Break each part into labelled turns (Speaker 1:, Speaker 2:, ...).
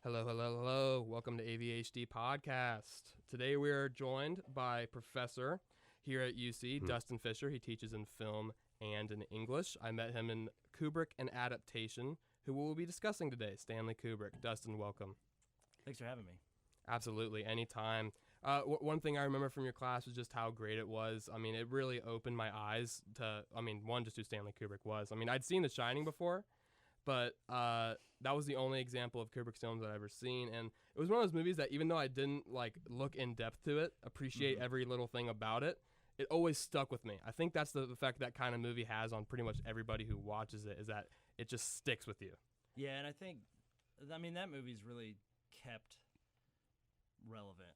Speaker 1: Hello, hello, hello. Welcome to AVHD Podcast. Today we are joined by Professor here at UC, Dustin Fisher. He teaches in film and in English. I met him in Kubrick and Adaptation, who we will be discussing today, Stanley Kubrick. Dustin, welcome.
Speaker 2: Thanks for having me.
Speaker 1: Absolutely, anytime. One thing I remember from your class was just how great it was. I mean, it really opened my eyes to, just who Stanley Kubrick was. I mean, I'd seen The Shining before, but that was the only example of Kubrick's films that I've ever seen. And it was one of those movies that even though I didn't look in depth to it, appreciate every little thing about it, it always stuck with me. I think that's the effect that kind of movie has on pretty much everybody who watches it, is that it just sticks with you.
Speaker 2: Yeah, and I think, that movie's really kept relevant.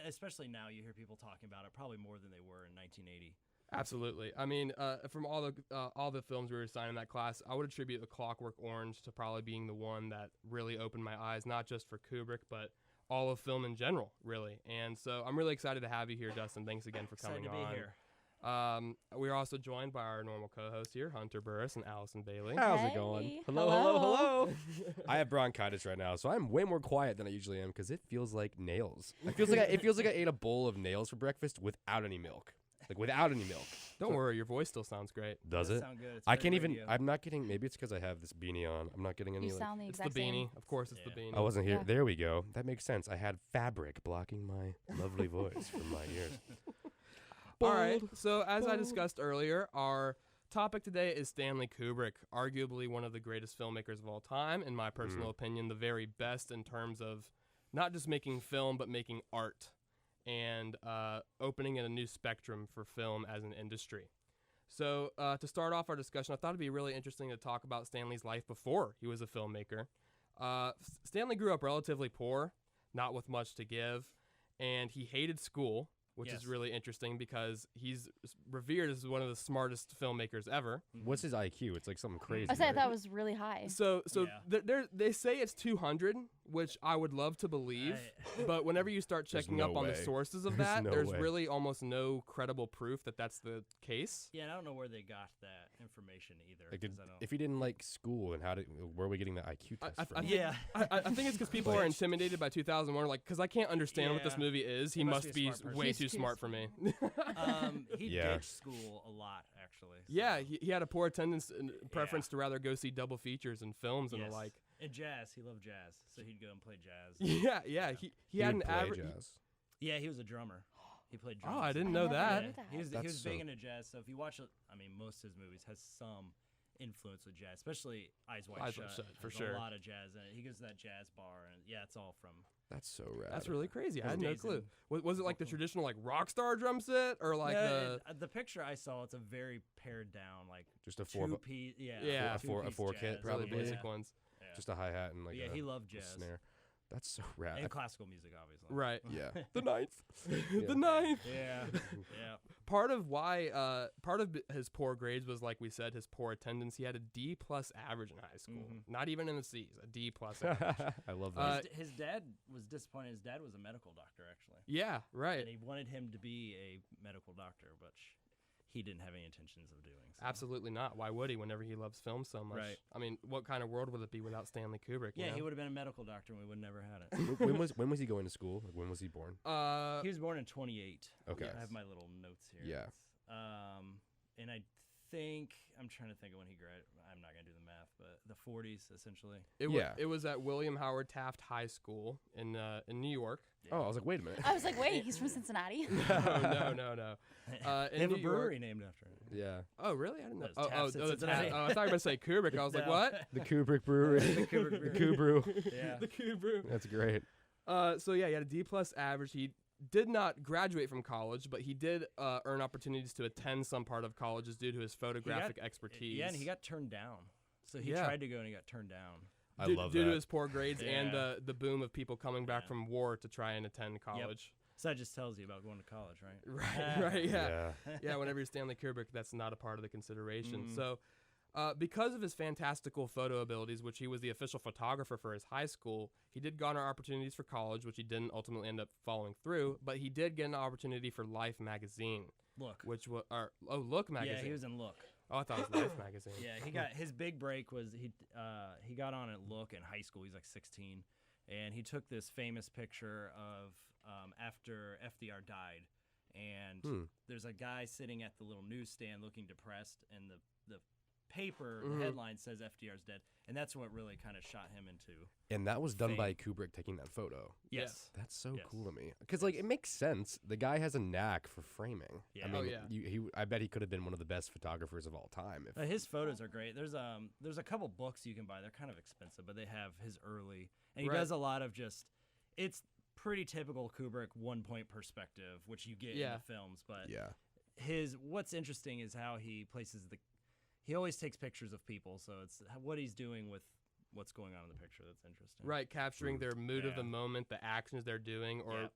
Speaker 2: Especially now you hear people talking about it probably more than they were in 1980.
Speaker 1: Absolutely. I mean, from all the films we were assigned in that class, I would attribute A Clockwork Orange to probably being the one that really opened my eyes, not just for Kubrick, but all of film in general, really. And so I'm really excited to have you here, Dustin. Thanks again for coming on.
Speaker 2: Excited to be here.
Speaker 1: We are also joined by our normal co-hosts here, Hunter Burress and Allison Bailey.
Speaker 3: How's it going? Hello. I have bronchitis right now, so I'm way more quiet than I usually am because it feels like nails. It feels like I ate a bowl of nails for breakfast without any milk.
Speaker 1: Don't worry, your voice still sounds great.
Speaker 3: Does it?
Speaker 2: Sound good. It's
Speaker 3: I can't
Speaker 2: radio.
Speaker 3: even. I'm not getting. Maybe it's because I have this beanie on. I'm not getting any.
Speaker 4: You sound the
Speaker 1: It's
Speaker 4: exact
Speaker 1: the beanie.
Speaker 4: same.
Speaker 1: Of course, it's the beanie.
Speaker 3: I wasn't here.
Speaker 4: Yeah.
Speaker 3: There we go. That makes sense. I had fabric blocking my lovely voice from my ears.
Speaker 1: All right. So as I discussed earlier, our topic today is Stanley Kubrick, arguably one of the greatest filmmakers of all time, in my personal opinion, the very best in terms of not just making film, but making art and opening in a new spectrum for film as an industry. So to start off our discussion, I thought it'd be really interesting to talk about Stanley's life before he was a filmmaker. Stanley grew up relatively poor, not with much to give, and he hated school, which is really interesting because he's revered as one of the smartest filmmakers ever.
Speaker 3: What's his IQ? It's like something crazy.
Speaker 4: I said
Speaker 3: right?
Speaker 4: that was really high.
Speaker 1: So
Speaker 2: Yeah.
Speaker 1: they say it's 200, which I would love to believe, but whenever you start
Speaker 3: There's
Speaker 1: checking
Speaker 3: no
Speaker 1: up on the
Speaker 3: way.
Speaker 1: sources of
Speaker 3: There's
Speaker 1: that,
Speaker 3: no
Speaker 1: there's
Speaker 3: way.
Speaker 1: really almost no credible proof that that's the case.
Speaker 2: Yeah, and I don't know where they got that information either.
Speaker 3: Like,
Speaker 2: 'cause I don't-
Speaker 3: if he didn't like school, then where are we getting the IQ test from?
Speaker 1: I think it's because people are intimidated by 2001. Because I can't understand what this
Speaker 2: Yeah.
Speaker 1: movie is. He
Speaker 2: He
Speaker 1: must
Speaker 2: must be
Speaker 1: be
Speaker 2: a smart person.
Speaker 1: way
Speaker 4: He's
Speaker 1: too
Speaker 4: too
Speaker 1: smart for me.
Speaker 2: He
Speaker 3: Yeah.
Speaker 2: ditched school a lot, actually. So.
Speaker 1: Yeah, he had a poor attendance and preference to rather go see double features and films and the
Speaker 2: Yes.
Speaker 1: like.
Speaker 2: And jazz, he loved jazz, so he'd go and play jazz.
Speaker 1: Yeah. He had
Speaker 3: would
Speaker 1: an
Speaker 3: play
Speaker 1: average.
Speaker 3: jazz.
Speaker 2: Yeah, he was a drummer. He played drums.
Speaker 1: Oh, I didn't
Speaker 4: I
Speaker 1: know
Speaker 4: never
Speaker 1: that.
Speaker 4: knew that.
Speaker 2: He was
Speaker 3: That's
Speaker 2: big
Speaker 3: so-
Speaker 2: into jazz. So if you watch it, most of his movies has some influence with jazz, especially Eyes Wide Shut.
Speaker 1: For
Speaker 2: has
Speaker 1: sure.
Speaker 2: A lot of jazz in it. He goes to that jazz bar, and yeah, it's all from.
Speaker 3: That's so rad.
Speaker 1: That's really crazy. I
Speaker 2: His
Speaker 1: had no
Speaker 2: days
Speaker 1: clue.
Speaker 2: in
Speaker 1: Was it like the
Speaker 2: Brooklyn.
Speaker 1: traditional rock star drum set or like
Speaker 2: the picture I saw, it's a very pared down, like
Speaker 3: just a four,
Speaker 2: two-piece,
Speaker 1: Yeah.
Speaker 3: a four
Speaker 2: two-piece
Speaker 3: kit
Speaker 2: jazz.
Speaker 3: probably.
Speaker 1: really basic ones?
Speaker 2: Yeah.
Speaker 3: just a hi hat and like
Speaker 2: Yeah,
Speaker 3: a,
Speaker 2: he loved
Speaker 3: a
Speaker 2: jazz.
Speaker 3: snare. That's so rad.
Speaker 2: And classical music, obviously.
Speaker 1: Right.
Speaker 3: Yeah.
Speaker 1: The ninth.
Speaker 3: Yeah.
Speaker 1: The ninth.
Speaker 2: Yeah, yeah.
Speaker 1: Part of his poor grades was, like we said, his poor attendance. He had a D+ average in high school. Not even in the C's, a D+ average.
Speaker 3: I love that.
Speaker 2: His dad was disappointed. His dad was a medical doctor, actually.
Speaker 1: Yeah, right.
Speaker 2: And he wanted him to be a medical doctor, but he didn't have any intentions of doing so.
Speaker 1: Absolutely not. Why would he whenever he loves film so much?
Speaker 2: Right.
Speaker 1: I mean, what kind of world would it be without Stanley Kubrick?
Speaker 2: Yeah,
Speaker 1: you know?
Speaker 2: he would have been a medical doctor and we would never had it.
Speaker 3: when was he going to school? Like, when was he born?
Speaker 2: He was born in 28.
Speaker 3: Okay.
Speaker 2: I have my little notes here.
Speaker 3: Yeah.
Speaker 2: And I think, I'm trying to think of when he graduated. I'm not going to do the math, but the 40s, essentially.
Speaker 1: It was at William Howard Taft High School in New York.
Speaker 3: Oh, I was like, wait a minute.
Speaker 4: I was like, wait, he's from Cincinnati.
Speaker 1: No.
Speaker 2: They have a brewery named after him.
Speaker 3: Yeah.
Speaker 1: Oh, really? I didn't know.
Speaker 2: That's Taft's in
Speaker 1: The
Speaker 2: Cincinnati.
Speaker 1: Taft. I thought you were going to say Kubrick. I was like,
Speaker 2: No.
Speaker 1: what?
Speaker 3: The Kubrick Brewery.
Speaker 2: The Kubrick
Speaker 3: The
Speaker 2: Brewery.
Speaker 3: Kubrew.
Speaker 2: Yeah.
Speaker 1: The Kubrick.
Speaker 3: That's great.
Speaker 1: So yeah, he had a D+ average. He did not graduate from college, but he did earn opportunities to attend some part of colleges due to his photographic expertise.
Speaker 2: Yeah, and he got turned down. So he
Speaker 1: Yeah.
Speaker 2: tried to go and he got turned down.
Speaker 3: I
Speaker 1: due,
Speaker 3: love
Speaker 1: due
Speaker 3: that.
Speaker 1: to his poor grades and
Speaker 2: Yeah.
Speaker 1: the boom of people coming back
Speaker 2: Yeah.
Speaker 1: from war to try and attend college.
Speaker 2: So that just tells you about going to college, right?
Speaker 1: Right, yeah.
Speaker 3: Yeah.
Speaker 1: Yeah, whenever you're Stanley Kubrick, that's not a part of the consideration.
Speaker 2: Mm.
Speaker 1: So, because of his fantastical photo abilities, which he was the official photographer for his high school, he did garner opportunities for college, which he didn't ultimately end up following through. But he did get an opportunity for Life magazine,
Speaker 2: Look.
Speaker 1: which was Look magazine.
Speaker 2: Yeah, he was in Look.
Speaker 1: Oh, I thought it was Life magazine.
Speaker 2: Yeah, he got his big break was he got on at Look in high school. He's like 16, and he took this famous picture of after FDR died, and there's a guy sitting at the little newsstand looking depressed, and the paper, the headline says FDR's dead, and that's what really kind of shot him into.
Speaker 3: And that was done
Speaker 2: fame.
Speaker 3: by Kubrick taking that photo.
Speaker 2: Yes.
Speaker 3: That's so cool to me. Because, like, it makes sense. The guy has a knack for framing.
Speaker 2: Yeah.
Speaker 3: I mean, I bet he could have been one of the best photographers of all time.
Speaker 2: His photos are great. There's a couple books you can buy. They're kind of expensive, but they have his early. And he does a lot of it's pretty typical Kubrick one-point perspective, which you get in the films. But what's interesting is how he places he always takes pictures of people, so it's what he's doing with what's going on in the picture that's interesting.
Speaker 1: Right, capturing their mood of the moment, the actions they're doing, or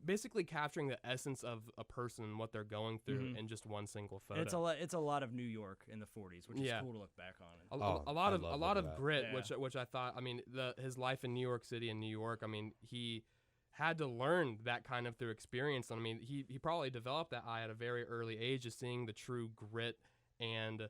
Speaker 1: basically capturing the essence of a person and what they're going through in just one single photo.
Speaker 2: And it's a lot of New York in the 40s, which is cool to look back on.
Speaker 1: A lot of grit, which I thought. I mean, his life in New York City and New York. I mean, he had to learn that kind of through experience. I mean, he probably developed that eye at a very early age, just seeing the true grit and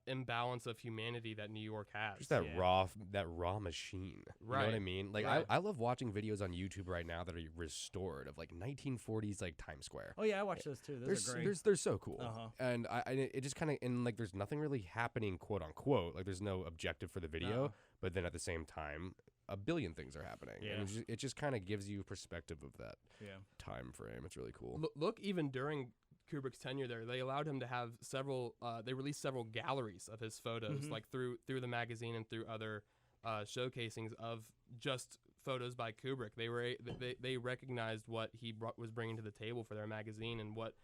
Speaker 1: imbalance of humanity that New York has.
Speaker 3: Just that raw machine. You know what I mean? Like I love watching videos on YouTube right now that are restored of like 1940s like Times Square.
Speaker 2: Oh yeah, I watch those too. Those are great.
Speaker 3: They're so cool. And it just kind of, and like there's nothing really happening, quote unquote. Like there's no objective for the video, but then at the same time, a billion things are happening.
Speaker 2: Yeah.
Speaker 3: And it just kind of gives you perspective of that time frame. It's really cool.
Speaker 1: Look, even during Kubrick's tenure there, they allowed him to have they released several galleries of his photos, like through the magazine and through other showcasings of just photos by Kubrick. They recognized what he was bringing to the table for their magazine and what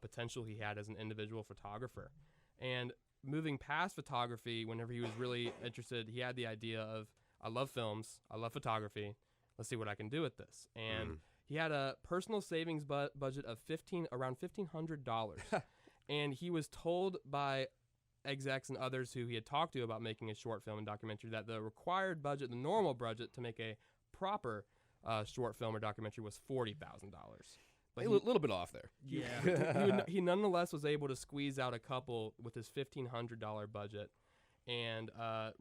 Speaker 1: potential he had as an individual photographer. And moving past photography, whenever he was really interested, he had the idea of, I love films, I love photography, let's see what I can do with this. And he had a personal savings budget of around $1,500, and he was told by execs and others who he had talked to about making a short film and documentary that the required budget, the normal budget to make a proper short film or documentary was $40,000. But
Speaker 3: a little bit off there.
Speaker 2: Yeah,
Speaker 1: he nonetheless was able to squeeze out a couple with his $1,500 budget, and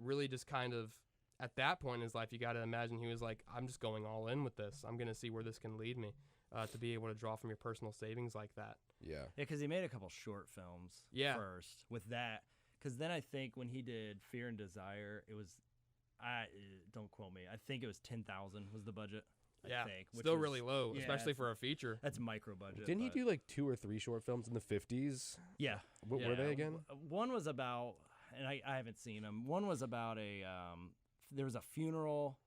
Speaker 1: really just kind of. At that point in his life, you got to imagine he was like, I'm just going all in with this. I'm going to see where this can lead me, to be able to draw from your personal savings like that.
Speaker 3: Yeah,
Speaker 2: because he made a couple short films first with that. Because then I think when he did Fear and Desire, it was, don't quote me, I think it was $10,000 was the budget. I think,
Speaker 1: still really low, especially for a feature.
Speaker 2: That's micro budget.
Speaker 3: Didn't he do like 2 or 3 short films in the 50s?
Speaker 2: Yeah.
Speaker 3: What were they again?
Speaker 2: One was about, and I haven't seen them. One was about there was a funeral,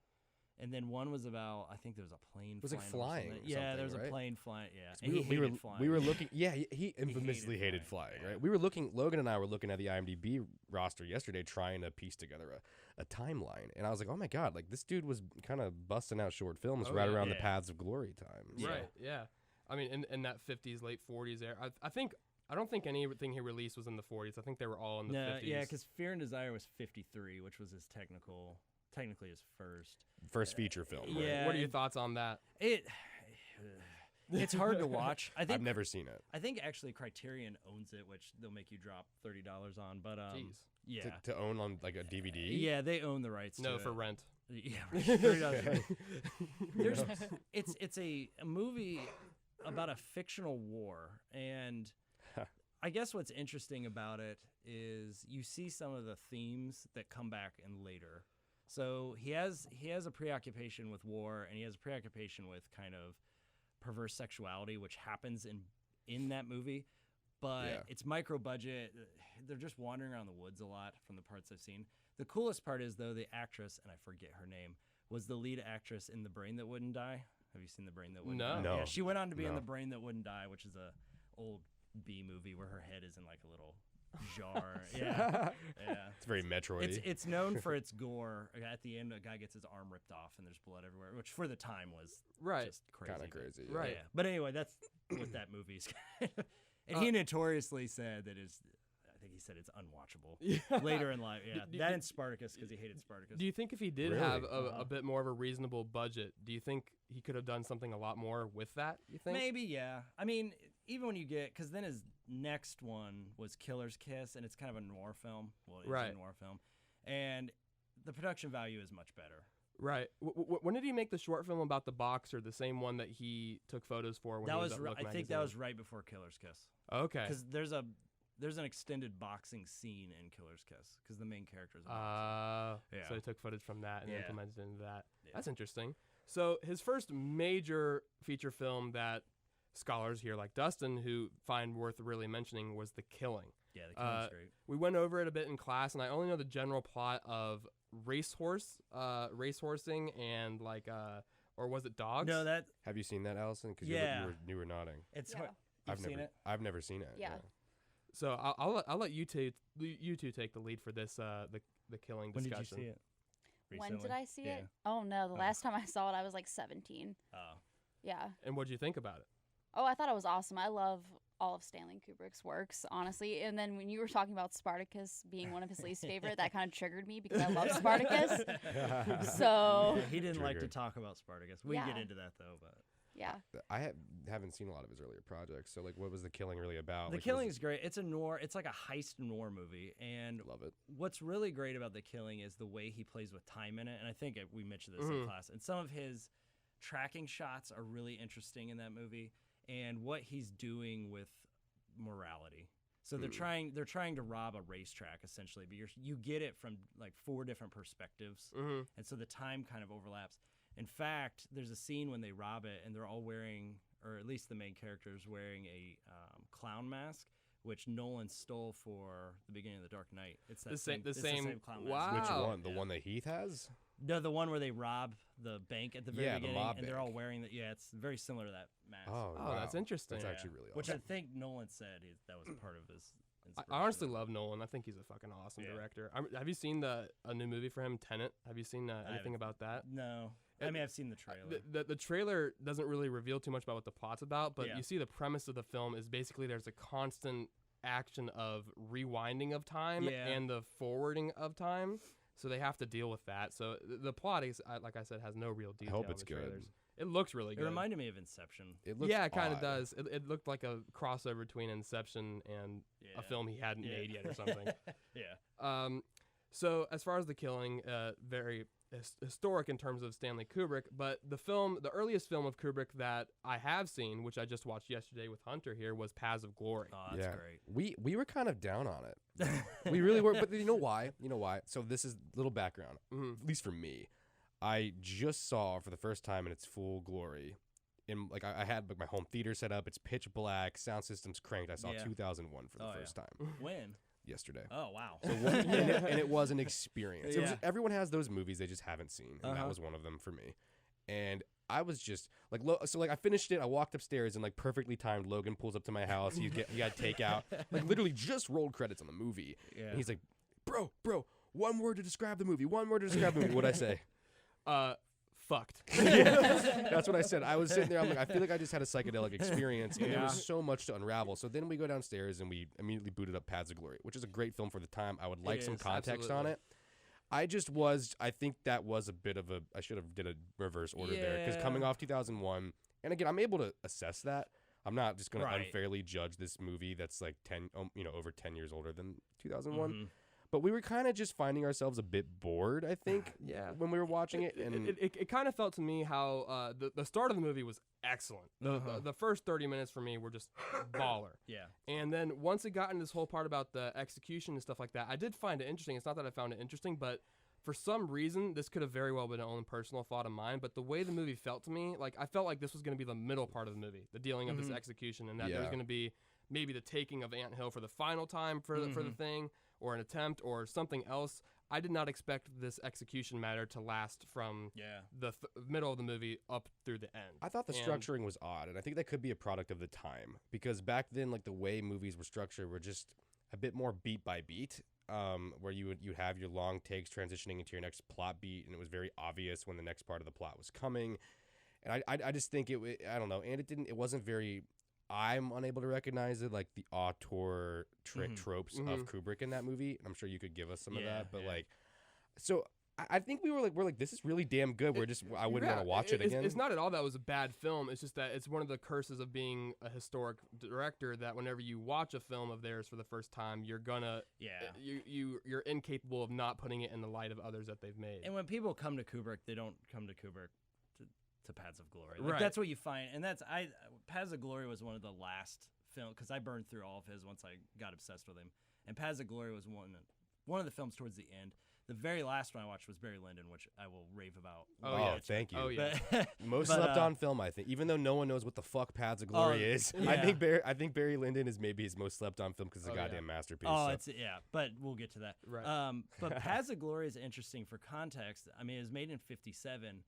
Speaker 2: and then one was about, I think there was a plane.
Speaker 3: It was like flying.
Speaker 2: Yeah, there was a plane flying. Yeah, and
Speaker 3: we were
Speaker 2: flying.
Speaker 3: We were looking. Yeah, he infamously hated flying. Right. We were looking. Logan and I were looking at the IMDb roster yesterday, trying to piece together a timeline, and I was like, oh my god, like this dude was kind of busting out short films around the Paths of Glory time.
Speaker 1: So. Right. Yeah. I mean, in that 50s, late 40s era, I don't think anything he released was in the 40s. I think they were all in the 50s.
Speaker 2: Yeah, because Fear and Desire was 53, which was his technically his first
Speaker 3: feature film. Right?
Speaker 2: Yeah.
Speaker 1: What are your thoughts on that?
Speaker 2: It's hard to watch.
Speaker 3: I've never seen it.
Speaker 2: I think actually Criterion owns it, which they'll make you drop $30 on. But
Speaker 1: Jeez.
Speaker 3: To own on like a DVD.
Speaker 2: Yeah, they own the rights.
Speaker 1: No,
Speaker 2: to
Speaker 1: for
Speaker 2: it.
Speaker 1: rent.
Speaker 2: Yeah, $30. It's a movie about a fictional war, and I guess what's interesting about it is you see some of the themes that come back in later. So he has a preoccupation with war, and he has a preoccupation with kind of perverse sexuality, which happens in that movie. But it's micro budget. They're just wandering around the woods a lot from the parts I've seen. The coolest part is, though, the actress, and I forget her name, was the lead actress in The Brain That Wouldn't Die. Have you seen The Brain That Wouldn't Die?
Speaker 3: No.
Speaker 2: Yeah, she went on to be in The Brain That Wouldn't Die, which is a old B movie where her head is in like a little jar. Yeah.
Speaker 3: It's very Metroid.
Speaker 2: It's known for its gore. At the end, a guy gets his arm ripped off and there's blood everywhere, which for the time was just crazy.
Speaker 3: Kind of crazy.
Speaker 1: Right.
Speaker 2: Yeah. But anyway, that's what that movie's. And he notoriously said that I think he said it's unwatchable later in life. Yeah, that and Spartacus, because he hated Spartacus.
Speaker 1: Do you think if he did have a bit more of a reasonable budget, do you think he could have done something a lot more with that, you think?
Speaker 2: Maybe, yeah. I mean, even when you get, because then his next one was Killer's Kiss, and it's kind of a noir film. Well, it's a noir film. And the production value is much better.
Speaker 1: Right. When did he make the short film about the boxer, the same one that he took photos for when
Speaker 2: That
Speaker 1: he
Speaker 2: was
Speaker 1: was at Look
Speaker 2: I think
Speaker 1: magazine?
Speaker 2: that was right before Killer's Kiss.
Speaker 1: Okay.
Speaker 2: Because there's an extended boxing scene in Killer's Kiss because the main character is a boxer. Yeah.
Speaker 1: So he took footage from that and
Speaker 2: Yeah.
Speaker 1: implemented it into that.
Speaker 2: Yeah.
Speaker 1: That's interesting. So his first major feature film that scholars here like Dustin, who find worth really mentioning, was The Killing.
Speaker 2: Yeah, the Killing's great.
Speaker 1: We went over it a bit in class, and I only know the general plot of racehorsing and or was it dogs?
Speaker 2: No, that
Speaker 3: Have you seen that, Allison? Because
Speaker 2: Yeah.
Speaker 3: you were nodding.
Speaker 2: it's
Speaker 4: Yeah.
Speaker 2: You've seen it?
Speaker 3: I've never seen it.
Speaker 4: Yeah.
Speaker 1: So I'll let you two take the lead for this the Killing
Speaker 2: When
Speaker 1: discussion.
Speaker 2: did you see it?
Speaker 4: When did
Speaker 2: Recently?
Speaker 4: I see
Speaker 2: Yeah.
Speaker 4: it? Oh no, the last time I saw it, I was like 17.
Speaker 2: Oh.
Speaker 4: Yeah.
Speaker 1: And what did you think about it?
Speaker 4: Oh, I thought it was awesome. I love all of Stanley Kubrick's works, honestly. And then when you were talking about Spartacus being one of his least favorite, that kind of triggered me because I love Spartacus. So
Speaker 2: Yeah, he didn't like to
Speaker 3: Triggered.
Speaker 2: talk about Spartacus. We can get
Speaker 4: Yeah.
Speaker 2: into that though, but
Speaker 4: yeah.
Speaker 3: I haven't seen a lot of his earlier projects. So like, what was The Killing really about?
Speaker 2: The
Speaker 3: Like,
Speaker 2: Killing
Speaker 3: was
Speaker 2: is great. It's a noir. It's like a heist noir movie, and
Speaker 3: love it.
Speaker 2: what's really great about The Killing is the way he plays with time in it. And I think we mentioned this in class. And some of his tracking shots are really interesting in that movie, and what he's doing with morality. So they're trying to rob a racetrack essentially, but you get it from like 4 different perspectives, and so the time kind of overlaps. In fact, there's a scene when they rob it, and they're all wearing, or at least the main character is wearing a clown mask, which Nolan stole for the beginning of The Dark Knight. It's that
Speaker 1: The same-
Speaker 2: it's
Speaker 1: same-
Speaker 2: clown
Speaker 1: wow.
Speaker 2: mask.
Speaker 3: Which
Speaker 1: Oh.
Speaker 3: one? The one that Heath has?
Speaker 2: No, the one where they rob the bank at the very
Speaker 3: Yeah, the
Speaker 2: beginning,
Speaker 3: mob
Speaker 2: and they're all
Speaker 3: bank.
Speaker 2: wearing the. Yeah, it's very similar to that mask.
Speaker 3: Oh,
Speaker 1: Oh, that's
Speaker 3: wow.
Speaker 1: interesting.
Speaker 3: That's
Speaker 1: Yeah.
Speaker 3: actually really awesome.
Speaker 2: Which I think Nolan said that was part of his.
Speaker 1: I
Speaker 2: inspiration.
Speaker 1: honestly love Nolan. I think he's a fucking awesome
Speaker 2: Yeah.
Speaker 1: director. Have you seen a new movie for him, Tenet? Have you seen anything
Speaker 2: haven't.
Speaker 1: about that?
Speaker 2: No, I mean I've seen the trailer.
Speaker 1: The trailer doesn't really reveal too much about what the plot's about, but
Speaker 2: Yeah.
Speaker 1: you see the premise of the film is basically there's a constant action of rewinding of time
Speaker 2: Yeah.
Speaker 1: and the forwarding of time, so they have to deal with that. So the plot is, like I said, has no real detail.
Speaker 3: hope
Speaker 1: in
Speaker 3: it's
Speaker 1: the
Speaker 3: good.
Speaker 1: trailers. It looks really
Speaker 2: It
Speaker 1: good.
Speaker 2: reminded me of Inception.
Speaker 3: It looks
Speaker 1: Yeah, it kind of
Speaker 3: odd.
Speaker 1: does. It looked like a crossover between Inception and
Speaker 2: Yeah.
Speaker 1: a film he hadn't made yet or something.
Speaker 2: Yeah.
Speaker 1: So as far as The Killing, very historic in terms of Stanley Kubrick, but the earliest film of Kubrick that I have seen, which I just watched yesterday with Hunter here, was Paths of Glory.
Speaker 2: Oh, that's
Speaker 3: Yeah.
Speaker 2: great.
Speaker 3: We were kind of down on it. We really were, but you know why? So this is a little background,
Speaker 1: Mhm.
Speaker 3: at least for me. I just saw for the first time in its full glory. I had like my home theater set up. It's pitch black, sound system's cranked. I saw
Speaker 2: Yeah.
Speaker 3: 2001 for the
Speaker 2: Oh, yeah.
Speaker 3: first time
Speaker 2: When?
Speaker 3: yesterday.
Speaker 2: Oh wow.
Speaker 3: And it was an experience.
Speaker 2: Yeah.
Speaker 3: Everyone has those movies they just haven't seen, and that was one of them for me. And I was just like, I finished it. I walked upstairs and like perfectly timed. Logan pulls up to my house. He got takeout. Like literally just rolled credits on the movie.
Speaker 2: Yeah.
Speaker 3: And he's like, bro, one word to describe the movie. What'd I say?
Speaker 1: Fucked.
Speaker 3: That's what I said. I was sitting there. I'm like, I feel like I just had a psychedelic experience, and there was so much to unravel. So then we go downstairs and we immediately booted up Paths of Glory, which is a great film for the time. I would like some
Speaker 2: is,
Speaker 3: context on
Speaker 1: absolutely.
Speaker 3: it. I think that was a bit of I should have did a reverse order there, because
Speaker 2: Yeah.
Speaker 3: coming off 2001, and again, I'm able to assess that. I'm not just going to
Speaker 2: Right.
Speaker 3: unfairly judge this movie that's like over 10 years older than 2001.
Speaker 2: Mhm.
Speaker 3: But we were kind of just finding ourselves a bit bored, I think,
Speaker 1: Yeah.
Speaker 3: when we were watching it. And
Speaker 1: It kind of felt to me how the start of the movie was excellent. The first 30 minutes for me were just baller.
Speaker 2: Yeah.
Speaker 1: And then once it got into this whole part about the execution and stuff like that, I did find it interesting. It's not that I found it interesting, but for some reason, this could have very well been an own personal thought of mine, but the way the movie felt to me, like I felt like this was going to be the middle part of the movie, the dealing of this execution, and that there was
Speaker 3: Yeah.
Speaker 1: going to be maybe the taking of Ant Hill for the final time for the thing, or an attempt, or something else. I did not expect this execution matter to last from the middle of the movie up through the end.
Speaker 3: I thought the structuring was odd, and I think that could be a product of the time, because back then, like the way movies were structured were just a bit more beat by beat, where you'd have your long takes transitioning into your next plot beat, and it was very obvious when the next part of the plot was coming. And I just think I don't know, and it wasn't very. I'm unable to recognize it, like the auteur tropes of Kubrick in that movie. And I'm sure you could give us some of that, but so I think we're like, this is really damn good. I wouldn't want to watch it again.
Speaker 1: It's not at all that it was a bad film. It's just that it's one of the curses of being a historic director that whenever you watch a film of theirs for the first time, you're gonna you're incapable of not putting it in the light of others that they've made.
Speaker 2: And when people come to Kubrick, they don't come to Kubrick to Paths of Glory. Like,
Speaker 1: right.
Speaker 2: That's what you find, and Paths of Glory was one of the last film because I burned through all of his once I got obsessed with him. And Paths of Glory was one of the films towards the end. The very last one I watched was Barry Lyndon, which I will rave about.
Speaker 3: Thank you.
Speaker 1: Oh, yeah.
Speaker 3: Most slept on film, I think. Even though no one knows what the fuck Paths of Glory is,
Speaker 2: yeah.
Speaker 3: I think Barry Lyndon is maybe his most slept on film because it's a goddamn masterpiece.
Speaker 2: But we'll get to that.
Speaker 1: Right.
Speaker 2: But Paths of Glory is interesting for context. I mean, it was made in '57.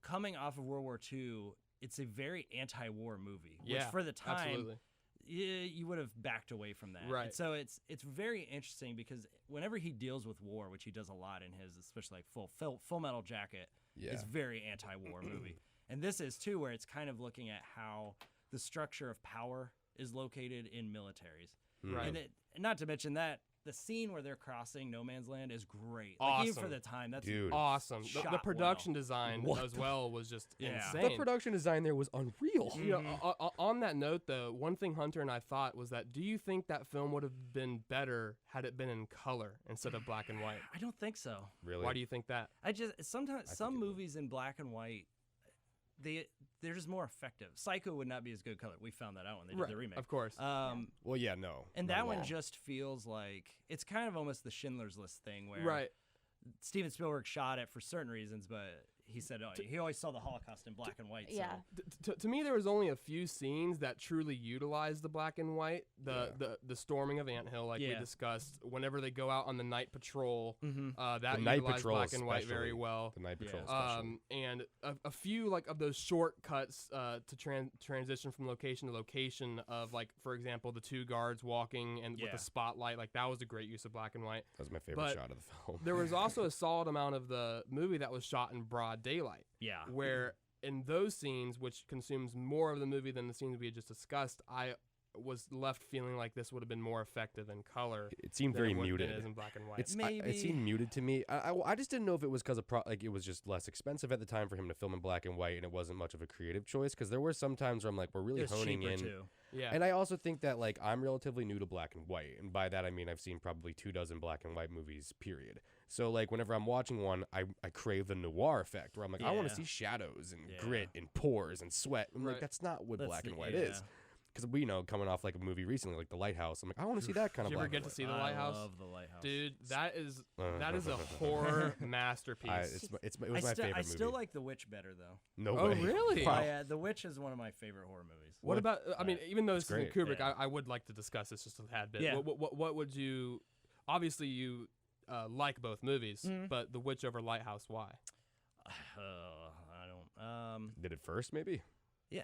Speaker 2: Coming off of World War II, it's a very anti-war movie, which for the time.
Speaker 1: Absolutely.
Speaker 2: You would have backed away from that.
Speaker 1: Right.
Speaker 2: And so it's very interesting because whenever he deals with war, which he does a lot in his, especially like Full Metal Jacket, is very anti-war movie. And this is too, where it's kind of looking at how the structure of power is located in militaries.
Speaker 1: Right.
Speaker 2: And not to mention that the scene where they're crossing no man's land is great.
Speaker 1: Awesome.
Speaker 2: Like, even for the time, that's
Speaker 1: awesome. The
Speaker 2: shot
Speaker 1: production
Speaker 2: well.
Speaker 1: design as well was just insane.
Speaker 3: The production design there was unreal.
Speaker 1: You know, on that note, though, one thing Hunter and I thought was that, do you think that film would have been better had it been in color instead of black and white?
Speaker 2: I don't think so.
Speaker 3: Really?
Speaker 1: Why do you think that?
Speaker 2: Sometimes some movies in black and white, they're just more effective. Psycho would not be as good color. We found that out when they did the remake.
Speaker 1: Of course.
Speaker 3: Well, yeah, no.
Speaker 2: And that one just feels like it's kind of almost the Schindler's List thing where Steven Spielberg shot it for certain reasons, but he said he always saw the Holocaust in black and white.
Speaker 4: Yeah.
Speaker 2: So.
Speaker 1: To me, there was only a few scenes that truly utilized the black and white. The storming of Ant Hill, like we discussed. Whenever they go out on the night patrol, that utilized black and white very well.
Speaker 3: The night patrol,
Speaker 1: and a few like of those shortcuts to transition from location to location of, like, for example, the two guards walking and with the spotlight, like that was a great use of black and white.
Speaker 3: That was my favorite shot of the film.
Speaker 1: There was also a solid amount of the movie that was shot in broad daylight.
Speaker 2: Yeah.
Speaker 1: Where in those scenes, which consumes more of the movie than the scenes we had just discussed, I was left feeling like this would have been more effective in color.
Speaker 3: It seemed very muted.
Speaker 1: It is in black and white.
Speaker 3: It seemed muted to me. I just didn't know if it was because of it was just less expensive at the time for him to film in black and white, and it wasn't much of a creative choice. Because there were some times where I'm like, we're really honing in.
Speaker 2: Too.
Speaker 1: Yeah.
Speaker 3: And I also think that, like, I'm relatively new to black and white, and by that I mean I've seen probably 24 black and white movies, period. So, like, whenever I'm watching one, I crave the noir effect, where I'm like, I want to see shadows and grit and pores and sweat. I'm like, that's not what black and white is. Because we know, coming off like a movie recently, like The Lighthouse, I'm like, I want to see that kind of.
Speaker 1: Did you ever
Speaker 3: black
Speaker 1: get
Speaker 3: and
Speaker 1: to see
Speaker 3: white.
Speaker 1: The Lighthouse?
Speaker 2: I love The Lighthouse,
Speaker 1: dude. That is a horror masterpiece.
Speaker 3: It was my favorite movie.
Speaker 2: I still like The Witch better though.
Speaker 3: No
Speaker 1: Oh,
Speaker 3: way.
Speaker 1: really?
Speaker 3: Wow.
Speaker 2: The Witch is one of my favorite horror movies.
Speaker 1: What about? I mean, even though this isn't
Speaker 3: great.
Speaker 1: Kubrick,
Speaker 2: Yeah.
Speaker 1: I would like to discuss this just a tad bit.
Speaker 2: Yeah.
Speaker 1: What would you? Obviously, you like both movies, but The Witch over Lighthouse. Why?
Speaker 2: I don't.
Speaker 3: Did it first, maybe?
Speaker 2: Yeah,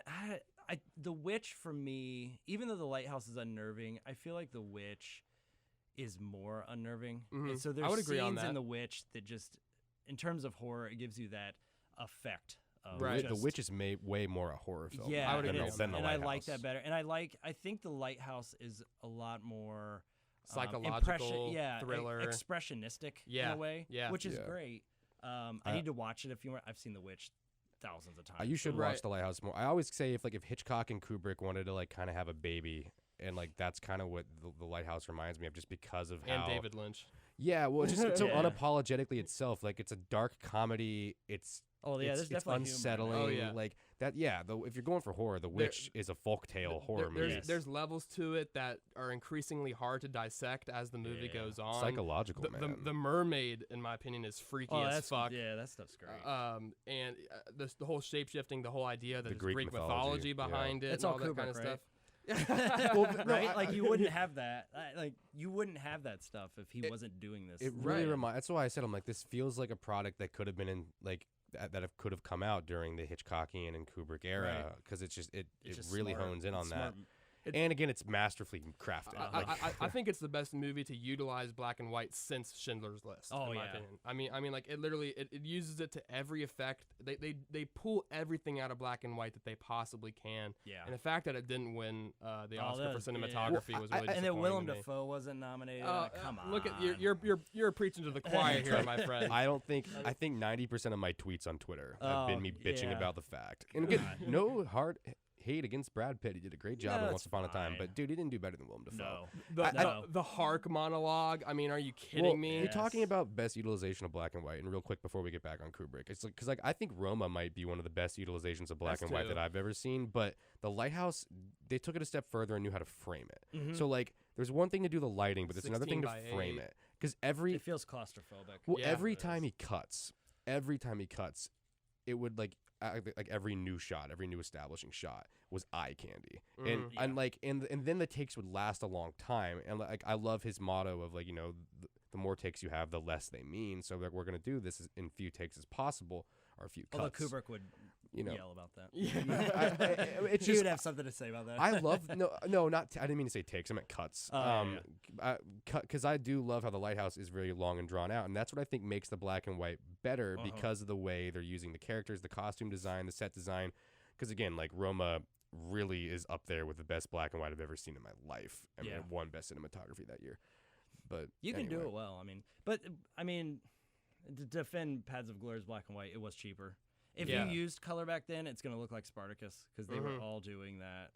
Speaker 2: The Witch for me, even though The Lighthouse is unnerving, I feel like The Witch is more unnerving. And so there's
Speaker 1: I would agree
Speaker 2: scenes
Speaker 1: on that.
Speaker 2: in The Witch that just, in terms of horror, it gives you that effect. Of
Speaker 1: Right.
Speaker 3: The Witch is way more a horror film.
Speaker 2: Yeah,
Speaker 1: I would agree
Speaker 3: than The
Speaker 2: and I
Speaker 3: Lighthouse.
Speaker 2: like that better. And I think The Lighthouse is a lot more
Speaker 1: Psychological thriller,
Speaker 2: expressionistic in a way, which is great. I need to watch it if you want. I've seen The Witch thousands of times.
Speaker 3: You should
Speaker 1: So-
Speaker 3: watch The Lighthouse more. I always say if Hitchcock and Kubrick wanted to like kind of have a baby, and like that's kind of what the Lighthouse reminds me of, just because of how.
Speaker 1: and David Lynch.
Speaker 3: Yeah, well, it's so
Speaker 2: Yeah.
Speaker 3: unapologetically itself. Like, it's a dark comedy. It's
Speaker 2: there's
Speaker 3: it's
Speaker 2: definitely humor in it.
Speaker 3: unsettling.
Speaker 1: Oh, yeah.
Speaker 3: Like that. Yeah, if you're going for horror, The Witch is a folktale horror movie.
Speaker 1: There's levels to it that are increasingly hard to dissect as the movie goes on.
Speaker 3: Psychological, man.
Speaker 1: The mermaid, in my opinion, is freaky as fuck.
Speaker 2: Yeah, that stuff's great.
Speaker 1: And the whole shape-shifting, the whole idea that
Speaker 3: The
Speaker 1: there's
Speaker 3: Greek
Speaker 1: mythology
Speaker 3: mythology,
Speaker 1: behind it,
Speaker 2: It's
Speaker 1: and
Speaker 2: all
Speaker 1: all that
Speaker 2: Kubrick,
Speaker 1: kind of
Speaker 2: right?
Speaker 1: stuff.
Speaker 2: Right? Like you wouldn't have that. You wouldn't have that stuff if he wasn't doing this.
Speaker 3: It really
Speaker 1: Right.
Speaker 3: reminds. That's why I said I'm like, this feels like a product that could have been in like that could have come out during the Hitchcockian and Kubrick era, because it's just it
Speaker 2: It's just
Speaker 3: really
Speaker 2: smart.
Speaker 3: hones in on
Speaker 2: It's
Speaker 3: that.
Speaker 2: smart.
Speaker 3: and again, it's masterfully crafted.
Speaker 1: I think it's the best movie to utilize black and white since Schindler's List.
Speaker 2: Oh,
Speaker 1: in my opinion. I mean, like it literally it uses it to every effect. They pull everything out of black and white that they possibly can.
Speaker 2: Yeah.
Speaker 1: And the fact that it didn't win the Oscar for cinematography was really disappointing.
Speaker 2: And that Willem
Speaker 1: to me.
Speaker 2: Dafoe wasn't nominated. Come on.
Speaker 1: Look at you're preaching to the choir here, my friend.
Speaker 3: I think 90% of my tweets on Twitter have been me bitching about the fact. And again,
Speaker 2: God.
Speaker 3: no hard hate against Brad Pitt. He did a great job
Speaker 2: No,
Speaker 3: in
Speaker 2: it's
Speaker 3: Once Upon a Time,
Speaker 2: fine.
Speaker 3: but dude, he didn't do better than Willem Dafoe.
Speaker 2: No.
Speaker 1: The Hark monologue. I mean, are you kidding me?
Speaker 3: You're talking about best utilization of black and white, and real quick before we get back on Kubrick, it's like because I think Roma might be one of the best utilizations of black and white that I've ever seen. But The Lighthouse, they took it a step further and knew how to frame it.
Speaker 2: Mm-hmm.
Speaker 3: So like, there's one thing to do the lighting, but there's another thing to frame it. Because
Speaker 2: it feels claustrophobic.
Speaker 3: Well, every time he cuts, it would like every new shot, every new establishing shot was eye candy, and then the takes would last a long time, and like I love his motto of like the more takes you have, the less they mean. So like we're gonna do this in few takes as possible or a few cuts.
Speaker 2: Although Kubrick would yell about that.
Speaker 1: Yeah,
Speaker 3: it's
Speaker 2: He
Speaker 3: just
Speaker 2: would have something to say about that.
Speaker 3: I love not I didn't mean to say takes. I meant cuts. Because I do love how The Lighthouse is very long and drawn out, and that's what I think makes the black and white better because of the way they're using the characters, the costume design, the set design. Because again, like Roma really is up there with the best black and white I've ever seen in my life. I mean, it won best cinematography that year. But
Speaker 2: you can do it well. I mean, to defend Paths of Glory's black and white, it was cheaper. If you used color back then, it's going to look like Spartacus because they were all doing that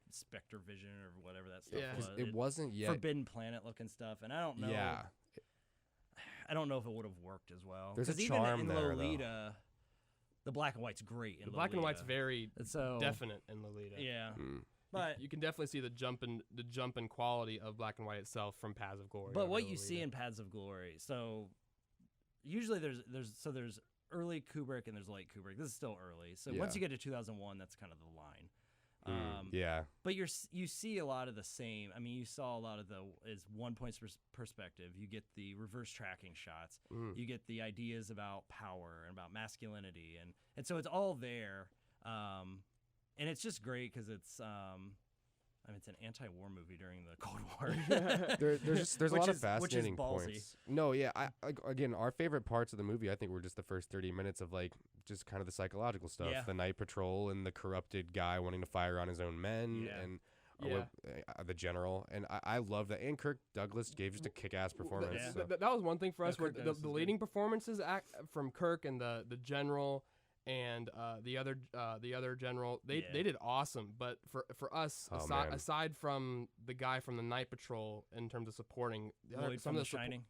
Speaker 2: Spectre Vision or whatever that stuff was.
Speaker 3: It wasn't yet
Speaker 2: Forbidden Planet looking stuff, and I don't know.
Speaker 3: Yeah.
Speaker 2: I don't know if it would have worked as well.
Speaker 3: There's a
Speaker 2: 'Cause
Speaker 3: charm
Speaker 2: even in
Speaker 3: there,
Speaker 2: Lolita, the black and white's great. In
Speaker 1: the black and white's very
Speaker 2: so
Speaker 1: definite in Lolita.
Speaker 2: Yeah,
Speaker 3: Mm.
Speaker 2: but
Speaker 1: you can definitely see the jump in quality of black and white itself from Paths of Glory.
Speaker 2: But what you see in Paths of Glory, so usually there's early Kubrick and there's late Kubrick. This is still early, so once you get to 2001, that's kind of the line. But you see a lot of the same. I mean, you saw a lot of is one point perspective. You get the reverse tracking shots. You get the ideas about power and about masculinity, and so it's all there. And it's just great because it's it's an anti-war movie during the Cold War.
Speaker 3: there's a lot of fascinating
Speaker 2: ballsy.
Speaker 3: points. No, yeah, again, our favorite parts of the movie, I think, were just the first 30 minutes of like just kind of the psychological stuff, the night patrol and the corrupted guy wanting to fire on his own men, and the general, and I love that. And Kirk Douglas gave just a kick-ass performance.
Speaker 1: That was one thing for us, where the leading performances from Kirk and the general. And the other general, they did awesome. But for us, aside from the guy from the Night Patrol, in terms of supporting,
Speaker 2: some of the Shining,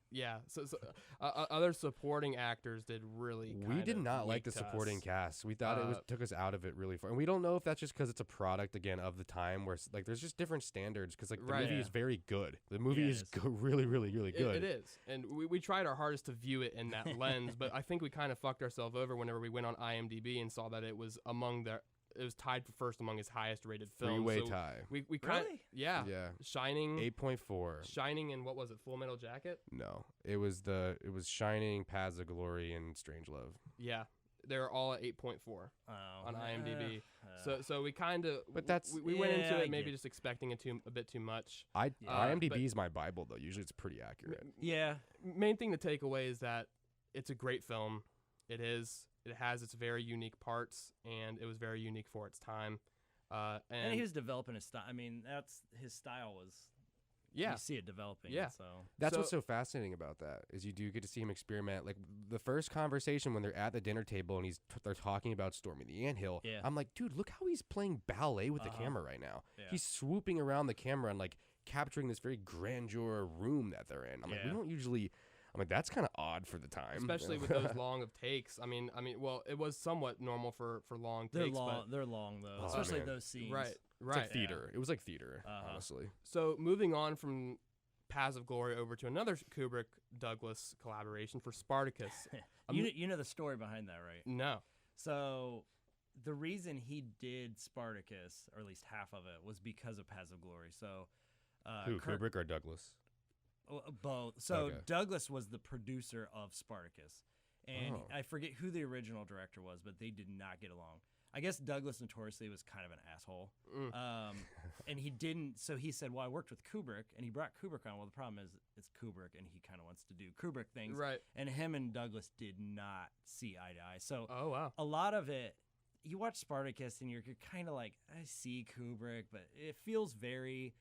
Speaker 1: other supporting actors did really.
Speaker 3: We did not like the supporting cast. We thought it took us out of it really far, and we don't know if that's just because it's a product again of the time where like there's just different standards. Because like the movie is very good. The movie is really, really, really good.
Speaker 1: It is, and we tried our hardest to view it in that lens. But I think we kind of fucked ourselves over whenever we went on IMDb and saw that it was it was tied for first among his highest rated films.
Speaker 3: Three-way tie.
Speaker 1: We kind of yeah. Shining
Speaker 3: 8.4.
Speaker 1: Shining and what was it? Full Metal Jacket?
Speaker 3: No, it was Shining, Paths of Glory, and Strangelove.
Speaker 1: Yeah, they're all at 8.4 on IMDb. So we kind of we went into it maybe just expecting a bit too much.
Speaker 3: IMDb is my Bible though. Usually it's pretty accurate.
Speaker 2: Yeah.
Speaker 1: Main thing to take away is that it's a great film. It is. It has its very unique parts, and it was very unique for its time. And
Speaker 2: he was developing his style. I mean, that's his style was.
Speaker 1: Yeah,
Speaker 2: you see it developing.
Speaker 1: Yeah,
Speaker 2: so
Speaker 3: that's what's so fascinating about that is you do get to see him experiment. Like the first conversation when they're at the dinner table and they're talking about storming the anthill.
Speaker 2: Yeah.
Speaker 3: I'm like, dude, look how he's playing ballet with the camera right now.
Speaker 2: Yeah.
Speaker 3: He's swooping around the camera and like capturing this very grandeur room that they're in. I'm like, we don't usually. I'm like, that's kind of odd for the time,
Speaker 1: especially with those long of takes. I mean, well, it was somewhat normal for long takes.
Speaker 2: They're long though, especially those scenes.
Speaker 1: Right.
Speaker 3: It's like theater. It was like theater, honestly.
Speaker 1: So moving on from Paths of Glory over to another Kubrick Douglas collaboration for Spartacus.
Speaker 2: You know the story behind that, right?
Speaker 1: No.
Speaker 2: So the reason he did Spartacus, or at least half of it, was because of Paths of Glory. So
Speaker 3: who, Kubrick or Douglas?
Speaker 2: Both. So Douglas was the producer of Spartacus, And
Speaker 3: Oh.
Speaker 2: I forget who the original director was, but they did not get along. I guess Douglas notoriously was kind of an asshole. And he didn't, so he said, well, I worked with Kubrick, and he brought Kubrick on. Well, the problem is it's Kubrick, and he kind of wants to do Kubrick things.
Speaker 1: Right.
Speaker 2: And him and Douglas did not see eye to eye. So
Speaker 1: Oh, wow.
Speaker 2: a lot of it, you watch Spartacus, and you're kind of like, I see Kubrick, but it feels very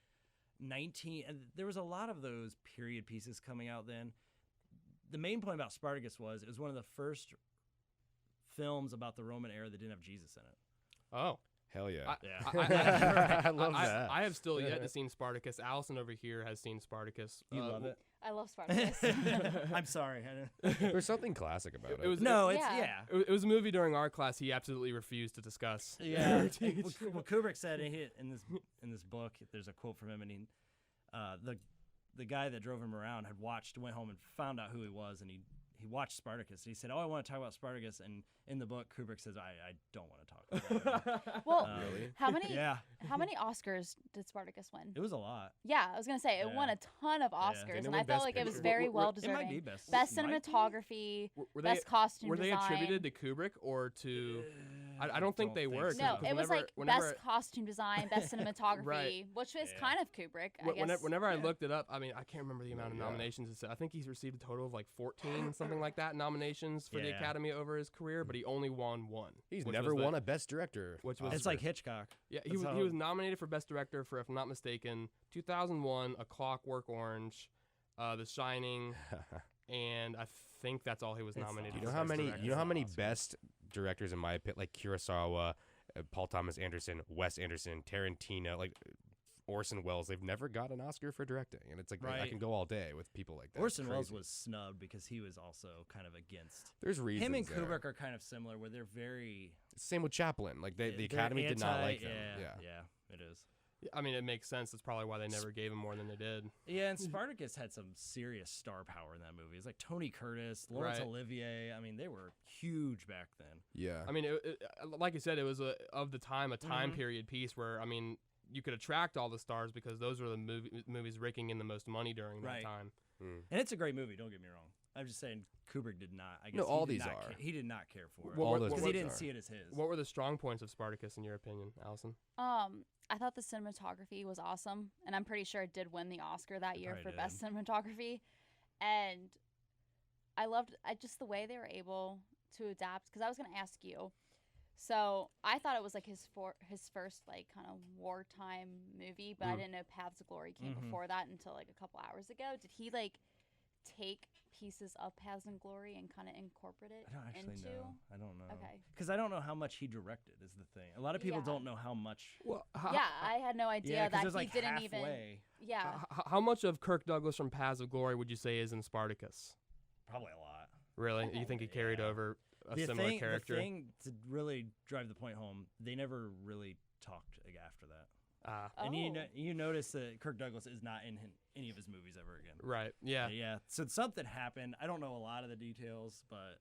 Speaker 2: and there was a lot of those period pieces coming out then. The main point about Spartacus was it was one of the first films about the Roman era that didn't have Jesus in it.
Speaker 1: Oh.
Speaker 3: Hell yeah.
Speaker 2: Yeah.
Speaker 3: I love that.
Speaker 1: I have still yet to see Spartacus. Allison over here has seen Spartacus.
Speaker 2: You love it?
Speaker 4: I love Spartacus.
Speaker 2: I'm sorry.
Speaker 3: There's something classic about it.
Speaker 1: It was
Speaker 2: No, it's,
Speaker 4: Yeah.
Speaker 2: yeah.
Speaker 1: It was a movie during our class he absolutely refused to discuss.
Speaker 2: Yeah. Well, Kubrick said in this book, there's a quote from him, and the guy that drove him around went home and found out who he was, and he watched Spartacus, and he said, "Oh, I want to talk about Spartacus." And in the book, Kubrick says, "I don't want to talk about it."
Speaker 4: Well,
Speaker 3: Really?
Speaker 4: how many
Speaker 2: Yeah,
Speaker 4: how many Oscars did Spartacus win?
Speaker 2: it was a lot.
Speaker 4: Yeah, I was gonna say it won
Speaker 2: Yeah.
Speaker 4: a ton of Oscars,
Speaker 3: Didn't it
Speaker 4: and
Speaker 3: win
Speaker 4: I felt
Speaker 3: Best
Speaker 4: like it was
Speaker 3: Picture?
Speaker 4: very well
Speaker 2: It might be
Speaker 4: deserving.
Speaker 2: best.
Speaker 4: Best
Speaker 2: might be.
Speaker 4: cinematography,
Speaker 1: Were
Speaker 4: best costume
Speaker 1: were they
Speaker 4: design.
Speaker 1: attributed to Kubrick or to? I don't think they were.
Speaker 2: so.
Speaker 4: No,
Speaker 1: because
Speaker 4: it was like
Speaker 1: whenever-
Speaker 4: best costume design, best cinematography,
Speaker 1: Right.
Speaker 4: which is
Speaker 2: Yeah.
Speaker 4: kind of Kubrick. I guess.
Speaker 1: Whenever I looked it up, I mean, I can't remember the amount of
Speaker 3: Yeah.
Speaker 1: nominations. It said. I think he's received a total of like 14, something like that, nominations for the
Speaker 2: Yeah.
Speaker 1: Academy over his career, but he only won one.
Speaker 3: He's
Speaker 1: which
Speaker 3: never
Speaker 1: was
Speaker 3: won a Best Director.
Speaker 1: which was-
Speaker 2: It's
Speaker 3: Oscar.
Speaker 2: like Hitchcock.
Speaker 1: Yeah, he
Speaker 2: That's
Speaker 1: was
Speaker 2: how-
Speaker 1: he was nominated for Best Director for, if I'm not mistaken, 2001, A Clockwork Orange, The Shining, and I think that's all he was
Speaker 2: It's
Speaker 1: nominated.
Speaker 3: Do you
Speaker 1: for
Speaker 3: know how
Speaker 1: Best
Speaker 3: many?
Speaker 1: Director.
Speaker 3: You know how many
Speaker 2: Oscar.
Speaker 3: best directors in my opinion, like Kurosawa, Paul Thomas Anderson, Wes Anderson, Tarantino, like Orson Welles, they've never got an Oscar for directing, and it's like I
Speaker 2: Right.
Speaker 3: can go all day with people like that. It's
Speaker 2: Orson Welles
Speaker 3: crazy.
Speaker 2: was snubbed because he was also kind of against.
Speaker 3: There's reasons.
Speaker 2: Him and
Speaker 3: there.
Speaker 2: Kubrick are kind of similar, where they're very.
Speaker 3: Same with Chaplin. Like the
Speaker 2: they're
Speaker 3: Academy did not
Speaker 2: anti-
Speaker 3: like them.
Speaker 2: Yeah, it is.
Speaker 1: I mean, it makes sense. That's probably why they never gave him more than they did.
Speaker 2: Yeah, and Spartacus had some serious star power in that movie. It's like Tony Curtis, Laurence
Speaker 1: Right.
Speaker 2: Olivier. I mean, they were huge back then.
Speaker 3: Yeah.
Speaker 1: I mean, like you said, it was of the time a time
Speaker 2: Mhm.
Speaker 1: period piece where I mean, you could attract all the stars because those were the movies raking in the most money during that
Speaker 2: Right.
Speaker 1: time.
Speaker 3: Mm.
Speaker 2: And it's a great movie, don't get me wrong. I'm just saying Kubrick did not. I guess
Speaker 3: No, all
Speaker 2: he did
Speaker 3: these
Speaker 2: not
Speaker 3: are.
Speaker 2: He did not care for it.
Speaker 1: What
Speaker 3: All
Speaker 1: were-
Speaker 3: those
Speaker 1: what
Speaker 2: Because
Speaker 1: were-
Speaker 2: he
Speaker 3: movies
Speaker 2: didn't
Speaker 3: are.
Speaker 2: see it as his.
Speaker 1: What were the strong points of Spartacus in your opinion, Allison?
Speaker 4: I thought the cinematography was awesome, and I'm pretty sure it did win the Oscar that year
Speaker 2: probably
Speaker 4: for best cinematography. And I loved just the way they were able to adapt. Because I was going to ask you, so I thought it was like his first like kind of wartime movie, but I didn't know Paths of Glory came
Speaker 2: Mhm.
Speaker 4: before that until like a couple hours ago. Did he like take pieces of Paths of Glory and kind of incorporate it
Speaker 2: I don't actually
Speaker 4: into?
Speaker 2: know. I don't know.
Speaker 4: Okay.
Speaker 2: Because I don't know how much he directed is the thing. A lot of people
Speaker 4: Yeah.
Speaker 2: don't know how much.
Speaker 1: Well,
Speaker 4: Yeah, I had no idea
Speaker 2: Yeah, because
Speaker 4: that
Speaker 2: there's
Speaker 4: he
Speaker 2: like
Speaker 4: didn't
Speaker 2: halfway.
Speaker 4: even. Yeah.
Speaker 1: How much of Kirk Douglas from Paths of Glory would you say is in Spartacus?
Speaker 2: Probably a lot.
Speaker 1: Really? You think he carried
Speaker 2: Yeah.
Speaker 1: over a
Speaker 2: The
Speaker 1: similar
Speaker 2: thing,
Speaker 1: character?
Speaker 2: The thing to really drive the point home, they never really talked like, after that. And you notice that Kirk Douglas is not in any of his movies ever again.
Speaker 1: Right. Yeah.
Speaker 2: Yeah. So something happened. I don't know a lot of the details, but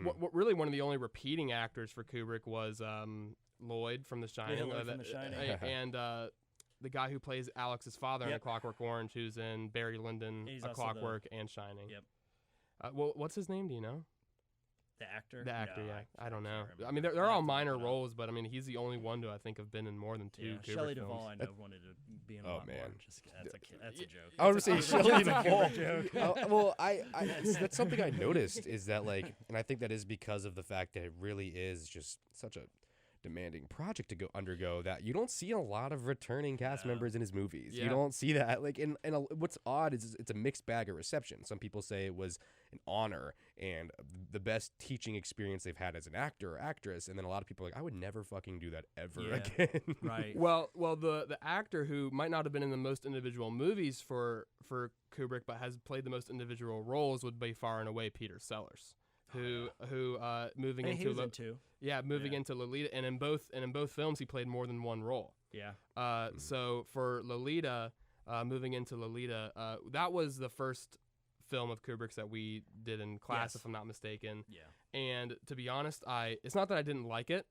Speaker 1: What really one of the only repeating actors for Kubrick was Lloyd from The Shining,
Speaker 2: Lloyd from The Shining.
Speaker 1: and the guy who plays Alex's father in A
Speaker 2: Yep.
Speaker 1: Clockwork Orange, who's in Barry Lyndon,
Speaker 2: He's
Speaker 1: A
Speaker 2: also the-
Speaker 1: Clockwork, and Shining.
Speaker 2: Yep.
Speaker 1: Well, what's his name? Do you know?
Speaker 2: the actor.
Speaker 1: The actor,
Speaker 2: No,
Speaker 1: yeah. I don't know.
Speaker 2: can't
Speaker 1: I mean,
Speaker 2: remember.
Speaker 1: they're
Speaker 2: I'll
Speaker 1: all
Speaker 2: have to look
Speaker 1: minor
Speaker 2: it up.
Speaker 1: roles, but I mean, he's the only one to I think have been in more than two
Speaker 2: Yeah,
Speaker 1: Kubrick
Speaker 2: Shelley
Speaker 1: films.
Speaker 2: Duvall, I know, wanted to be in a
Speaker 3: Oh,
Speaker 2: lot more.
Speaker 3: man.
Speaker 2: Just, that's a joke.
Speaker 3: I would say
Speaker 2: That's a
Speaker 3: Shelley
Speaker 2: Kubrick
Speaker 3: Duvall.
Speaker 2: joke.
Speaker 3: Well, that's something I noticed is that like, and I think that is because of the fact that it really is just such a demanding project to undergo that you don't see a lot of returning cast
Speaker 2: No.
Speaker 3: members in his movies.
Speaker 1: Yeah.
Speaker 3: You don't see that. Like, what's odd is it's a mixed bag of reception. Some people say it was an honor and the best teaching experience they've had as an actor or actress, and then a lot of people are like, I would never fucking do that ever
Speaker 2: Yeah.
Speaker 3: again.
Speaker 2: Right.
Speaker 1: Well, the actor who might not have been in the most individual movies for Kubrick, but has played the most individual roles would be far and away Peter Sellers, who moving
Speaker 2: Hey,
Speaker 1: into
Speaker 2: he was in two.
Speaker 1: moving
Speaker 2: Yeah.
Speaker 1: into Lolita, and in both films he played more than one role.
Speaker 2: Yeah.
Speaker 1: So for Lolita, moving into Lolita, that was the first film of Kubrick's that we did in class,
Speaker 2: Yes.
Speaker 1: if I'm not mistaken.
Speaker 2: Yeah.
Speaker 1: And to be honest, it's not that I didn't like it.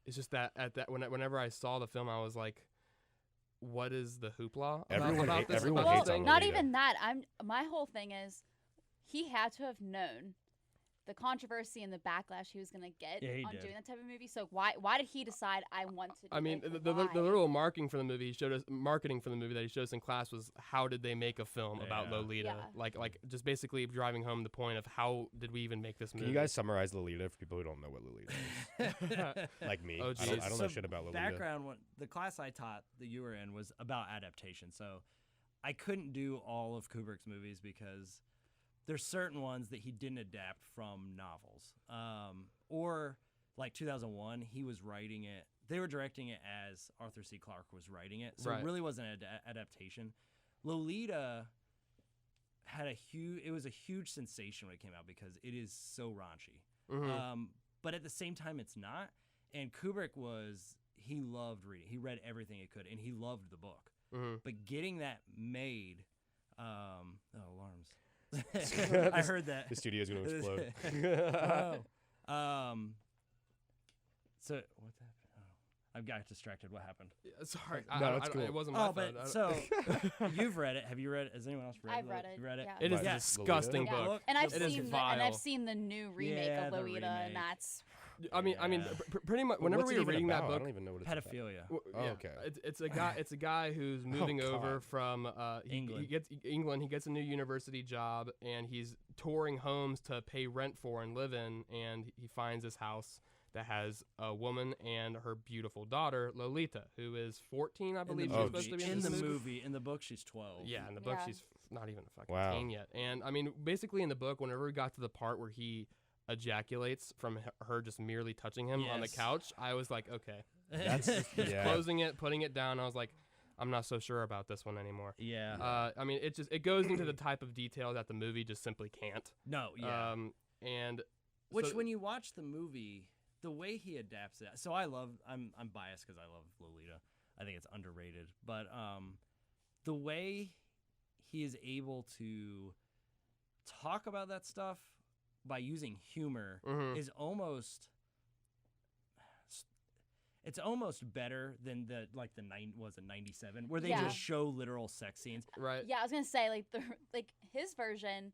Speaker 1: It's just that whenever I saw the film, I was like, what is the hoopla about this?
Speaker 3: Everyone
Speaker 1: about
Speaker 3: hates
Speaker 1: this
Speaker 3: on
Speaker 1: thing?
Speaker 4: Not
Speaker 3: Lolita.
Speaker 4: even that. My whole thing is, he had to have known the controversy and the backlash he was gonna get
Speaker 2: Yeah, he
Speaker 4: on
Speaker 2: did.
Speaker 4: doing that type of movie. So why did he decide I want to? Do
Speaker 1: I mean,
Speaker 4: like,
Speaker 1: the
Speaker 4: why?
Speaker 1: little marketing for the movie he showed us, marketing for the movie that he showed us in class was how did they make a film about
Speaker 2: Yeah.
Speaker 1: Lolita?
Speaker 4: Yeah.
Speaker 1: Like just basically driving home the point of how did we even make this movie?
Speaker 3: Can you guys summarize Lolita for people who don't know what Lolita is? Like me.
Speaker 1: Oh,
Speaker 3: I
Speaker 1: geez.
Speaker 3: don't know shit about Lolita.
Speaker 2: Background: the class I taught that you were in was about adaptation, so I couldn't do all of Kubrick's movies because there's certain ones that he didn't adapt from novels. Or like 2001, he was writing it. They were directing it as Arthur C. Clarke was writing it, so
Speaker 1: Right.
Speaker 2: it really wasn't an adaptation. Lolita had it was a huge sensation when it came out because it is so raunchy.
Speaker 1: Mhm.
Speaker 2: But at the same time, it's not. And Kubrick he loved reading. He read everything he could, and he loved the book.
Speaker 1: Mhm.
Speaker 2: But getting that made, alarms. I heard that.
Speaker 3: The studio's going to explode.
Speaker 2: So what's happened? Oh, I got distracted. What happened?
Speaker 1: Yeah, sorry,
Speaker 3: No, it's cool.
Speaker 1: it wasn't my
Speaker 2: Oh,
Speaker 1: fault.
Speaker 2: but so you've read it. Have you read it? Has anyone else read it?
Speaker 4: I've read it.
Speaker 2: You read it?
Speaker 4: Yeah.
Speaker 1: It is
Speaker 3: Right.
Speaker 1: a disgusting
Speaker 4: Yeah.
Speaker 1: book.
Speaker 4: And I've
Speaker 1: It is
Speaker 4: seen
Speaker 1: vile.
Speaker 4: the new remake
Speaker 2: Yeah,
Speaker 4: of
Speaker 2: the
Speaker 4: Lolita,
Speaker 2: remake.
Speaker 4: and that's
Speaker 1: I mean,
Speaker 2: Yeah.
Speaker 1: pretty much.
Speaker 3: Well,
Speaker 1: Whenever
Speaker 3: what's
Speaker 1: we
Speaker 3: it
Speaker 1: were
Speaker 3: even
Speaker 1: reading that
Speaker 3: about? I
Speaker 1: book,
Speaker 3: don't even know what it's about.
Speaker 2: Pedophilia.
Speaker 3: Oh,
Speaker 1: yeah,
Speaker 3: okay.
Speaker 1: it's a guy. It's a guy who's moving over
Speaker 3: God.
Speaker 1: from he
Speaker 2: England.
Speaker 1: gets England. He gets a new university job, and he's touring homes to pay rent for and live in. And he finds this house that has a woman and her beautiful daughter Lolita, who is 14, I believe. She's
Speaker 3: movie.
Speaker 1: supposed to be
Speaker 2: in
Speaker 1: this
Speaker 2: the
Speaker 1: movie.
Speaker 2: movie. In the book, she's 12.
Speaker 1: Yeah, in the book
Speaker 4: Yeah.
Speaker 1: she's not even a fucking
Speaker 3: Wow.
Speaker 1: teen yet. And I mean, basically in the book, whenever we got to the part where he ejaculates from her just merely touching him on the
Speaker 2: Yes.
Speaker 1: couch, I was like, okay.
Speaker 3: That's yeah.
Speaker 1: Closing it, putting it down. I was like, I'm not so sure about this one anymore.
Speaker 2: Yeah.
Speaker 1: I mean, it goes into the type of detail that the movie just simply can't.
Speaker 2: No. Yeah.
Speaker 1: And
Speaker 2: Which,
Speaker 1: so-
Speaker 2: when you watch the movie, the way he adapts it. So I'm biased because I love Lolita. I think it's underrated, but the way he is able to talk about that stuff by using humor
Speaker 1: Mhm.
Speaker 2: is almost. It's almost better than the 97 where they
Speaker 4: Yeah.
Speaker 2: just show literal sex scenes.
Speaker 1: right.
Speaker 4: yeah. I was gonna say like his version.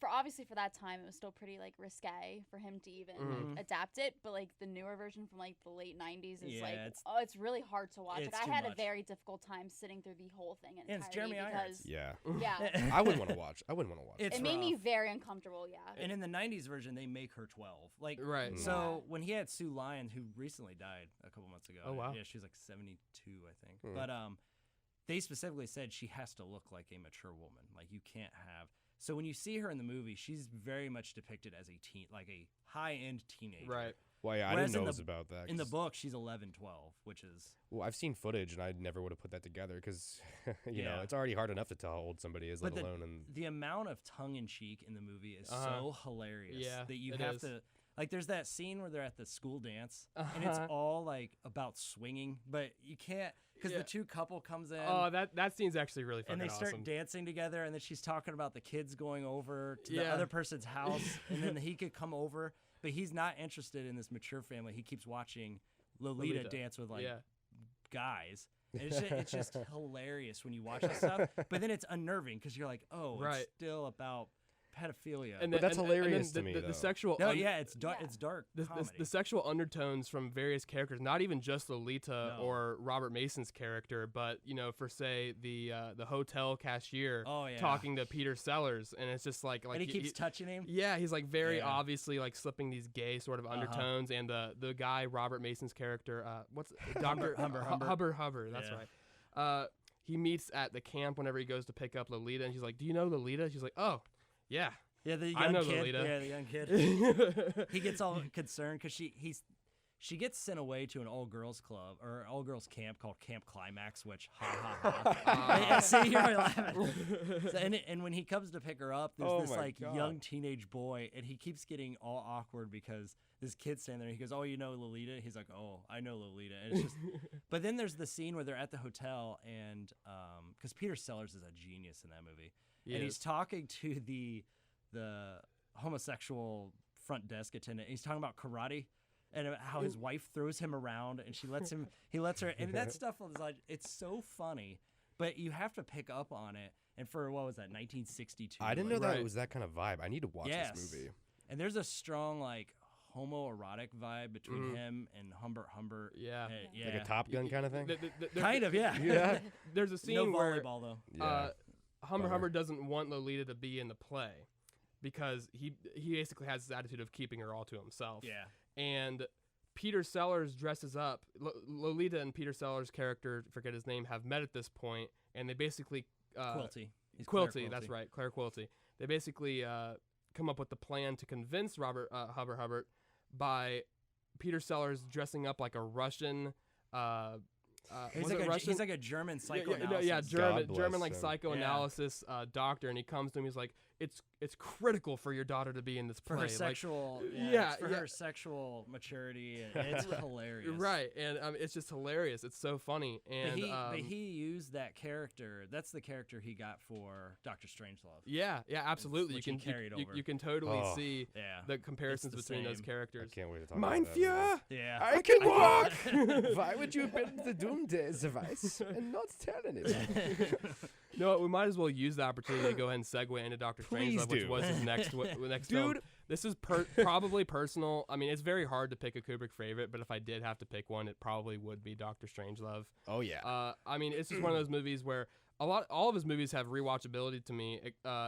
Speaker 4: Obviously for that time it was still pretty like risque for him to even
Speaker 1: Mhm.
Speaker 4: like adapt it, but like the newer version from like the late 90s is
Speaker 2: Yeah,
Speaker 4: like it's really hard to watch. Like
Speaker 2: it's
Speaker 4: I
Speaker 2: too
Speaker 4: had
Speaker 2: much.
Speaker 4: a very difficult time sitting through the whole thing
Speaker 2: And it's Jeremy Irons.
Speaker 4: because
Speaker 3: Yeah.
Speaker 4: yeah,
Speaker 3: I wouldn't want to watch.
Speaker 2: It's
Speaker 4: it made me
Speaker 2: rough.
Speaker 4: very uncomfortable. Yeah,
Speaker 2: And in the 90s version, they make her 12. Like,
Speaker 1: Right.
Speaker 2: so when he had Sue Lyon, who recently died a couple months ago.
Speaker 1: Oh, wow.
Speaker 2: Yeah, she was like 72, I think.
Speaker 3: Hmm.
Speaker 2: But they specifically said she has to look like a mature woman. Like, you can't have. So when you see her in the movie, she's very much depicted as a teen, like a high-end teenager.
Speaker 1: Right.
Speaker 3: Well, yeah, I
Speaker 2: Whereas
Speaker 3: didn't know
Speaker 2: in
Speaker 3: it was
Speaker 2: the-
Speaker 3: about that.
Speaker 2: In the
Speaker 3: 'cause-
Speaker 2: book, she's 11, 12, which is.
Speaker 3: Well, I've seen footage, and I never would have put that together because, you know,
Speaker 2: Yeah.
Speaker 3: it's already hard enough to tell how old somebody is,
Speaker 2: But
Speaker 3: let alone. And
Speaker 2: the amount of tongue-in-cheek in the movie is
Speaker 1: Uh-huh.
Speaker 2: so hilarious
Speaker 1: Yeah,
Speaker 2: that you
Speaker 1: it
Speaker 2: have
Speaker 1: is.
Speaker 2: to. Like, there's that scene where they're at the school dance, and it's
Speaker 1: Uh-huh.
Speaker 2: all like about swinging, but you can't because
Speaker 1: Yeah.
Speaker 2: the two couple comes in.
Speaker 1: Oh, that scene's actually really fucking
Speaker 2: and they start
Speaker 1: awesome.
Speaker 2: dancing together, and then she's talking about the kids going over to the
Speaker 1: Yeah.
Speaker 2: other person's house, and then he could come over, but he's not interested in this mature family. He keeps watching Lolita dance with like
Speaker 1: yeah.
Speaker 2: guys. And it's just hilarious when you watch that stuff, but then it's unnerving because you're like, oh,
Speaker 1: Right.
Speaker 2: it's still about pedophilia.
Speaker 1: And
Speaker 3: But that's
Speaker 1: then
Speaker 3: hilarious to
Speaker 1: the,
Speaker 3: me,
Speaker 1: the,
Speaker 3: though.
Speaker 1: the sexual
Speaker 2: no, yeah, it's dark.
Speaker 4: Yeah.
Speaker 2: It's dark.
Speaker 1: the
Speaker 2: comedy.
Speaker 1: sexual undertones from various characters, not even just Lolita
Speaker 2: No.
Speaker 1: or Robert Mason's character, but for say the hotel cashier
Speaker 2: Oh, yeah.
Speaker 1: talking to Peter Sellers, and it's just like
Speaker 2: and he keeps touching him.
Speaker 1: yeah, he's like very
Speaker 2: Yeah.
Speaker 1: obviously like slipping these gay sort of undertones, and the guy Robert Mason's character, what's Dr.
Speaker 2: Humber.
Speaker 1: That's
Speaker 2: Yeah.
Speaker 1: right. He meets at the camp whenever he goes to pick up Lolita, and she's like, "Do you know Lolita?" She's like, "Oh, yeah."
Speaker 2: Yeah, the
Speaker 1: I
Speaker 2: young
Speaker 1: know
Speaker 2: kid.
Speaker 1: Lolita.
Speaker 2: Yeah, the young kid. He gets all concerned because she gets sent away to an all-girls club or all-girls camp called Camp Climax, which ha. See, you're laughing. So, and when he comes to pick her up, there's
Speaker 3: Oh
Speaker 2: this
Speaker 3: my
Speaker 2: like
Speaker 3: God.
Speaker 2: young teenage boy, and he keeps getting all awkward because this kid's standing there. He goes, "Oh, you know Lolita?" He's like, "Oh, I know Lolita." And it's just, but then there's the scene where they're at the hotel, and because Peter Sellers is a genius in that movie, and he's talking to the homosexual front desk attendant. He's talking about karate and how his wife throws him around and he lets her, and that stuff is like, it's so funny, but you have to pick up on it. And for, what was that, 1962?
Speaker 3: I didn't know
Speaker 2: like,
Speaker 3: that
Speaker 1: Right.
Speaker 3: it was that kind of vibe. I need to watch
Speaker 2: Yes.
Speaker 3: this movie.
Speaker 2: And there's a strong like homoerotic vibe between him and Humbert.
Speaker 1: Yeah.
Speaker 2: Yeah.
Speaker 3: Like a Top Gun kind of thing.
Speaker 2: Kind of, yeah.
Speaker 3: Yeah.
Speaker 1: There's a scene
Speaker 2: No
Speaker 1: where
Speaker 2: volleyball though.
Speaker 3: Yeah.
Speaker 1: Humbert doesn't want Lolita to be in the play because he basically has this attitude of keeping her all to himself.
Speaker 2: Yeah.
Speaker 1: And Peter Sellers dresses up. Lolita and Peter Sellers' character, forget his name, have met at this point, and they basically
Speaker 2: Quilty. He's Claire
Speaker 1: Quilty, that's right, Claire Quilty. They basically come up with the plan to convince Hubbert by Peter Sellers dressing up like a Russian.
Speaker 2: He's like a German psychoanalyst.
Speaker 1: German like
Speaker 3: him.
Speaker 1: psychoanalysis doctor, and he comes to him. He's like, it's critical for your daughter to be in this
Speaker 2: For
Speaker 1: play.
Speaker 2: her sexual, her sexual maturity. It's hilarious,
Speaker 1: right? And it's just hilarious. It's so funny. And
Speaker 2: but he used that character. That's the character he got for Dr. Strangelove.
Speaker 1: Yeah, absolutely.
Speaker 2: Which
Speaker 1: You
Speaker 2: he
Speaker 1: can
Speaker 2: carried
Speaker 1: you,
Speaker 2: over.
Speaker 1: you can totally see
Speaker 2: Yeah.
Speaker 1: the comparisons
Speaker 2: It's the
Speaker 1: between those
Speaker 2: same.
Speaker 1: characters.
Speaker 3: I can't wait to talk
Speaker 1: Mein
Speaker 3: about that.
Speaker 1: Führer!
Speaker 2: Yeah.
Speaker 3: I can walk! Why would you build the Doomsday device and not tell anyone?
Speaker 1: No, we might as well use the opportunity to go ahead and segue into Dr.
Speaker 3: Please
Speaker 1: Strangelove, which
Speaker 3: do.
Speaker 1: was his next next
Speaker 3: Dude.
Speaker 1: film. This is probably personal. I mean, it's very hard to pick a Kubrick favorite, but if I did have to pick one, it probably would be Dr. Strangelove.
Speaker 3: Oh, yeah.
Speaker 1: I mean, it's just one of those movies where all of his movies have rewatchability to me,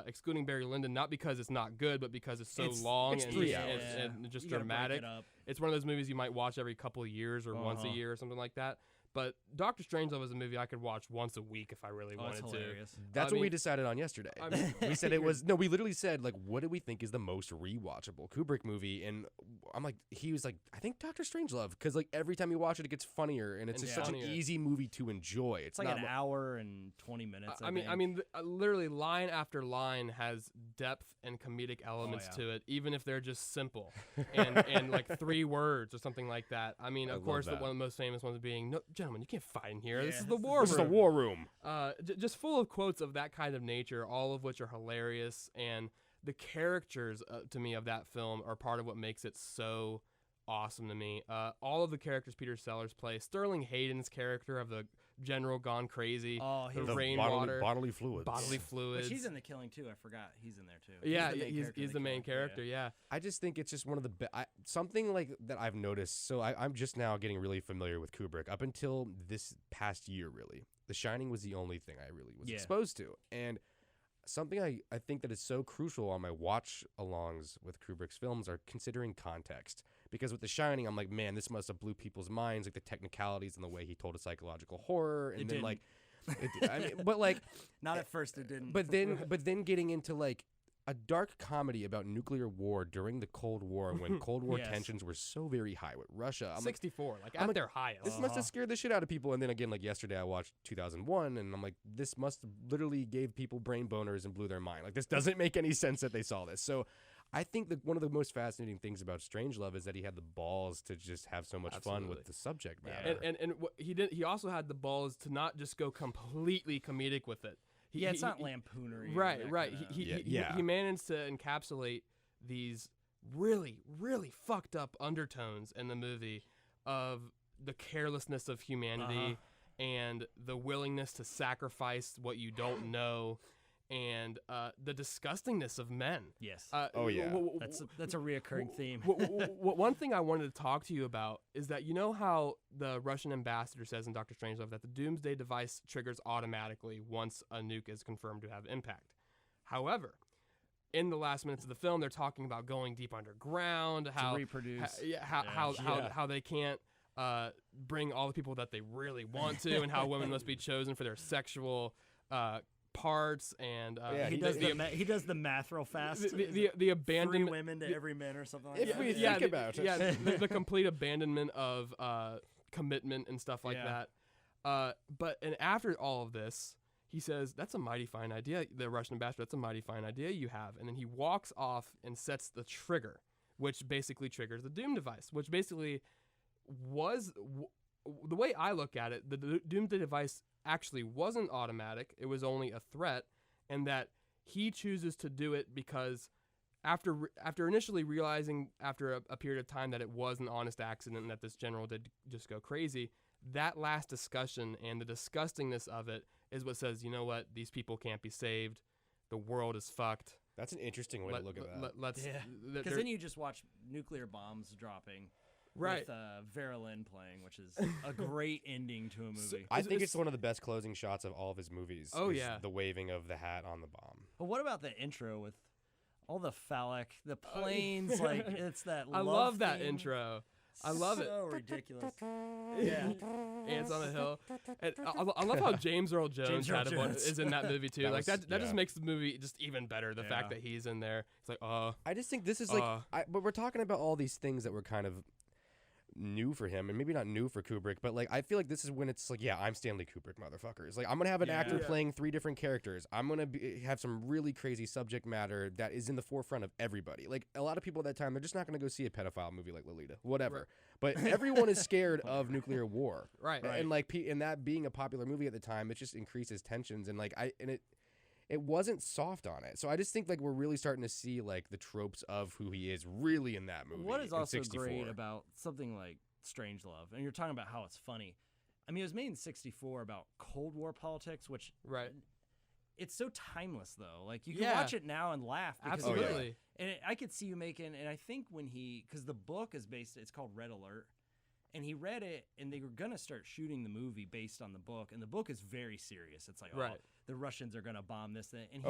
Speaker 1: excluding Barry Lyndon, not because it's not good, but because it's so long
Speaker 3: it's
Speaker 1: and,
Speaker 3: 3
Speaker 1: and-
Speaker 3: hours.
Speaker 1: and just
Speaker 2: You gotta break
Speaker 1: dramatic.
Speaker 2: it up.
Speaker 1: It's one of those movies you might watch every couple of years or once a year or something like that. But Doctor Strangelove is a movie I could watch once a week if I really
Speaker 2: Oh, it's
Speaker 1: wanted to.
Speaker 2: hilarious.
Speaker 3: That's
Speaker 1: I
Speaker 3: what we
Speaker 1: mean-
Speaker 3: decided on yesterday.
Speaker 1: I mean-
Speaker 3: we said it was we literally said like, what do we think is the most rewatchable Kubrick movie? And I'm like, he was like, I think Doctor Strangelove, because like every time you watch it, it gets funnier, and it's
Speaker 1: And
Speaker 3: just such an
Speaker 1: funnier.
Speaker 3: easy movie to enjoy.
Speaker 2: It's like
Speaker 3: not
Speaker 2: an hour and 20 minutes.
Speaker 1: I mean, literally line after line has depth and comedic elements
Speaker 2: yeah.
Speaker 1: to it, even if they're just simple and like 3 words or something like that. I mean,
Speaker 3: I
Speaker 1: of
Speaker 3: love
Speaker 1: course,
Speaker 3: that.
Speaker 1: one of the most famous ones being, "No, gentlemen, you can't fight in here. This
Speaker 2: Yeah,
Speaker 1: is the
Speaker 2: this
Speaker 1: war
Speaker 3: This is the
Speaker 1: room."
Speaker 3: war room.
Speaker 1: Just full of quotes of that kind of nature, all of which are hilarious, and the characters to me of that film are part of what makes it so awesome to me. All of the characters Peter Sellers plays, Sterling Hayden's character of the general gone crazy,
Speaker 2: Oh,
Speaker 1: the
Speaker 2: he's
Speaker 1: rainwater,
Speaker 3: bodily fluids.
Speaker 1: bodily fluids.
Speaker 2: But he's in The Killing too. I forgot he's in there too.
Speaker 1: Yeah,
Speaker 2: the
Speaker 1: he's the main character. Yeah.
Speaker 3: I just think it's just one of the something like that I've noticed. So I'm just now getting really familiar with Kubrick. Up until this past year, really, The Shining was the only thing I really was exposed to, and something I think that is so crucial on my watch alongs with Kubrick's films are considering context. Because with The Shining, I'm like, man, this must have blew people's minds, like the technicalities and the way he told a psychological horror, and
Speaker 2: It
Speaker 3: then
Speaker 2: didn't.
Speaker 3: like, I mean, but like,
Speaker 2: Not at first, it didn't.
Speaker 3: but then getting into like a dark comedy about nuclear war during the Cold War, when Cold War
Speaker 2: Yes.
Speaker 3: tensions were so very high with Russia. I'm like,
Speaker 1: 64, like
Speaker 3: I'm
Speaker 1: at
Speaker 3: like,
Speaker 1: their highest.
Speaker 3: this must have scared the shit out of people. And then again, like yesterday, I watched 2001, and I'm like, this must have literally gave people brain boners and blew their mind. Like, this doesn't make any sense that they saw this. So I think that one of the most fascinating things about Strangelove is that he had the balls to just have so much fun with
Speaker 1: Absolutely.
Speaker 3: the subject matter.
Speaker 1: And what he did. He also had the balls to not just go completely comedic with it.
Speaker 2: it's not lampoonery. or
Speaker 1: Right,
Speaker 2: that
Speaker 1: right.
Speaker 2: kinda-
Speaker 1: He managed to encapsulate these really, really fucked up undertones in the movie of the carelessness of humanity and the willingness to sacrifice what you don't know and the disgustingness of men.
Speaker 2: Yes.
Speaker 3: Oh, yeah.
Speaker 2: That's a reoccurring theme.
Speaker 1: One thing I wanted to talk to you about is that you know how the Russian ambassador says in Dr. Strangelove that the Doomsday device triggers automatically once a nuke is confirmed to have impact. However, in the last minutes of the film, they're talking about going deep underground, how
Speaker 2: reproduce.
Speaker 1: how they can't bring all the people that they really want to, and how women must be chosen for their sexual parts, and
Speaker 2: he does the math real fast.
Speaker 1: the
Speaker 2: 3
Speaker 1: abandonment.
Speaker 2: women to every man or something like
Speaker 3: If
Speaker 2: that.
Speaker 3: we
Speaker 1: yeah,
Speaker 3: think about it.
Speaker 1: yeah, the complete abandonment of commitment and stuff like
Speaker 2: Yeah.
Speaker 1: that. And after all of this, he says, "That's a mighty fine idea." The Russian ambassador, "That's a mighty fine idea you have." And then he walks off and sets the trigger, which basically triggers the Doom device, which basically was the way I look at it. The Doomsday device actually wasn't automatic. It was only a threat, and that he chooses to do it because after initially realizing after a period of time that it was an honest accident and that this general did just go crazy, that last discussion and the disgustingness of it is what says, you know what, these people can't be saved. The world is fucked.
Speaker 3: That's an interesting way to look at that.
Speaker 1: Let's
Speaker 2: Because then you just watch nuclear bombs dropping.
Speaker 1: Right.
Speaker 2: With Vera Lynn playing, which is a great ending to a movie.
Speaker 1: So,
Speaker 3: I think it's one of the best closing shots of all of his movies.
Speaker 1: Oh,
Speaker 3: is
Speaker 1: yeah.
Speaker 3: the waving of the hat on the bomb.
Speaker 2: But what about the intro with all the phallic, the planes? Like it's that.
Speaker 1: I love that
Speaker 2: theme.
Speaker 1: intro. I love it.
Speaker 2: So ridiculous.
Speaker 1: Yeah, Ants on a Hill. And I love how James Earl Jones is in that movie too. That just makes the movie just even better. The fact that he's in there. It's like,
Speaker 3: I just think this is but we're talking about all these things that were kind of new for him, and maybe not new for Kubrick, but like I feel like this is when it's like, yeah, I'm Stanley Kubrick, motherfuckers. Like I'm gonna have an actor playing 3 different characters. I'm gonna have some really crazy subject matter that is in the forefront of everybody. Like a lot of people at that time, they're just not gonna go see a pedophile movie like Lolita, whatever. Right. But everyone is scared of nuclear war,
Speaker 1: right?
Speaker 3: And like, and that being a popular movie at the time, it just increases tensions, and like it wasn't soft on it. So I just think like we're really starting to see like the tropes of who he is really in that movie.
Speaker 2: What is also
Speaker 3: 64.
Speaker 2: great about something like Strangelove, and you're talking about how it's funny. I mean, it was made in '64 about Cold War politics, which it's so timeless though. Like you can watch it now and laugh. Because
Speaker 1: absolutely.
Speaker 2: And I could see you making, and I think because the book is based, it's called Red Alert. And he read it, and they were going to start shooting the movie based on the book. And the book is very serious. It's like, the Russians are going to bomb this thing. And he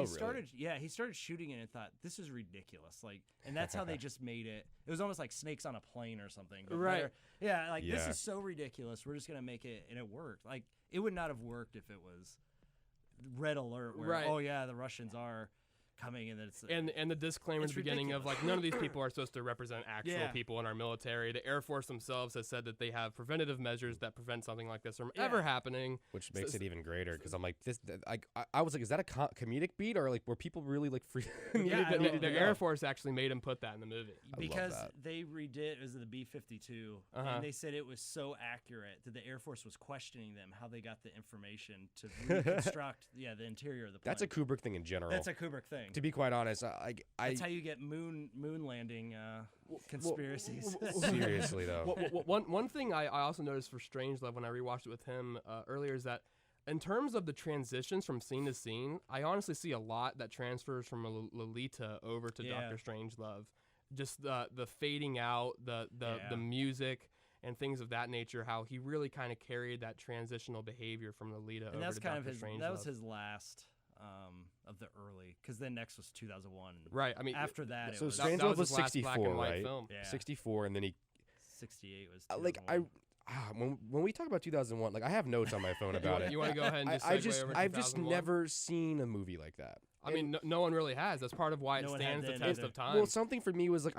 Speaker 2: he started shooting it and thought, this is ridiculous. Like, and that's how they just made it. It was almost like Snakes on a Plane or something. But this is so ridiculous. We're just going to make it, and it worked. Like, it would not have worked if it was Red Alert, where, the Russians are coming, and it's
Speaker 1: and the disclaimer at the beginning of like, none of these people are supposed to represent actual people in our military. The Air Force themselves has said that they have preventative measures that prevent something like this from ever happening,
Speaker 3: which makes it even greater. Because I'm like, I was like, is that a comedic beat, or like were people really like free?
Speaker 1: The Air Force actually made him put that in the movie
Speaker 2: because they redid it was the B-52, and they said it was so accurate that the Air Force was questioning them how they got the information to reconstruct the interior of the plane.
Speaker 3: That's a Kubrick thing in general.
Speaker 2: That's a Kubrick thing.
Speaker 3: To be quite honest,
Speaker 2: that's how you get moon landing conspiracies.
Speaker 3: Seriously, though.
Speaker 1: One thing I also noticed for Strangelove when I rewatched it with him earlier is that in terms of the transitions from scene to scene, I honestly see a lot that transfers from Lolita over to Dr. Strangelove. Just the fading out, the music, and things of that nature, how he really kind of carried that transitional behavior from Lolita over to Dr. Strangelove.
Speaker 2: That was his last of the early, because then next was 2001.
Speaker 1: Right. I mean,
Speaker 2: after that,
Speaker 3: so
Speaker 1: Strangelove
Speaker 3: was 64, right?
Speaker 1: Film.
Speaker 3: Yeah. 64, and then
Speaker 2: 68 was 2001.
Speaker 3: when we talk about 2001, like I have notes on my phone about it.
Speaker 1: You want to go ahead and just
Speaker 3: I've just never seen a movie like that.
Speaker 1: I mean, no one really has. That's part of why it stands the test of time.
Speaker 3: Well, something for me was like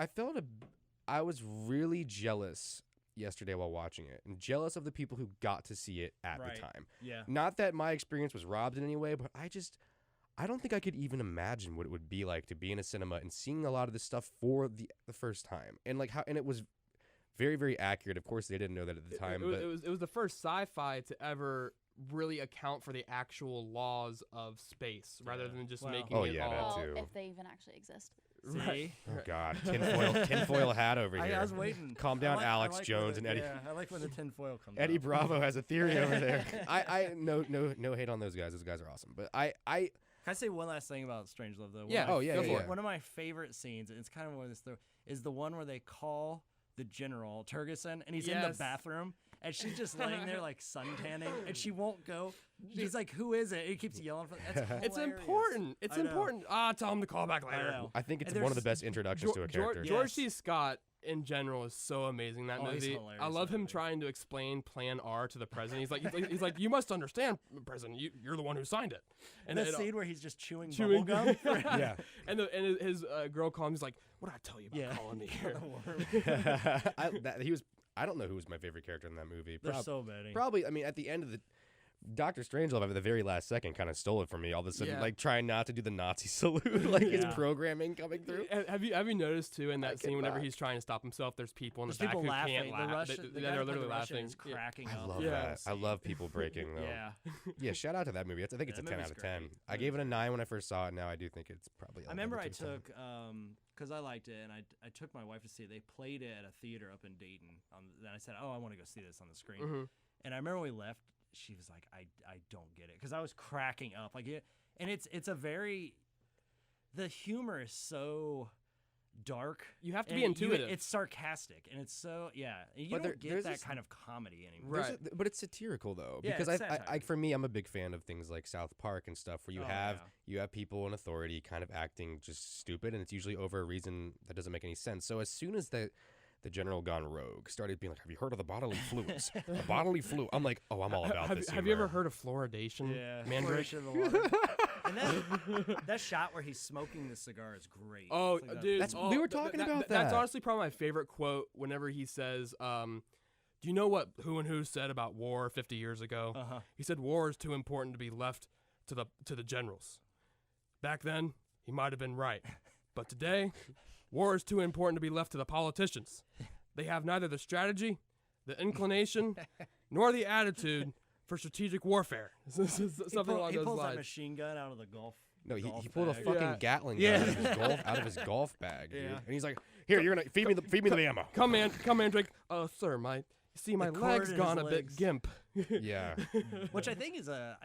Speaker 3: I was really jealous yesterday while watching it, and jealous of the people who got to see it at the time.
Speaker 2: Yeah.
Speaker 3: Not that my experience was robbed in any way, but I don't think I could even imagine what it would be like to be in a cinema and seeing a lot of this stuff for the first time, and like how, and it was very, very accurate. Of course, they didn't know that at the time.
Speaker 1: It was the first sci-fi to ever really account for the actual laws of space, rather than just making it all.
Speaker 3: That too.
Speaker 4: If they even actually exist.
Speaker 2: See?
Speaker 3: Oh God, tinfoil hat over here.
Speaker 2: I was waiting.
Speaker 3: Calm down, Alex Jones and Eddie.
Speaker 2: Yeah, I like when the tinfoil comes.
Speaker 3: Eddie
Speaker 2: out.
Speaker 3: Bravo has a theory over there. I no hate on those guys. Those guys are awesome. But
Speaker 2: Can I say one last thing about Strangelove though? One of my favorite scenes, and it's kind of one of this though, is the one where they call the general Turgeson, and he's in the bathroom, and she's just laying there like suntanning, and she won't go. She's like, "Who is it?" He keeps yelling for.
Speaker 1: It's important. It's important. Tell him to call back later.
Speaker 3: I think it's one of the best introductions to a character.
Speaker 1: George C. Scott in general is so amazing that movie. I love him trying to explain Plan R to the president. He's like, you must understand, President. You're the one who signed it.
Speaker 2: And that scene where he's just chewing bubble gum.
Speaker 1: Yeah. And his girl calls him. He's like, "What did I tell you about calling me here?"
Speaker 3: I don't know who was my favorite character in that movie.
Speaker 2: There's so many.
Speaker 3: Probably. I mean, at the end of the Dr. Strangelove at the very last second kind of stole it from me. All of a sudden, like trying not to do the Nazi salute, like his programming coming through.
Speaker 1: Have you noticed too in that scene whenever he's trying to stop himself, there's people in the back who can't laugh. They're literally laughing.
Speaker 2: Cracking
Speaker 3: up.
Speaker 2: I
Speaker 3: love that. I love people breaking though. Yeah. Shout out to that movie. I think it's a 10 out of 10. I gave it a 9 when I first saw it. Now I do think it's probably.
Speaker 2: I remember I took because I liked it, and I took my wife to see it. They played it at a theater up in Dayton. Then I said, "Oh, I want to go see this on the screen."
Speaker 1: Mm-hmm.
Speaker 2: And I remember when we left. She was like, I don't get it, because I was cracking up, like it, and it's a very, the humor is so dark.
Speaker 1: You have to
Speaker 2: and
Speaker 1: be intuitive.
Speaker 2: It's sarcastic, and it's so you
Speaker 3: But
Speaker 2: don't get
Speaker 3: there's
Speaker 2: that
Speaker 3: this-
Speaker 2: kind of comedy anymore.
Speaker 1: Right.
Speaker 3: But it's satirical though,
Speaker 2: Yeah,
Speaker 3: because
Speaker 2: it's
Speaker 3: I
Speaker 2: satire.
Speaker 3: for me, I'm a big fan of things like South Park and stuff, where
Speaker 2: Oh, yeah.
Speaker 3: you have people in authority kind of acting just stupid, and it's usually over a reason that doesn't make any sense. So as soon as the general gone rogue started being like, "Have you heard of the bodily fluids? The bodily flu." I'm like, "Oh, I'm all about
Speaker 1: have,
Speaker 3: this."
Speaker 1: have you ever
Speaker 3: humor."
Speaker 1: heard of fluoridation?
Speaker 2: Yeah,
Speaker 1: Mandrake.
Speaker 2: fluoridation of the water. And that shot where he's smoking the cigar is great.
Speaker 1: Oh,
Speaker 2: It's like that-
Speaker 1: dude,
Speaker 3: That's-
Speaker 1: oh,
Speaker 3: we were talking about
Speaker 1: That's
Speaker 3: that.
Speaker 1: honestly probably my favorite quote. Whenever he says, "Do you know what who and who said about war 50 years ago?"
Speaker 2: Uh-huh.
Speaker 1: He said, "War is too important to be left to the generals." Back then, he might have been right, but today, war is too important to be left to the politicians. They have neither the strategy, the inclination, nor the attitude for strategic warfare. Something along
Speaker 2: he
Speaker 1: those
Speaker 2: pulls that
Speaker 1: lines.
Speaker 2: machine gun out of the golf.
Speaker 3: No, he
Speaker 2: golf
Speaker 3: pulled a
Speaker 2: bag.
Speaker 3: fucking
Speaker 1: Yeah.
Speaker 3: Gatling
Speaker 2: Yeah.
Speaker 3: gun out of his golf bag, dude.
Speaker 2: Yeah.
Speaker 3: And he's like, "Here, you're gonna feed me the ammo."
Speaker 1: Come, Mandrake. Oh, sir, you see, my
Speaker 2: The cord
Speaker 1: leg's
Speaker 2: in
Speaker 1: gone
Speaker 2: his
Speaker 1: a bit
Speaker 2: legs.
Speaker 1: gimp.
Speaker 3: Yeah.
Speaker 2: Which I think is I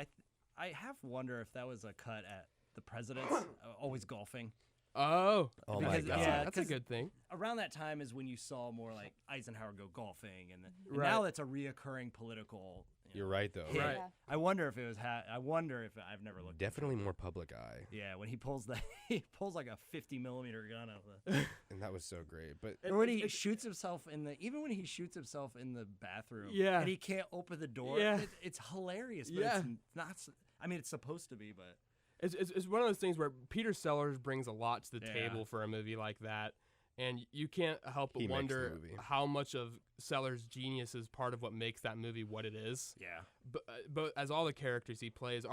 Speaker 2: have wonder if that was a cut at the president's always golfing.
Speaker 1: Oh,
Speaker 3: Oh my
Speaker 2: Because-
Speaker 3: god.
Speaker 2: yeah,
Speaker 1: that's a
Speaker 2: 'cause-
Speaker 1: good thing.
Speaker 2: Around that time is when you saw more like Eisenhower go golfing, and
Speaker 1: Right.
Speaker 2: now that's a reoccurring political.
Speaker 3: You're right though.
Speaker 2: hit.
Speaker 1: Right.
Speaker 4: Yeah.
Speaker 2: I wonder if it was. I wonder if I've never looked.
Speaker 3: Definitely more public eye,
Speaker 2: Yeah, when he pulls that, he pulls like a 50-millimeter gun out of the.
Speaker 3: and that was so great. But
Speaker 2: Or when he shoots himself even when he shoots himself in the bathroom,
Speaker 1: Yeah.
Speaker 2: and he can't open the door.
Speaker 1: Yeah.
Speaker 2: It's hilarious, but
Speaker 1: Yeah.
Speaker 2: it's not. I mean, it's supposed to be, but
Speaker 1: It's one of those things where Peter Sellers brings a lot to the
Speaker 2: Yeah.
Speaker 1: table for a movie like that, and you can't help but
Speaker 3: He makes the
Speaker 1: wonder
Speaker 3: movie.
Speaker 1: how much of Sellers' genius is part of what makes that movie what it is.
Speaker 2: yeah.
Speaker 1: But as all the characters he plays,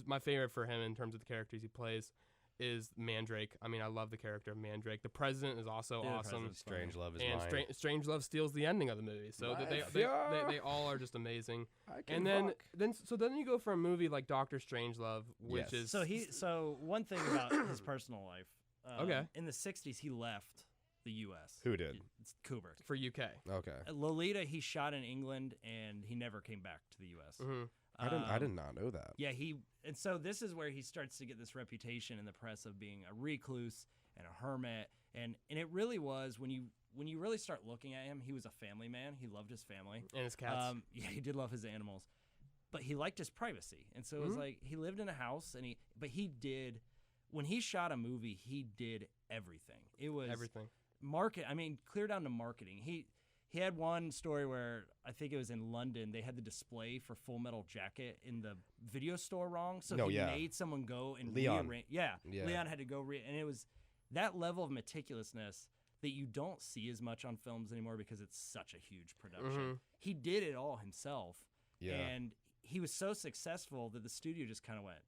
Speaker 1: my favorite for him in terms of the characters he plays is Mandrake. I mean, I love the character of Mandrake. The president is also
Speaker 2: Yeah, the
Speaker 1: awesome.
Speaker 2: president's funny.
Speaker 3: Strange Love is
Speaker 1: And
Speaker 3: mine.
Speaker 1: Strangelove steals the ending of the movie, so
Speaker 3: My
Speaker 1: they all are just amazing. And then you go for a movie like Doctor Strangelove, which
Speaker 3: Yes.
Speaker 1: is
Speaker 2: So one thing about his personal life.
Speaker 1: Okay.
Speaker 2: In the '60s, he left the U.S.
Speaker 3: Who did?
Speaker 2: It's Kubrick.
Speaker 1: for UK.
Speaker 3: Okay.
Speaker 2: Lolita, he shot in England, and he never came back to the U.S.
Speaker 1: Hmm.
Speaker 3: I did not know that.
Speaker 2: Yeah, and so this is where he starts to get this reputation in the press of being a recluse and a hermit, and it really was when you really start looking at him, he was a family man. He loved his family.
Speaker 1: And his cats.
Speaker 2: Yeah, he did love his animals, but he liked his privacy, and so it was like he lived in a house, but he did when he shot a movie, he did everything. It was
Speaker 1: Everything.
Speaker 2: clear down to marketing. He had one story where I think it was in London. They had the display for Full Metal Jacket in the video store wrong, so
Speaker 3: No,
Speaker 2: he
Speaker 3: yeah.
Speaker 2: made someone go and
Speaker 3: Leon.
Speaker 2: rearrange.
Speaker 3: Yeah.
Speaker 2: Leon had to go and it was that level of meticulousness that you don't see as much on films anymore because it's such a huge production.
Speaker 1: Mhm.
Speaker 2: He did it all himself,
Speaker 3: Yeah.
Speaker 2: and he was so successful that the studio just kind of went,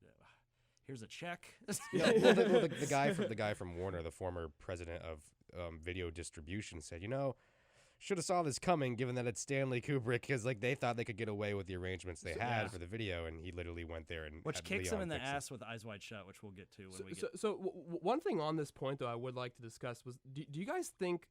Speaker 2: "Here's a check."
Speaker 3: Yeah, well, the guy from Warner, the former president of video distribution, said, should have saw this coming, given that it's Stanley Kubrick, because they thought they could get away with the arrangements they had
Speaker 2: Yeah.
Speaker 3: for the video, and he literally went there and
Speaker 2: Which
Speaker 3: had
Speaker 2: kicks
Speaker 3: Leon
Speaker 2: him in the
Speaker 3: fix it.
Speaker 2: ass with Eyes Wide Shut, which we'll get to when we get.
Speaker 1: So one thing on this point though I would like to discuss was do you guys think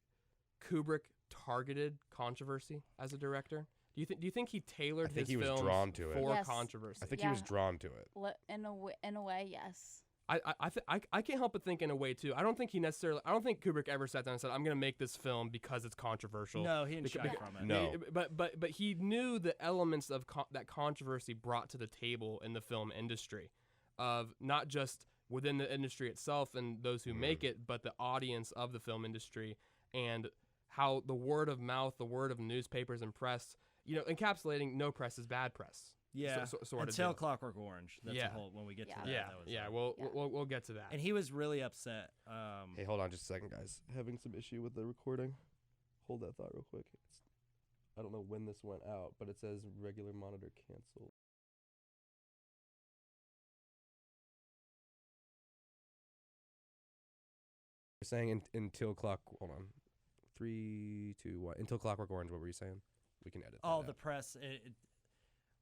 Speaker 1: Kubrick targeted controversy as a director? Do you think he tailored
Speaker 3: I think
Speaker 1: his
Speaker 3: he was
Speaker 1: films
Speaker 3: drawn to it.
Speaker 1: for
Speaker 4: Yes.
Speaker 1: controversy?
Speaker 3: I think he was
Speaker 4: Yeah.
Speaker 3: drawn to it.
Speaker 4: In a way, yes.
Speaker 1: I can't help but think in a way too. I don't think Kubrick ever sat down and said, "I'm going to make this film because it's controversial."
Speaker 2: No, he didn't
Speaker 1: Beca-
Speaker 2: shy from it.
Speaker 3: No.
Speaker 1: But he knew the elements of that controversy brought to the table in the film industry, of not just within the industry itself and those who make it, but the audience of the film industry, and how the word of mouth, the word of newspapers and press, encapsulating no press is bad press.
Speaker 2: Yeah,
Speaker 1: sort of
Speaker 2: until
Speaker 1: deal.
Speaker 2: Clockwork Orange. That's
Speaker 1: Yeah.
Speaker 2: a whole when we get
Speaker 4: Yeah.
Speaker 2: to that.
Speaker 1: Yeah,
Speaker 2: that was
Speaker 1: yeah.
Speaker 2: a-
Speaker 1: We'll get to that.
Speaker 2: And he was really upset.
Speaker 3: Hey, hold on just a second, guys. Having some issue with the recording. Hold that thought real quick. I don't know when this went out, but it says regular monitor canceled. You're saying until hold on. 3, 2, 1. Until Clockwork Orange, what were you saying? We can edit that
Speaker 2: Oh,
Speaker 3: out.
Speaker 2: the press.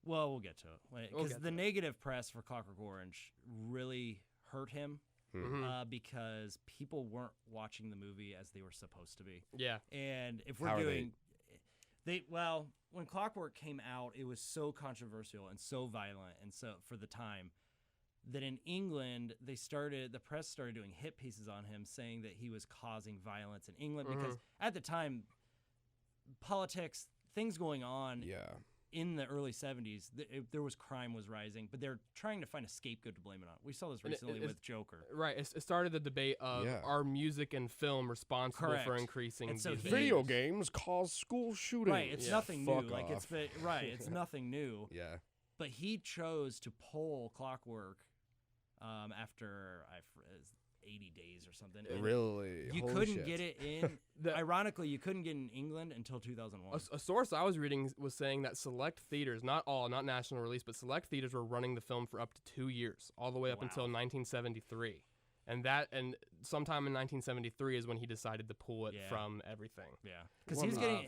Speaker 2: Well, we'll get to it
Speaker 1: We'll
Speaker 2: because
Speaker 1: get
Speaker 2: the
Speaker 1: to it.
Speaker 2: negative press for Clockwork Orange really hurt him
Speaker 1: Mhm.
Speaker 2: because people weren't watching the movie as they were supposed to be.
Speaker 1: Yeah.
Speaker 2: And if
Speaker 3: How
Speaker 2: we're
Speaker 3: are
Speaker 2: doing, when Clockwork came out, it was so controversial and so violent, and so for the time, that in England the press started doing hit pieces on him saying that he was causing violence in England because at the time, politics, things going on in the early 70s, there was crime was rising, but they're trying to find a scapegoat to blame it on. We saw this recently with Joker.
Speaker 1: Right. It started the debate of are music and film responsible for increasing
Speaker 2: and so
Speaker 3: video games cause school shootings.
Speaker 2: Right. It's nothing new.
Speaker 3: Fuck
Speaker 2: Like
Speaker 3: off.
Speaker 2: it's nothing new.
Speaker 3: Yeah.
Speaker 2: But he chose to pull Clockwork after 80 days or something. And
Speaker 3: Really?
Speaker 2: you
Speaker 3: Holy
Speaker 2: couldn't
Speaker 3: shit.
Speaker 2: get it in. Ironically, you couldn't get it in England until 2001.
Speaker 1: A source I was reading was saying that select theaters, not national release, but select theaters were running the film for up to 2 years, all the way up until 1973. And sometime in 1973 is when he decided to pull it from everything.
Speaker 2: Yeah, because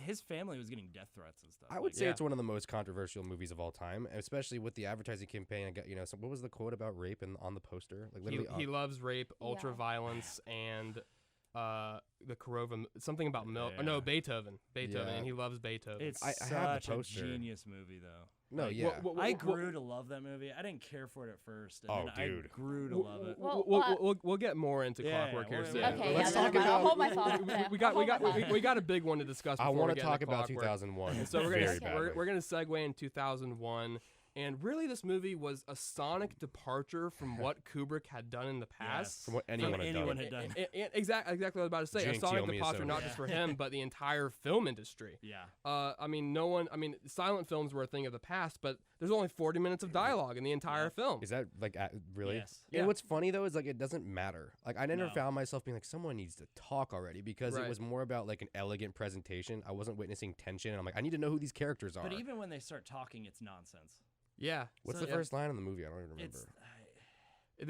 Speaker 2: his family was getting death threats and stuff.
Speaker 3: I would say it's one of the most controversial movies of all time, especially with the advertising campaign. I got, what was the quote about rape on the poster? Like literally,
Speaker 1: he loves rape, ultra violence, and the Korova, something about milk. Oh, no, Beethoven, and he loves Beethoven.
Speaker 2: It's
Speaker 3: I
Speaker 2: such
Speaker 3: have the
Speaker 2: a
Speaker 3: poster.
Speaker 2: genius movie, though.
Speaker 3: No,
Speaker 2: I grew to love that movie. I didn't care for it at first, and then
Speaker 3: dude.
Speaker 2: I grew to love it.
Speaker 1: We'll get more into Clockwork here soon.
Speaker 4: Okay,
Speaker 3: Let's
Speaker 4: never
Speaker 3: talk
Speaker 4: mind. I'll
Speaker 3: about-
Speaker 4: hold my thought.
Speaker 1: We got a big one to discuss.
Speaker 3: I
Speaker 1: want to
Speaker 3: talk about
Speaker 1: Clockwork.
Speaker 3: 2001.
Speaker 1: And so
Speaker 3: very badly.
Speaker 1: we're gonna segue in 2001. And really, this movie was a sonic departure from what Kubrick had done in the past.
Speaker 3: From what anyone had done.
Speaker 1: Exactly what I was about to say.
Speaker 3: Jinx,
Speaker 1: A sonic
Speaker 3: you owe me a
Speaker 1: departure,
Speaker 3: soda.
Speaker 1: not just for him, but the entire film industry.
Speaker 2: Yeah.
Speaker 1: Silent films were a thing of the past, but there's only 40 minutes of dialogue in the entire film.
Speaker 3: Is that really?
Speaker 2: Yes.
Speaker 3: And
Speaker 1: Yeah.
Speaker 3: what's funny though is like it doesn't matter. Like I never
Speaker 2: No.
Speaker 3: found myself being like someone needs to talk already because it was more about like an elegant presentation. I wasn't witnessing tension. And I'm like I need to know who these characters are.
Speaker 2: But even when they start talking, it's nonsense.
Speaker 1: Yeah.
Speaker 3: What's
Speaker 2: So-
Speaker 3: the first line in the movie? I don't even remember.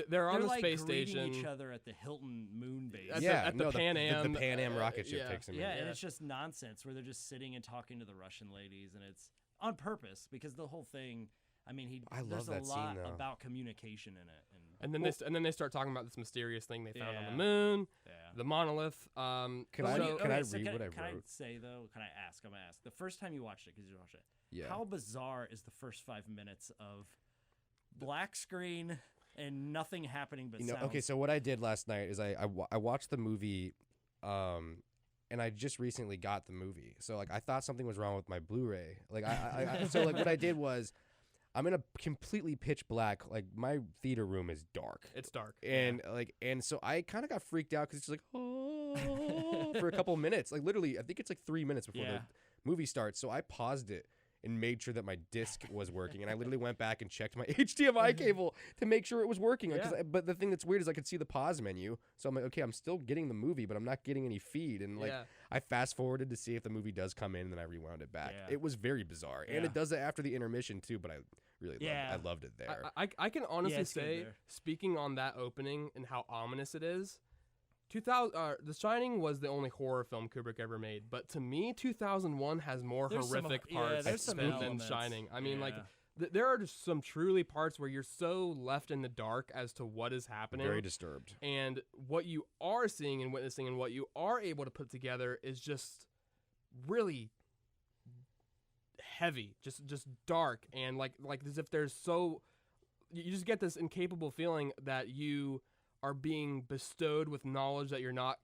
Speaker 1: They're on the
Speaker 2: like
Speaker 1: space
Speaker 2: greeting
Speaker 1: station.
Speaker 2: each other at the Hilton moon base.
Speaker 1: At the Pan Am.
Speaker 3: the Pan Am rocket ship
Speaker 1: yeah.
Speaker 3: takes him.
Speaker 2: Yeah,
Speaker 3: in.
Speaker 2: and it's just nonsense where they're just sitting and talking to the Russian ladies, and it's on purpose because the whole thing. I mean,
Speaker 3: I love
Speaker 2: there's
Speaker 3: that
Speaker 2: a
Speaker 3: scene,
Speaker 2: lot
Speaker 3: though.
Speaker 2: about communication in it,
Speaker 1: And then they start talking about this mysterious thing they found on
Speaker 2: Yeah.
Speaker 1: the moon,
Speaker 2: yeah.
Speaker 1: the monolith.
Speaker 3: Can I
Speaker 2: So-
Speaker 3: read
Speaker 2: okay,
Speaker 3: what I
Speaker 2: Can I
Speaker 3: wrote?
Speaker 2: say though? Can I ask? I'm gonna ask. The first time you watched it, because you watched it,
Speaker 3: Yeah.
Speaker 2: how bizarre is the first 5 minutes of black screen and nothing happening but sounds?
Speaker 3: Okay, so what I did last night is I watched the movie, and I just recently got the movie. So like I thought something was wrong with my Blu-ray. Like so like what I did was I'm in a completely pitch black. Like my theater room is dark.
Speaker 1: It's dark.
Speaker 3: And so I kind of got freaked out because it's just like oh for a couple minutes. Like literally, I think it's like 3 minutes before the movie starts. So I paused it and made sure that my disc was working. And I literally went back and checked my HDMI cable to make sure it was working. But the thing that's weird is I could see the pause menu. So I'm like, okay, I'm still getting the movie, but I'm not getting any feed. And like I fast forwarded to see if the movie does come in, and then I rewound it back.
Speaker 1: Yeah.
Speaker 3: It was very bizarre, and it does it after the intermission too. But I really loved it there.
Speaker 1: I can honestly
Speaker 2: it's good
Speaker 1: say,
Speaker 2: there.
Speaker 1: speaking on that opening and how ominous it is, The Shining was the only horror film Kubrick ever made, but to me, 2001 has more
Speaker 2: There's some-
Speaker 1: horrific
Speaker 2: yeah,
Speaker 1: parts
Speaker 2: there's some
Speaker 1: than
Speaker 2: elements.
Speaker 1: Shining. I mean, like,
Speaker 2: Yeah.
Speaker 1: there are just some truly parts where you're so left in the dark as to what is happening.
Speaker 3: Very disturbed.
Speaker 1: And what you are seeing and witnessing and what you are able to put together is just really heavy, just dark, and like as if there's you just get this incapable feeling that you are being bestowed with knowledge that you're not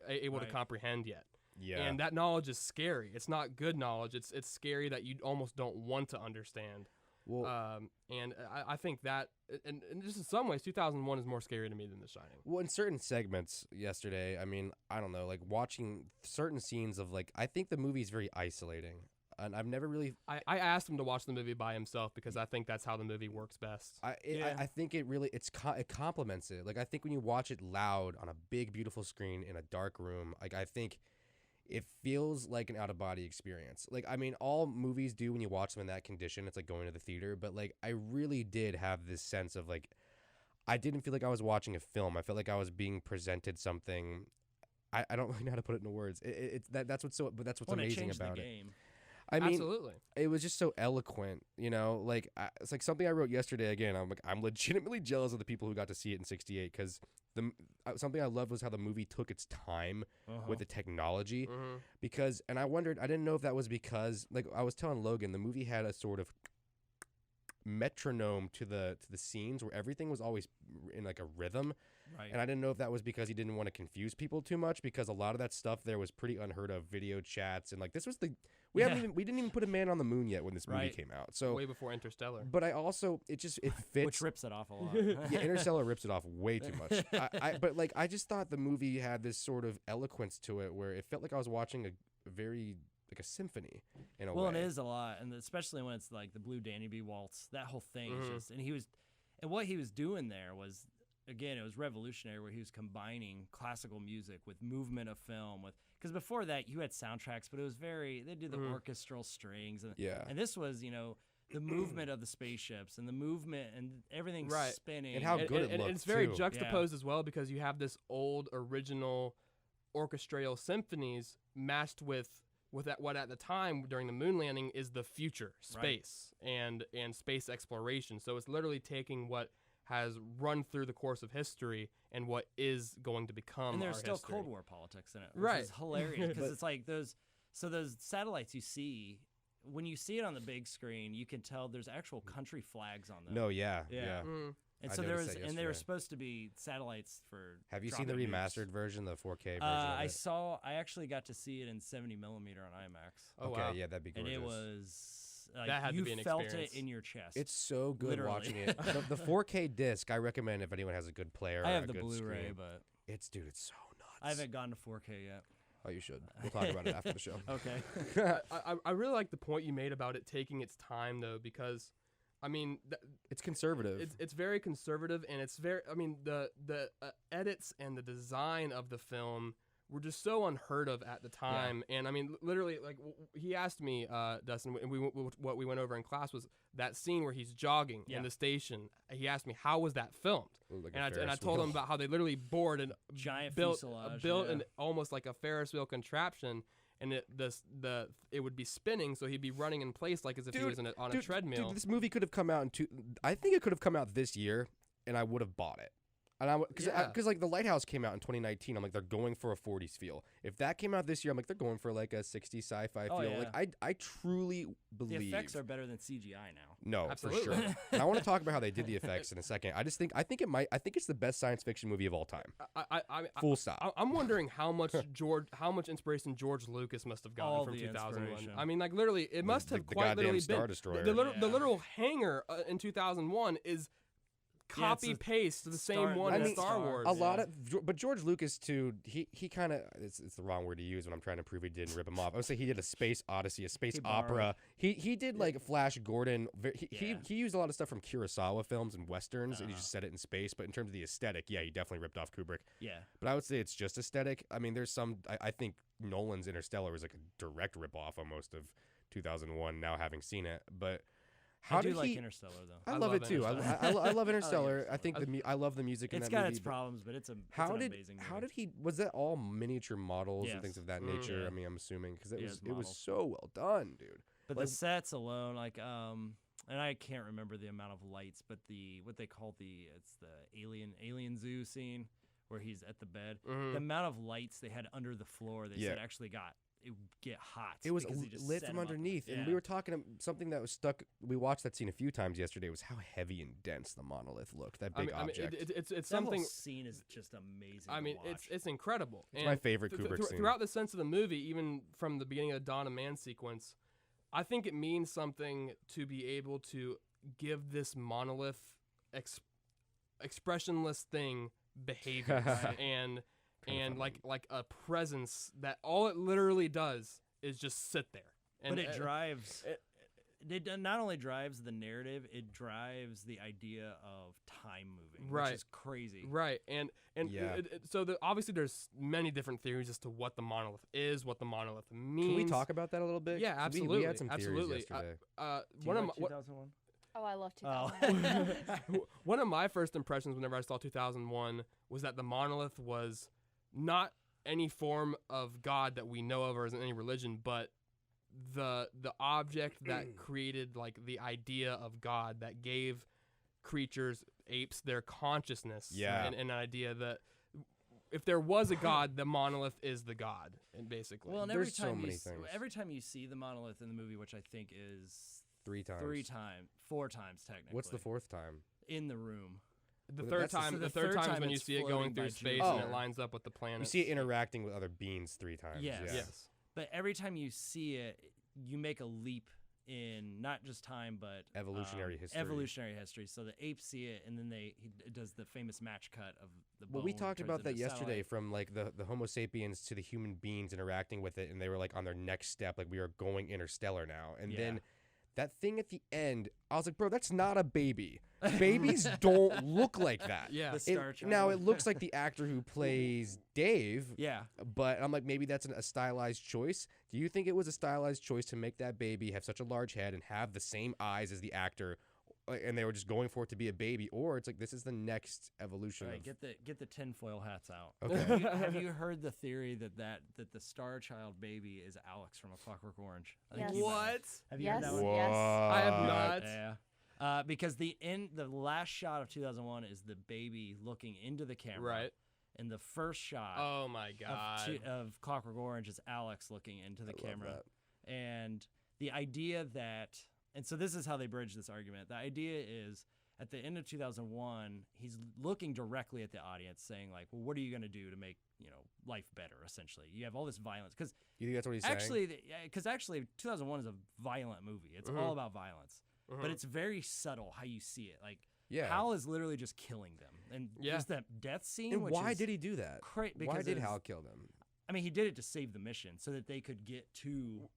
Speaker 1: able to comprehend yet.
Speaker 3: Yeah.
Speaker 1: And that knowledge is scary. It's not good knowledge. It's scary that you almost don't want to understand.
Speaker 3: Well,
Speaker 1: and I think that, and just in some ways, 2001 is more scary to me than The Shining.
Speaker 3: well, in certain segments yesterday, I mean, I don't know, like watching certain scenes of like, I think the movie's very isolating. And I've never really.
Speaker 1: I asked him to watch the movie by himself because I think that's how the movie works best.
Speaker 3: I think it really it complements it. Like I think when you watch it loud on a big beautiful screen in a dark room, like I think it feels like an out of body experience. Like I mean, all movies do when you watch them in that condition. It's like going to the theater, but like I really did have this sense of like I didn't feel like I was watching a film. I felt like I was being presented something. I don't really know how to put it into words. That's what's amazing about it.
Speaker 2: Game.
Speaker 3: I mean,
Speaker 1: Absolutely.
Speaker 3: it was just so eloquent, you know. Like it's like something I wrote yesterday. Again, I'm legitimately jealous of the people who got to see it in '68 because something I loved was how the movie took its time with the technology. And I wondered, I didn't know if that was because, like I was telling Logan, the movie had a sort of metronome to the scenes where everything was always in like a rhythm.
Speaker 2: Right.
Speaker 3: And I didn't know if that was because he didn't want to confuse people too much, because a lot of that stuff there was pretty unheard of, video chats, and like this was the we didn't even put a man on the moon yet when this movie came out. So
Speaker 1: way before Interstellar.
Speaker 3: But I also it fits.
Speaker 2: Which rips it off a lot.
Speaker 3: Yeah, Interstellar rips it off way too much. But like I just thought the movie had this sort of eloquence to it where it felt like I was watching a very like a symphony in a way.
Speaker 2: Well, it is a lot, and especially when it's like the Blue Danube Waltz. That whole thing is just, and what he was doing there was, again, it was revolutionary, where he was combining classical music with movement of film. Because before that, you had soundtracks, but it was they did the orchestral strings, and this was, the movement of the spaceships and the movement and everything spinning,
Speaker 3: and how good it looked.
Speaker 1: And it's very
Speaker 3: too.
Speaker 1: juxtaposed as well, because you have this old original orchestral symphonies matched with what at the time during the moon landing is the future space and space exploration. So it's literally taking what has run through the course of history and what is going to become.
Speaker 2: And there's
Speaker 1: our
Speaker 2: still
Speaker 1: history.
Speaker 2: Cold War politics in it, which is hilarious, because it's like those satellites you see. When you see it on the big screen, you can tell there's actual country flags on them.
Speaker 3: No, yeah.
Speaker 2: And
Speaker 3: I
Speaker 2: so
Speaker 3: noticed that
Speaker 2: they were
Speaker 3: yesterday.
Speaker 2: supposed to be satellites for.
Speaker 3: Have you seen the
Speaker 2: dropping
Speaker 3: remastered
Speaker 2: nukes.
Speaker 3: version, the 4K version?
Speaker 2: I actually got to see it in 70 millimeter on IMAX.
Speaker 1: Oh,
Speaker 3: okay,
Speaker 1: wow.
Speaker 3: yeah, that'd be gorgeous.
Speaker 2: And it was like,
Speaker 1: that had
Speaker 2: you
Speaker 1: to be an
Speaker 2: felt
Speaker 1: experience.
Speaker 2: it in your chest.
Speaker 3: It's so good
Speaker 2: Literally.
Speaker 3: watching it. The 4K disc, I recommend if anyone has a good player.
Speaker 2: I
Speaker 3: or
Speaker 2: have
Speaker 3: a
Speaker 2: the
Speaker 3: good
Speaker 2: Blu-ray,
Speaker 3: screen.
Speaker 2: but
Speaker 3: It's so nuts.
Speaker 2: I haven't gone to 4K yet.
Speaker 3: Oh, you should. We'll talk about it after the show.
Speaker 2: Okay.
Speaker 1: I really like the point you made about it taking its time, though, because I mean,
Speaker 3: It's conservative.
Speaker 1: it's very conservative, and it's very. I mean, the edits and the design of the film were just so unheard of at the time. And I mean, literally, like he asked me, Dustin, and what we went over in class was that scene where he's jogging in the station. He asked me, how was that filmed?
Speaker 3: Like
Speaker 1: And I told him about how they literally bored and
Speaker 2: Giant
Speaker 1: built
Speaker 2: fuselage,
Speaker 1: an almost like a Ferris wheel contraption. And it would be spinning, so he'd be running in place like as if he was on a treadmill.
Speaker 3: Dude, this movie could have come out I think it could have come out this year, and I would have bought it. And because like The Lighthouse came out in 2019, I'm like, they're going for a 40s feel. If that came out this year, I'm like, they're going for like a 60s sci-fi feel.
Speaker 2: Yeah.
Speaker 3: Like I truly believe
Speaker 2: The effects are better than CGI now.
Speaker 3: No,
Speaker 1: Absolutely.
Speaker 3: for sure. And I want to talk about how they did the effects in a second. I think it's the best science fiction movie of all time. Full stop.
Speaker 1: I'm wondering how much inspiration George Lucas must have gotten
Speaker 2: All
Speaker 1: from
Speaker 2: the
Speaker 1: 2001.
Speaker 2: inspiration.
Speaker 1: I mean, like literally, it must have
Speaker 3: the
Speaker 1: quite
Speaker 3: goddamn
Speaker 1: literally
Speaker 3: Star
Speaker 1: been
Speaker 3: Destroyer.
Speaker 1: the literal hangar in 2001 is copy paste the same one in Star Wars.
Speaker 3: A lot of, but George Lucas too. He kind of it's the wrong word to use when I'm trying to prove he didn't rip him off. I would say he did a space odyssey, a space opera. He did like Flash Gordon. He used a lot of stuff from Kurosawa films and westerns, and he just set it in space. But in terms of the aesthetic, yeah, he definitely ripped off Kubrick.
Speaker 2: Yeah.
Speaker 3: But I would say it's just aesthetic. I mean, there's some. I think Nolan's Interstellar was like a direct rip off almost of 2001. Now having seen it, but.
Speaker 2: I do like Interstellar though.
Speaker 3: I love it too. I love Interstellar. I think I love the music in that movie.
Speaker 2: It's got its problems, but it's an amazing movie.
Speaker 3: How did he? Was that all miniature models and
Speaker 2: Yes.
Speaker 3: things of that nature?
Speaker 2: Yeah.
Speaker 3: I mean, I'm assuming because it was
Speaker 2: models.
Speaker 3: so well done, dude.
Speaker 2: But the sets alone, like and I can't remember the amount of lights, but what they call it's the alien zoo scene where he's at the bed. The amount of lights they had under the floor, they said actually it get hot.
Speaker 3: It was
Speaker 2: because he just
Speaker 3: lit
Speaker 2: set
Speaker 3: from
Speaker 2: 'em up.
Speaker 3: underneath, and
Speaker 2: Yeah.
Speaker 3: we were talking something that was stuck. We watched that scene a few times yesterday. Was how heavy and dense the monolith looked. That big object.
Speaker 1: It's
Speaker 2: That
Speaker 1: something.
Speaker 2: whole scene is just amazing.
Speaker 1: I mean,
Speaker 2: to watch.
Speaker 1: it's incredible.
Speaker 3: It's my favorite Kubrick scene.
Speaker 1: Throughout the sense of the movie, even from the beginning of the Dawn of Man sequence, I think it means something to be able to give this monolith expressionless thing behaviors and like a presence that all it literally does is just sit there. And
Speaker 2: but it drives. It not only drives the narrative, it drives the idea of time moving, which is crazy.
Speaker 1: Right, and
Speaker 3: Yeah.
Speaker 1: so obviously there's many different theories as to what the monolith is, what the monolith means.
Speaker 3: Can we talk about that a little bit?
Speaker 1: Yeah,
Speaker 3: 'Cause
Speaker 1: absolutely.
Speaker 3: We had some theories
Speaker 1: absolutely.
Speaker 3: yesterday.
Speaker 1: One of my,
Speaker 2: 2001.
Speaker 4: Oh, I love 2001.
Speaker 1: one of my first impressions whenever I saw 2001 was that the monolith was not any form of God that we know of or is in any religion, but the object that created like the idea of God, that gave creatures, apes, their consciousness.
Speaker 3: Yeah.
Speaker 1: And an idea that if there was a God, the monolith is the God, and basically.
Speaker 2: Well, and
Speaker 3: There's so many things.
Speaker 2: every time you see the monolith in the movie, which I think is
Speaker 3: 3 times.
Speaker 2: 4 times technically.
Speaker 3: What's the 4th time?
Speaker 2: In the room.
Speaker 1: The
Speaker 3: Well,
Speaker 1: third
Speaker 3: that's the-
Speaker 1: time,
Speaker 2: so
Speaker 1: the
Speaker 2: the
Speaker 1: third
Speaker 2: third
Speaker 1: time is
Speaker 2: time
Speaker 1: when you
Speaker 2: it's
Speaker 1: see it going
Speaker 2: floating
Speaker 1: through
Speaker 2: by
Speaker 1: space
Speaker 3: Jupiter.
Speaker 1: and it
Speaker 3: Oh.
Speaker 1: lines up with the
Speaker 3: You
Speaker 1: planets.
Speaker 3: see it interacting with other beings 3 times.
Speaker 2: Yes.
Speaker 3: Yeah.
Speaker 1: Yes.
Speaker 2: But every time you see it, you make a leap in not just time, but
Speaker 3: Evolutionary history.
Speaker 2: Evolutionary history. So the apes see it, and then he does the famous match cut of the bone.
Speaker 3: Well, we talked
Speaker 2: turns
Speaker 3: about that
Speaker 2: into
Speaker 3: yesterday,
Speaker 2: satellite.
Speaker 3: from like the Homo sapiens to the human beings interacting with it, and they were like on their next step, like we are going interstellar now. And then that thing at the end, I was like, bro, that's not a baby. Babies don't look like that.
Speaker 1: Yeah.
Speaker 2: The
Speaker 3: It-
Speaker 2: Star Child.
Speaker 3: now it looks like the actor who plays Dave,
Speaker 2: Yeah.
Speaker 3: but I'm like, maybe that's a stylized choice. Do you think it was a stylized choice to make that baby have such a large head and have the same eyes as the actor, and they were just going for it to be a baby, or it's like this is the next evolution?
Speaker 2: Right,
Speaker 3: of,
Speaker 2: get the tinfoil hats out.
Speaker 3: Okay.
Speaker 2: Have you heard the theory that the Star Child baby is Alex from A Clockwork Orange? I think
Speaker 4: Yes.
Speaker 2: you might have.
Speaker 1: What?
Speaker 2: Have you
Speaker 4: Yes.
Speaker 2: heard that one?
Speaker 4: Yes.
Speaker 1: I have not.
Speaker 2: Yeah. Because the last shot of 2001 is the baby looking into the camera.
Speaker 1: Right.
Speaker 2: And the first shot
Speaker 1: Oh my God.
Speaker 2: of Clockwork Orange is Alex looking into the
Speaker 3: I love
Speaker 2: camera.
Speaker 3: that.
Speaker 2: And the idea that, and so this is how they bridge this argument. The idea is at the end of 2001, he's looking directly at the audience saying like, well, what are you going to do to make, life better, essentially? You have all this violence. Because
Speaker 3: You think that's what he's saying?
Speaker 2: actually, 2001 is a violent movie. It's all about violence. But it's very subtle how you see it. Like,
Speaker 3: Yeah.
Speaker 2: Hal is literally just killing them. And just that death scene,
Speaker 3: And
Speaker 2: which
Speaker 3: why
Speaker 2: is
Speaker 3: did he do that?
Speaker 2: Why
Speaker 3: Why did Hal kill them?
Speaker 2: I mean, he did it to save the mission so that they could get to.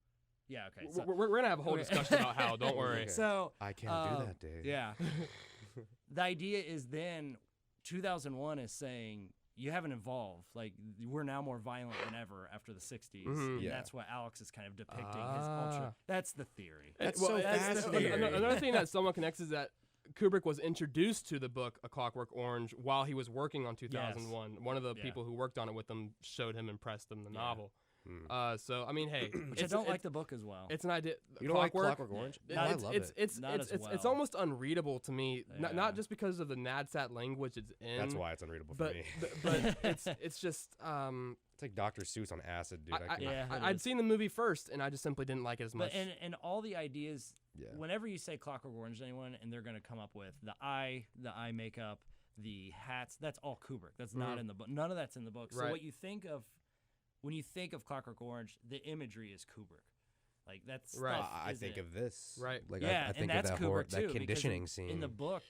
Speaker 2: Yeah, okay. So,
Speaker 1: We're gonna have a whole discussion about how. Don't worry.
Speaker 3: Okay.
Speaker 2: so
Speaker 3: I can't do that, Dave.
Speaker 2: yeah. The idea is then 2001 is saying you haven't evolved. Like, we're now more violent than ever after the 60s. And
Speaker 3: Yeah.
Speaker 2: that's what Alex is kind of depicting his ultra. That's the theory.
Speaker 3: That's
Speaker 1: Well,
Speaker 3: so
Speaker 2: that's the
Speaker 3: fascinating.
Speaker 2: theory.
Speaker 1: Another thing that somewhat connects is that Kubrick was introduced to the book A Clockwork Orange while he was working on 2001. One of the
Speaker 2: Yeah.
Speaker 1: people who worked on it with him showed him, impressed him, the novel.
Speaker 3: Hmm.
Speaker 1: So I mean, hey,
Speaker 2: Which I don't like the book as well.
Speaker 1: It's an idea.
Speaker 3: You don't like Clockwork Orange?
Speaker 1: It-
Speaker 3: No, I
Speaker 1: it's,
Speaker 3: love
Speaker 1: it's,
Speaker 3: it.
Speaker 1: It's
Speaker 2: Not
Speaker 1: it's
Speaker 2: as
Speaker 1: it's
Speaker 2: well.
Speaker 1: almost unreadable to me.
Speaker 2: Yeah.
Speaker 1: Not just because of the NADSAT language it's in.
Speaker 3: That's why it's unreadable for
Speaker 1: But
Speaker 3: me.
Speaker 1: but it's just
Speaker 3: It's like Dr. Seuss on acid, dude.
Speaker 1: I,
Speaker 2: Yeah, it
Speaker 1: I'd
Speaker 2: is.
Speaker 1: seen the movie first and I just simply didn't like it as much.
Speaker 2: But and all the ideas.
Speaker 3: Yeah.
Speaker 2: Whenever you say Clockwork Orange to anyone, and they're going to come up with the eye makeup, the hats, that's all Kubrick. That's not in the book. None of that's in the book. So
Speaker 1: Right.
Speaker 2: what you think of when you think of Clockwork Orange, the imagery is Kubrick. Like, that's
Speaker 1: Right.
Speaker 3: I think of this.
Speaker 1: Right.
Speaker 3: Like
Speaker 2: yeah,
Speaker 3: I think
Speaker 2: and that's
Speaker 3: of
Speaker 2: Kubrick
Speaker 3: that
Speaker 2: too. because
Speaker 3: conditioning scene.
Speaker 2: in the book,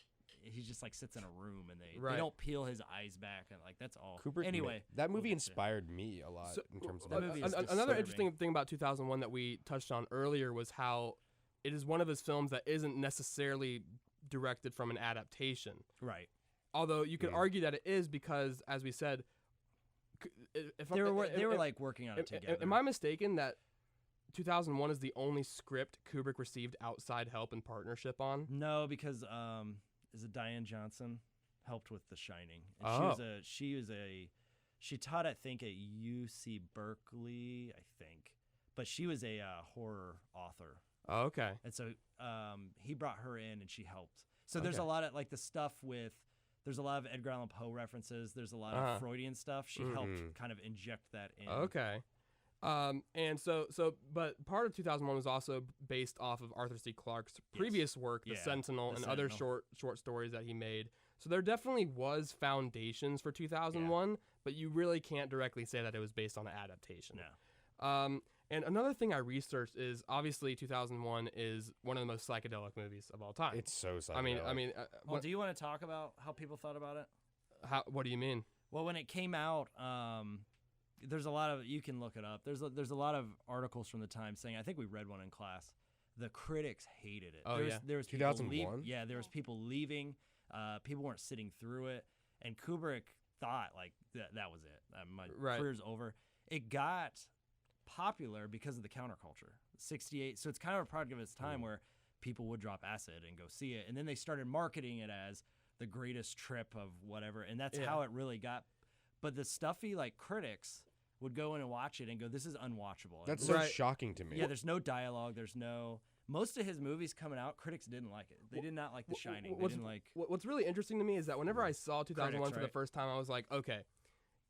Speaker 2: he just like sits in a room and they
Speaker 1: Right.
Speaker 2: don't peel his eyes back and like that's all.
Speaker 3: Kubrick.
Speaker 2: Anyway,
Speaker 3: that movie
Speaker 2: we'll get to-
Speaker 3: inspired me a lot
Speaker 1: So,
Speaker 3: in terms of
Speaker 2: that
Speaker 3: that.
Speaker 2: movie is
Speaker 1: another
Speaker 2: disturbing.
Speaker 1: interesting thing about 2001 that we touched on earlier was how it is one of his films that isn't necessarily directed from an adaptation.
Speaker 2: Right.
Speaker 1: Although you could argue that it is because, as we said, if
Speaker 2: They were like working on it together.
Speaker 1: Am I mistaken that 2001 is the only script Kubrick received outside help and partnership on?
Speaker 2: No, because is it Diane Johnson helped with The Shining? And
Speaker 1: Oh.
Speaker 2: she taught I think at UC Berkeley, I think, but she was a horror author,
Speaker 1: Oh, okay.
Speaker 2: and so he brought her in and she helped. So there's a
Speaker 1: Okay.
Speaker 2: lot of like the stuff with. There's a lot of Edgar Allan Poe references. There's a lot of Freudian stuff. She helped kind of inject that in.
Speaker 1: Okay. And but part of 2001 was also based off of Arthur C. Clarke's previous work, The
Speaker 2: Yeah,
Speaker 1: Sentinel,
Speaker 2: The
Speaker 1: and other
Speaker 2: Sentinel.
Speaker 1: short stories that he made. So there definitely was foundations for 2001, but you really can't directly say that it was based on an adaptation.
Speaker 2: No.
Speaker 1: And another thing I researched is obviously 2001 is one of the most psychedelic movies of all time.
Speaker 3: It's so psychedelic.
Speaker 1: I mean,
Speaker 2: Well, do you want to talk about how people thought about it?
Speaker 1: what do you mean?
Speaker 2: Well, when it came out, there's a lot of you can look it up. There's a lot of articles from the time saying I think we read one in class. The critics hated it.
Speaker 1: Oh,
Speaker 2: there
Speaker 1: yeah.
Speaker 2: was, there was people
Speaker 3: 2001?
Speaker 2: Yeah, there was people leaving. People weren't sitting through it, and Kubrick thought like that was it. My
Speaker 1: Right.
Speaker 2: career's over. It got popular because of the counterculture. 68. So it's kind of a product of its time where people would drop acid and go see it, and then they started marketing it as the greatest trip of whatever, and that's how it really got. But the stuffy like critics would go in and watch it and go, "This is unwatchable."
Speaker 3: That's
Speaker 2: And
Speaker 3: so
Speaker 1: Right.
Speaker 3: shocking to me.
Speaker 2: yeah, there's no dialogue. There's no. Most of his movies coming out, critics didn't like it. They did not like The Shining. They didn't like.
Speaker 1: What's really interesting to me is that whenever I saw 2001
Speaker 2: Critics,
Speaker 1: for the
Speaker 2: right?
Speaker 1: first time, I was like, okay,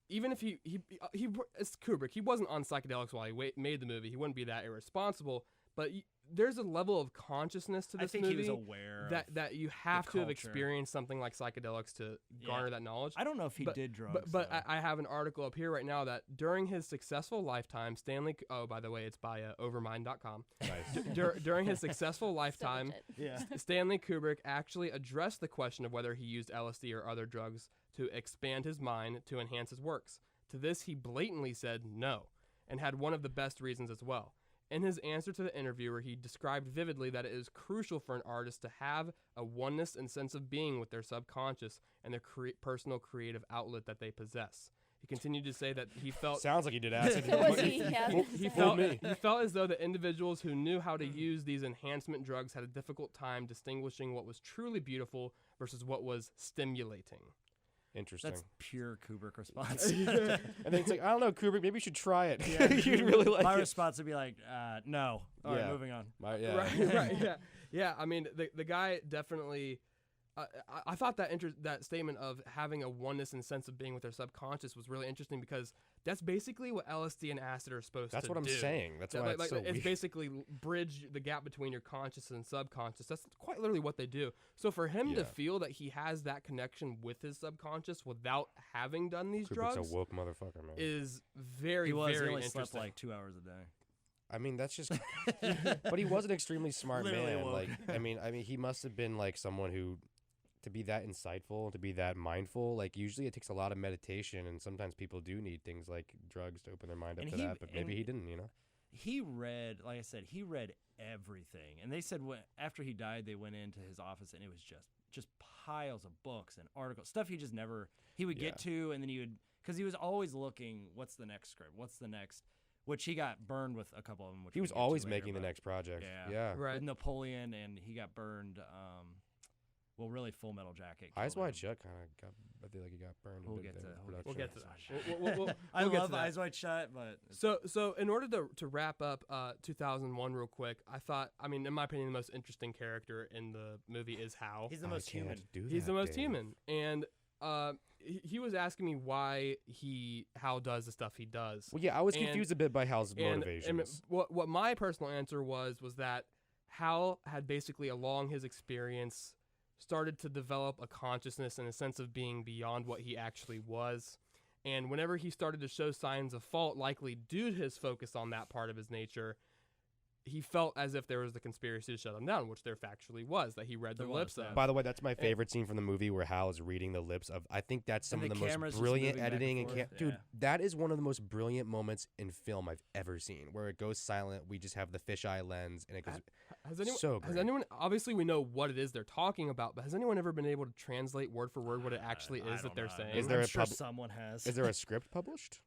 Speaker 1: even if he it's Kubrick, he wasn't on psychedelics while he made the movie. He wouldn't be that irresponsible. But there's a level of consciousness to this
Speaker 2: I think
Speaker 1: movie
Speaker 2: he was aware
Speaker 1: that you have to have
Speaker 2: culture.
Speaker 1: experienced something like psychedelics to garner that knowledge.
Speaker 2: I don't know if he did drugs.
Speaker 1: But
Speaker 2: though.
Speaker 1: I have an article up here right now that during his successful lifetime, Stanley. Oh, by the way, it's by Overmind.com.
Speaker 3: Nice.
Speaker 1: During his successful lifetime,
Speaker 2: yeah.
Speaker 1: Stanley Kubrick actually addressed the question of whether he used LSD or other drugs to expand his mind to enhance his works. To this, he blatantly said no, and had one of the best reasons as well. In his answer to the interviewer, he described vividly that it is crucial for an artist to have a oneness and sense of being with their subconscious and their personal creative outlet that they possess. He continued to say that he felt
Speaker 3: Sounds like he did acid.
Speaker 4: Was he? Yeah.
Speaker 1: he felt as though the individuals who knew how to use these enhancement drugs had a difficult time distinguishing what was truly beautiful versus what was stimulating.
Speaker 3: Interesting.
Speaker 2: That's pure Kubrick response.
Speaker 3: And then it's like, I don't know, Kubrick, maybe you should try it.
Speaker 2: Yeah.
Speaker 3: You'd really like
Speaker 2: My
Speaker 3: it.
Speaker 2: response would be like, no. All right,
Speaker 3: Yeah.
Speaker 2: moving on.
Speaker 3: Yeah.
Speaker 1: Right, yeah, yeah. I mean, the guy definitely. I thought that that statement of having a oneness and sense of being with their subconscious was really interesting because that's basically what LSD and acid are supposed
Speaker 3: That's
Speaker 1: to do.
Speaker 3: what I'm saying. That's why it's so
Speaker 1: it's
Speaker 3: weird.
Speaker 1: basically bridge the gap between your conscious and subconscious. That's quite literally what they do. So for him to
Speaker 3: Yeah.
Speaker 1: feel that he has that connection with his subconscious without having done these
Speaker 3: Kubrick's
Speaker 1: drugs
Speaker 3: a woke motherfucker, man.
Speaker 1: is very,
Speaker 2: He
Speaker 1: very
Speaker 2: only
Speaker 1: interesting.
Speaker 2: slept like 2 hours a day.
Speaker 3: I mean, that's just. But he was an extremely smart
Speaker 2: Literally
Speaker 3: man.
Speaker 2: woke.
Speaker 3: Like, I mean, he must have been like someone who, to be that insightful, to be that mindful. Like, usually it takes a lot of meditation, and sometimes people do need things like drugs to open their mind up
Speaker 2: And
Speaker 3: to
Speaker 2: he-
Speaker 3: that. But maybe
Speaker 2: and-
Speaker 3: he didn't. You know.
Speaker 2: He read, like I said, he read everything. And they said after he died, they went into his office, and it was just piles of books and articles, stuff he just never, he would get to, and then he would, because he was always looking, what's the next script? What's the next? Which he got burned with a couple of them. Which
Speaker 3: He
Speaker 2: we'll
Speaker 3: was
Speaker 2: get to
Speaker 3: always
Speaker 2: later,
Speaker 3: making the
Speaker 2: but
Speaker 3: next project.
Speaker 2: Yeah.
Speaker 3: Yeah.
Speaker 1: Right.
Speaker 2: With Napoleon, and he got burned. Well, really, Full Metal Jacket.
Speaker 3: Eyes
Speaker 2: killed
Speaker 3: Wide
Speaker 2: him.
Speaker 3: Shut kind of got. I feel like he got burned.
Speaker 2: We'll
Speaker 3: a bit
Speaker 2: get
Speaker 3: there
Speaker 2: to-
Speaker 3: with
Speaker 1: We'll get to
Speaker 3: production.
Speaker 1: that. We'll
Speaker 2: I
Speaker 1: get
Speaker 2: love
Speaker 1: to that.
Speaker 2: Eyes Wide Shut, but
Speaker 1: So in order to wrap up 2001 real quick, I mean, in my opinion, the most interesting character in the movie is Hal.
Speaker 2: he's the
Speaker 3: I
Speaker 2: most
Speaker 3: can't
Speaker 2: human.
Speaker 3: do
Speaker 1: He's
Speaker 3: that,
Speaker 1: the most
Speaker 3: Dave.
Speaker 1: human, and he was asking me why Hal does the stuff he does.
Speaker 3: Well, yeah, I was
Speaker 1: And-
Speaker 3: confused a bit by Hal's
Speaker 1: And
Speaker 3: motivations.
Speaker 1: what my personal answer was that Hal had basically, along his experience, started to develop a consciousness and a sense of being beyond what he actually was. And whenever he started to show signs of fault, likely due to his focus on that part of his nature, he felt as if there was the conspiracy to shut him down, which there factually was, that he read the
Speaker 2: There
Speaker 1: lips
Speaker 2: was, yeah.
Speaker 1: of.
Speaker 3: By the way, that's my favorite scene from the movie where Hal is reading the lips of. I think that's some
Speaker 2: And
Speaker 3: of
Speaker 2: the
Speaker 3: the
Speaker 2: camera's
Speaker 3: most
Speaker 2: just
Speaker 3: brilliant
Speaker 2: moving back and
Speaker 3: editing and
Speaker 2: forth,
Speaker 3: dude,
Speaker 2: yeah.
Speaker 3: that is one of the most brilliant moments in film I've ever seen. Where it goes silent, we just have the fisheye lens, and it goes.
Speaker 1: Has
Speaker 3: great.
Speaker 1: anyone, obviously we know what it is they're talking about, but has anyone ever been able to translate word for word what it actually
Speaker 2: I
Speaker 1: is that
Speaker 2: don't
Speaker 1: they're
Speaker 2: know.
Speaker 1: saying?
Speaker 3: Is there
Speaker 2: I'm
Speaker 3: a
Speaker 2: sure
Speaker 3: pub-
Speaker 2: someone has.
Speaker 3: Is there a script published?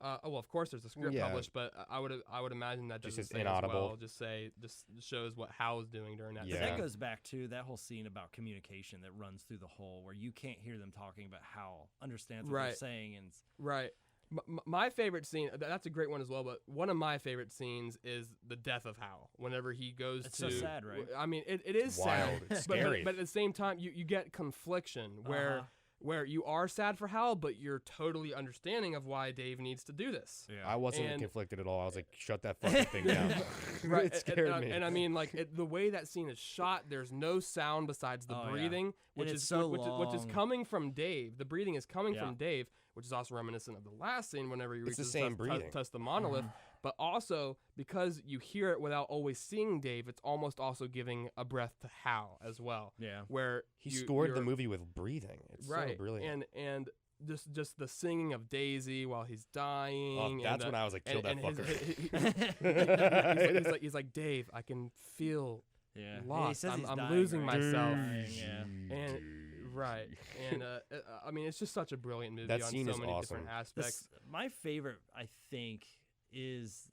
Speaker 1: Well, of course there's a script
Speaker 3: Yeah.
Speaker 1: published, but I would imagine that
Speaker 3: Just
Speaker 1: doesn't
Speaker 3: as
Speaker 1: say
Speaker 3: inaudible.
Speaker 1: as well. Just shows what Hal's doing during that
Speaker 3: Yeah.
Speaker 2: That
Speaker 1: scene.
Speaker 2: goes back to that whole scene about communication that runs through the whole, where you can't hear them talking, but Hal understands what they're
Speaker 1: Right.
Speaker 2: saying, and
Speaker 1: Right. My favorite scene, that's a great one as well, but one of my favorite scenes is the death of Hal. Whenever he goes
Speaker 2: It's
Speaker 1: to.
Speaker 2: so sad, right?
Speaker 1: I mean, it is
Speaker 3: Wild.
Speaker 1: sad.
Speaker 3: It's
Speaker 1: but,
Speaker 3: scary.
Speaker 1: but at the same time, you get confliction where you are sad for Hal, but you're totally understanding of why Dave needs to do this.
Speaker 2: yeah.
Speaker 3: I wasn't
Speaker 1: And-
Speaker 3: conflicted at all. I was like, shut that fucking thing down.
Speaker 1: Right.
Speaker 3: It scared me.
Speaker 1: And I mean, like the way that scene is shot, there's no sound besides the
Speaker 2: Oh, yeah.
Speaker 1: breathing, which
Speaker 2: it's
Speaker 1: is
Speaker 2: so
Speaker 1: which is
Speaker 2: long.
Speaker 1: coming from Dave. The breathing is coming
Speaker 2: Yeah.
Speaker 1: from Dave, which is also reminiscent of the last scene whenever he
Speaker 3: It's the
Speaker 1: reaches
Speaker 3: same
Speaker 1: to
Speaker 3: breathing.
Speaker 1: touch the monolith. But also because you hear it without always seeing Dave, it's almost also giving a breath to Hal as well.
Speaker 2: Yeah.
Speaker 1: Where
Speaker 3: He
Speaker 1: you-
Speaker 3: scored the
Speaker 1: you're-
Speaker 3: movie with breathing. It's
Speaker 1: right,
Speaker 3: so brilliant.
Speaker 1: and just the singing of Daisy while he's dying.
Speaker 3: Oh,
Speaker 1: and
Speaker 3: that's
Speaker 1: the-
Speaker 3: when I was like, kill that
Speaker 1: and
Speaker 3: fucker.
Speaker 1: he's like, Dave, I can feel
Speaker 2: Yeah.
Speaker 1: lost.
Speaker 2: He says
Speaker 1: I'm-
Speaker 2: he's
Speaker 1: I'm
Speaker 2: dying,
Speaker 1: losing
Speaker 2: right?
Speaker 1: myself.
Speaker 2: Dying, yeah.
Speaker 1: And right, and I mean, it's just such a brilliant movie
Speaker 3: That
Speaker 1: on
Speaker 3: scene
Speaker 1: so
Speaker 3: is
Speaker 1: many
Speaker 3: awesome.
Speaker 1: different aspects.
Speaker 2: My favorite, I think, is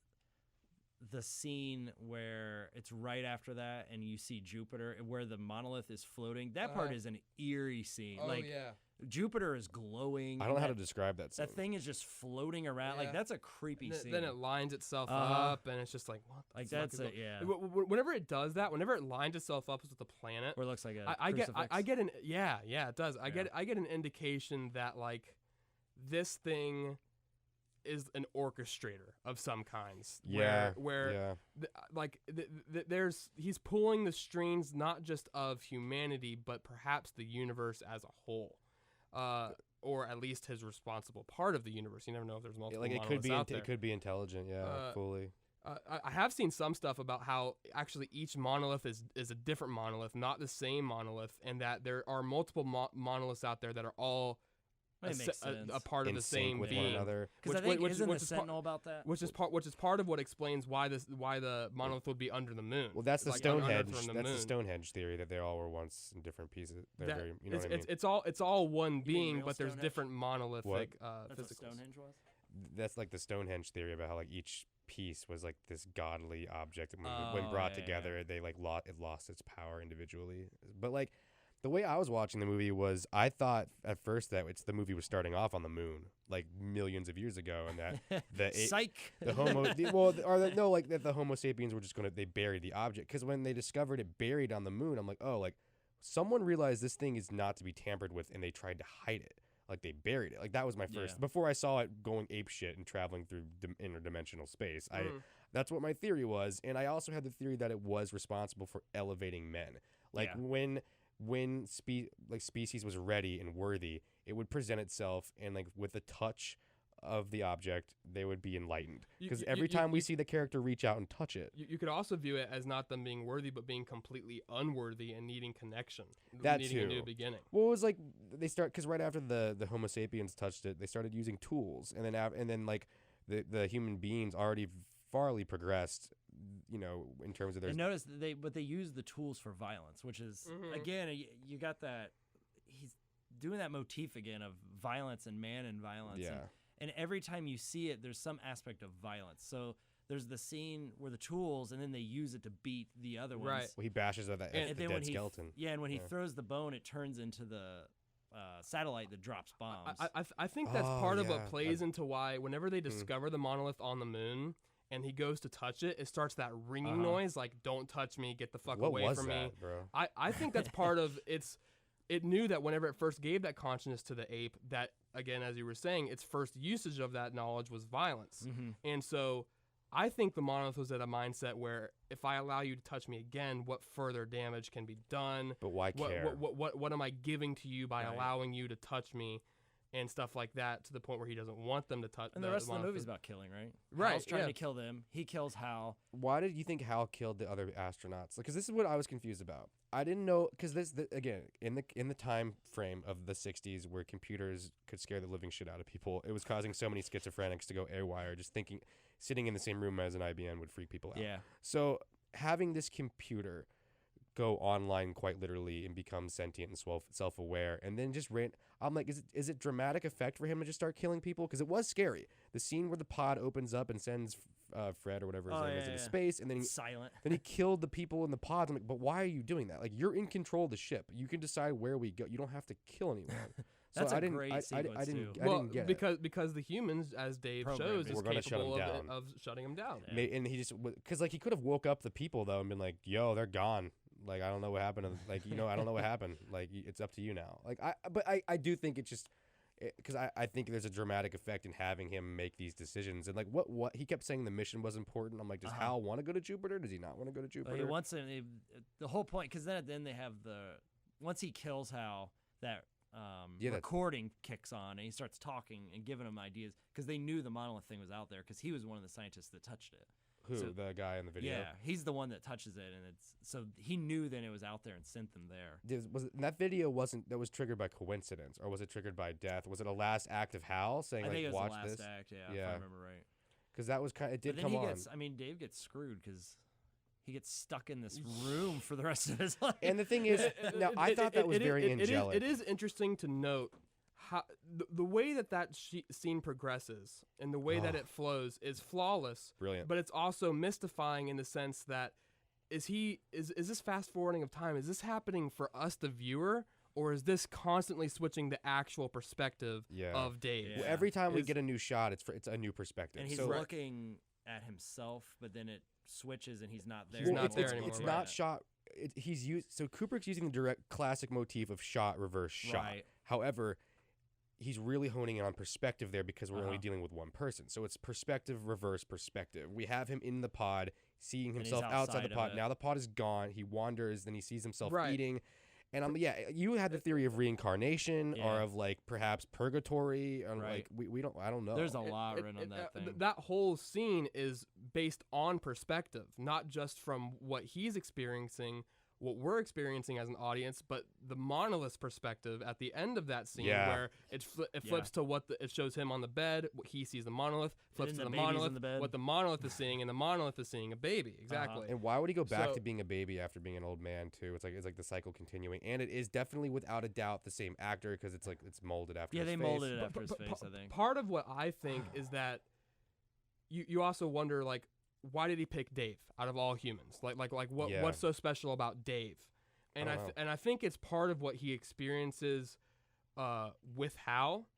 Speaker 2: the scene where it's right after that, and you see Jupiter, where the monolith is floating. That part is an eerie scene.
Speaker 1: yeah,
Speaker 2: Jupiter is glowing.
Speaker 3: I don't know how to
Speaker 2: that-
Speaker 3: describe that scene.
Speaker 2: That thing is just floating around.
Speaker 1: Yeah.
Speaker 2: Like, that's a creepy scene.
Speaker 1: then it lines itself
Speaker 2: Uh-huh.
Speaker 1: up, and it's just like what? The
Speaker 2: Like,
Speaker 1: fuck
Speaker 2: that's
Speaker 1: is
Speaker 2: it,
Speaker 1: go-
Speaker 2: yeah.
Speaker 1: Whenever it does that, whenever it lines itself up with the planet,
Speaker 2: Where it looks like a
Speaker 1: I get
Speaker 2: crucifix.
Speaker 1: an it does. I get an indication that like this thing is an orchestrator of some kinds.
Speaker 3: Yeah.
Speaker 1: Where he's pulling the strings not just of humanity, but perhaps the universe as a whole. Or at least his responsible part of the universe. You never know if there's multiple monoliths out there.
Speaker 3: It could be intelligent, fully.
Speaker 1: I have seen some stuff about how actually each monolith is a different monolith, not the same monolith, and that there are multiple monoliths out there that are all a part of the same
Speaker 3: with
Speaker 1: being.
Speaker 3: one another.
Speaker 2: Because I think isn't the Sentinel about that?
Speaker 1: Which is part of what explains why the monolith would be under the moon.
Speaker 3: Well, that's the
Speaker 1: like
Speaker 3: Stonehenge.
Speaker 1: That's
Speaker 3: the Stonehenge theory that they all were once in different pieces. They're very, you know what I mean?
Speaker 1: It's all one
Speaker 2: mean
Speaker 1: being,
Speaker 2: real
Speaker 1: but there's
Speaker 2: Stonehenge?
Speaker 1: different monolithic
Speaker 2: That's what
Speaker 1: physicals.
Speaker 2: Stonehenge was?
Speaker 3: That's like the Stonehenge theory about how like each piece was like this godly object, and when brought together, they like lost its power individually. But like the way I was watching the movie was, I thought at first that the movie was starting off on the moon like millions of years ago, and that
Speaker 2: Psych.
Speaker 3: the Homo sapiens were just they buried the object, because when they discovered it buried on the moon, I'm like, oh, like someone realized this thing is not to be tampered with, and they tried to hide it. Like they buried it. Like that was my first before I saw it going ape shit and traveling through interdimensional space. That's what my theory was, and I also had the theory that it was responsible for elevating men. Like when species was ready and worthy, it would present itself, and like with the touch of the object, they would be enlightened. Because every time we see the character reach out and touch it,
Speaker 1: you could also view it as not them being worthy, but being completely unworthy and needing connection.
Speaker 3: That
Speaker 1: needing
Speaker 3: too.
Speaker 1: a new beginning.
Speaker 3: Well, it was like because right after the Homo sapiens touched it, they started using tools, and then like the human beings already farly progressed, you know, in terms of their.
Speaker 2: And notice that they use the tools for violence, which is again you got that he's doing that motif again of violence and man and violence.
Speaker 3: Yeah.
Speaker 2: And every time you see it, there's some aspect of violence. So there's the scene where the tools, and then they use it to beat the other ones.
Speaker 1: Right.
Speaker 3: Well, he bashes at the dead skeleton.
Speaker 2: And when he throws the bone, it turns into the satellite that drops bombs.
Speaker 1: I think that's part of what plays into why whenever they discover the monolith on the moon and he goes to touch it, it starts that ringing noise, like, don't touch me, get the fuck away from me.
Speaker 3: Bro?
Speaker 1: I think that's part of it knew that whenever it first gave that consciousness to the ape, that, again, as you were saying, its first usage of that knowledge was violence. And so I think the monolith was at a mindset where if I allow you to touch me again, what further damage can be done?
Speaker 3: But why care?
Speaker 1: What am I giving to you by allowing you to touch me? And stuff like that, to the point where he doesn't want them to touch.
Speaker 2: And the rest of the movie's about killing, right?
Speaker 1: Right.
Speaker 2: Hal's trying to kill them. He kills Hal.
Speaker 3: Why did you think Hal killed the other astronauts? Because this is what I was confused about. I didn't know, because again, in the time frame of the 60s where computers could scare the living shit out of people, it was causing so many schizophrenics to go AWire. Just thinking, sitting in the same room as an IBM would freak people out.
Speaker 2: Yeah.
Speaker 3: So having this computer go online quite literally and become sentient and self-aware, and then just I'm like, is it dramatic effect for him to just start killing people? Because it was scary. The scene where the pod opens up and sends Fred or whatever his name is into space, and then then he killed the people in the pods. I'm like, but why are you doing that? Like, you're in control of the ship. You can decide where we go. You don't have to kill anyone.
Speaker 2: That's
Speaker 3: so
Speaker 2: a great sequence
Speaker 3: I didn't get
Speaker 1: because the humans, as Dave shows, is capable of shutting them down.
Speaker 3: Yeah. And he just, because like he could have woke up the people though and been like, yo, they're gone. Like, I don't know what happened. Like, you know, I don't know what happened. Like, it's up to you now. Like, I do think it's just, because I think there's a dramatic effect in having him make these decisions. And like, what he kept saying the mission was important. I'm like, does Hal want to go to Jupiter? Does he not want to go to Jupiter?
Speaker 2: He wants him. The whole point, because then at the end they have once he kills Hal, that recording kicks on and he starts talking and giving him ideas, because they knew the monolith thing was out there, because he was one of the scientists that touched it.
Speaker 3: Who, the guy in the video?
Speaker 2: Yeah, he's the one that touches it, and so he knew then it was out there and sent them there.
Speaker 3: That video that was triggered by coincidence, or was it triggered by death? Was it a last act of Hal saying,
Speaker 2: I think it was
Speaker 3: watch
Speaker 2: the last
Speaker 3: this?
Speaker 2: act, if I remember right.
Speaker 3: Because that was it did
Speaker 2: but then
Speaker 3: come on.
Speaker 2: Dave gets screwed because he gets stuck in this room for the rest of his life.
Speaker 3: And the thing is, now I thought that was very angelic.
Speaker 1: It is interesting to note how the way that scene progresses and the way that it flows is flawless.
Speaker 3: Brilliant.
Speaker 1: But it's also mystifying in the sense that is this fast forwarding of time? Is this happening for us, the viewer, or is this constantly switching the actual perspective of Dave?
Speaker 3: Well, every time we get a new shot, it's a new perspective.
Speaker 2: And he's looking at himself, but then it switches and he's not there.
Speaker 1: He's not there anymore.
Speaker 3: It's not shot. So Kubrick's using the direct classic motif of shot, reverse shot.
Speaker 2: Right.
Speaker 3: However, he's really honing in on perspective there because we're only dealing with one person. So it's perspective, reverse perspective. We have him in the pod, seeing himself outside the pod. Now the pod is gone. He wanders, then he sees himself eating. And you had the theory of reincarnation or of like perhaps purgatory or like I don't know.
Speaker 2: There's a lot written on that thing.
Speaker 1: That whole scene is based on perspective, not just from what he's experiencing, what we're experiencing as an audience, but the monolith's perspective at the end of that scene where it flips to it shows him on the bed, what he sees the monolith, flips to the monolith, what the monolith is seeing, and the monolith is seeing a baby. Exactly.
Speaker 3: And why would he go back to being a baby after being an old man too? It's like the cycle continuing, and it is definitely without a doubt the same actor because it's molded after his face.
Speaker 2: Yeah, they molded it after his face, I think.
Speaker 1: Part of what I think is that you also wonder like, why did he pick Dave out of all humans? What's so special about Dave? And I think it's part of what he experiences with Hal,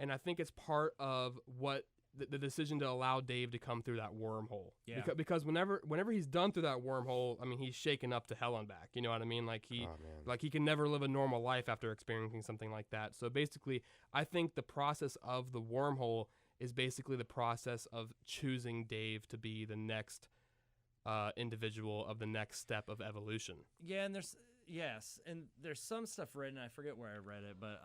Speaker 1: and I think it's part of what the decision to allow Dave to come through that wormhole.
Speaker 2: Yeah.
Speaker 1: Because whenever he's done through that wormhole, I mean, he's shaken up to hell and back. You know what I mean? Like he can never live a normal life after experiencing something like that. So basically, I think the process of the wormhole is basically the process of choosing Dave to be the next individual of the next step of evolution.
Speaker 2: Yeah, and there's some stuff written, I forget where I read it, but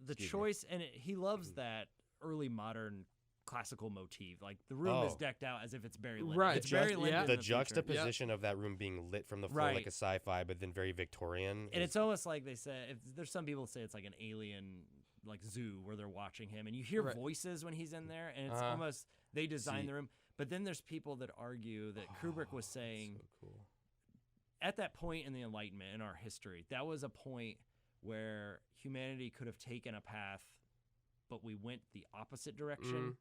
Speaker 2: the choice, and he loves that early modern classical motif. Like the room is decked out as if it's Barry Lyndon.
Speaker 1: Right.
Speaker 2: It's Barry Lyndon.
Speaker 3: The juxtaposition of that room being lit from the floor like a sci-fi, but then very Victorian.
Speaker 2: And it's almost like they said, there's some people say it's like an alien like zoo where they're watching him, and you hear voices when he's in there, and it's almost they designed the room. But then there's people that argue that Kubrick was saying at that point in the Enlightenment in our history, that was a point where humanity could have taken a path, but we went the opposite direction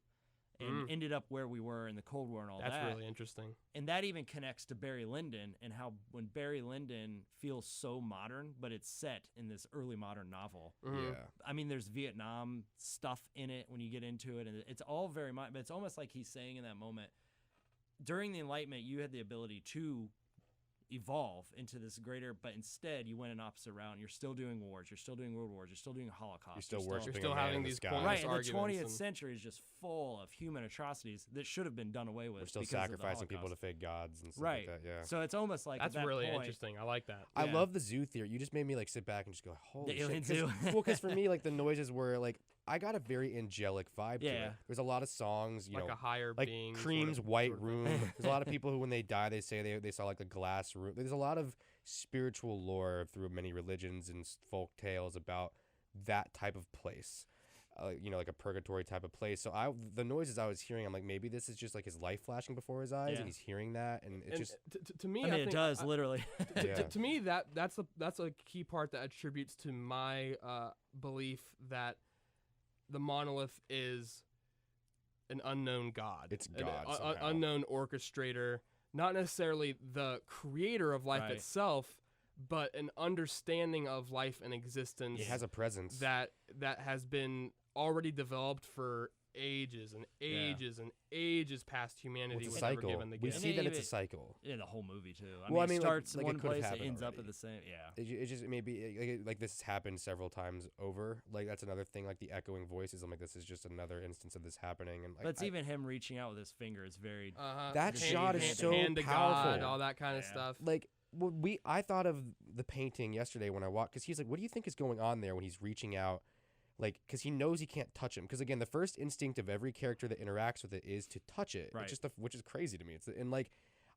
Speaker 2: and ended up where we were in the Cold War and all that.
Speaker 1: That's really interesting.
Speaker 2: And that even connects to Barry Lyndon and how when Barry Lyndon feels so modern, but it's set in this early modern novel.
Speaker 3: Yeah.
Speaker 2: I mean, there's Vietnam stuff in it when you get into it, and it's all very much, but it's almost like he's saying in that moment, during the Enlightenment, you had the ability to evolve into this greater, but instead you went an opposite route, and you're still doing wars, you're still doing world wars, you're still doing Holocaust,
Speaker 3: you're still worshiping,
Speaker 1: you're still having these
Speaker 2: right. And the 20th century is just full of human atrocities that should have been done away with.
Speaker 3: We're still sacrificing people to fake gods and stuff like that. Yeah.
Speaker 2: So it's almost like
Speaker 1: that's
Speaker 2: at that
Speaker 1: really
Speaker 2: point,
Speaker 1: interesting. I like that.
Speaker 3: I love the zoo theory. You just made me like sit back and just go, holy
Speaker 2: the alien
Speaker 3: shit.
Speaker 2: zoo.
Speaker 3: Well, because for me, like the noises were like, I got a very angelic vibe to it. There's a lot of songs,
Speaker 1: like a higher
Speaker 3: like
Speaker 1: being,
Speaker 3: Cream's White Room. There's a lot of people who, when they die, they say they saw like a glass room. There's a lot of spiritual lore through many religions and folk tales about that type of place, like a purgatory type of place. So the noises I was hearing, I'm like, maybe this is just like his life flashing before his eyes, and he's hearing that, and it's just
Speaker 1: to me.
Speaker 2: I mean, it does literally.
Speaker 1: To me, that's a key part that attributes to my belief that the monolith is an unknown god.
Speaker 3: It's God,
Speaker 1: unknown orchestrator, not necessarily the creator of life itself, but an understanding of life and existence.
Speaker 3: It has a presence
Speaker 1: that has been already developed for ages and ages and ages past humanity.
Speaker 3: It's a cycle. We see that it's a cycle.
Speaker 2: Yeah, the whole movie too.
Speaker 3: I mean,
Speaker 2: it starts in
Speaker 3: like
Speaker 2: one
Speaker 3: it could've
Speaker 2: place, it
Speaker 3: happened
Speaker 2: ends
Speaker 3: already.
Speaker 2: up at the same. Yeah,
Speaker 3: it just maybe like this has happened several times over. Like that's another thing. Like the echoing voices. I'm like, this is just another instance of this happening. And like,
Speaker 2: but it's even him reaching out with his finger is very.
Speaker 3: That shot is so
Speaker 1: hand
Speaker 3: powerful.
Speaker 1: God, all that kind of stuff.
Speaker 3: Like. Well, I thought of the painting yesterday when I walked, because he's like, what do you think is going on there when he's reaching out? Like, because he knows he can't touch him. Because again, the first instinct of every character that interacts with it is to touch it.
Speaker 2: Right.
Speaker 3: It's just which is crazy to me. And like,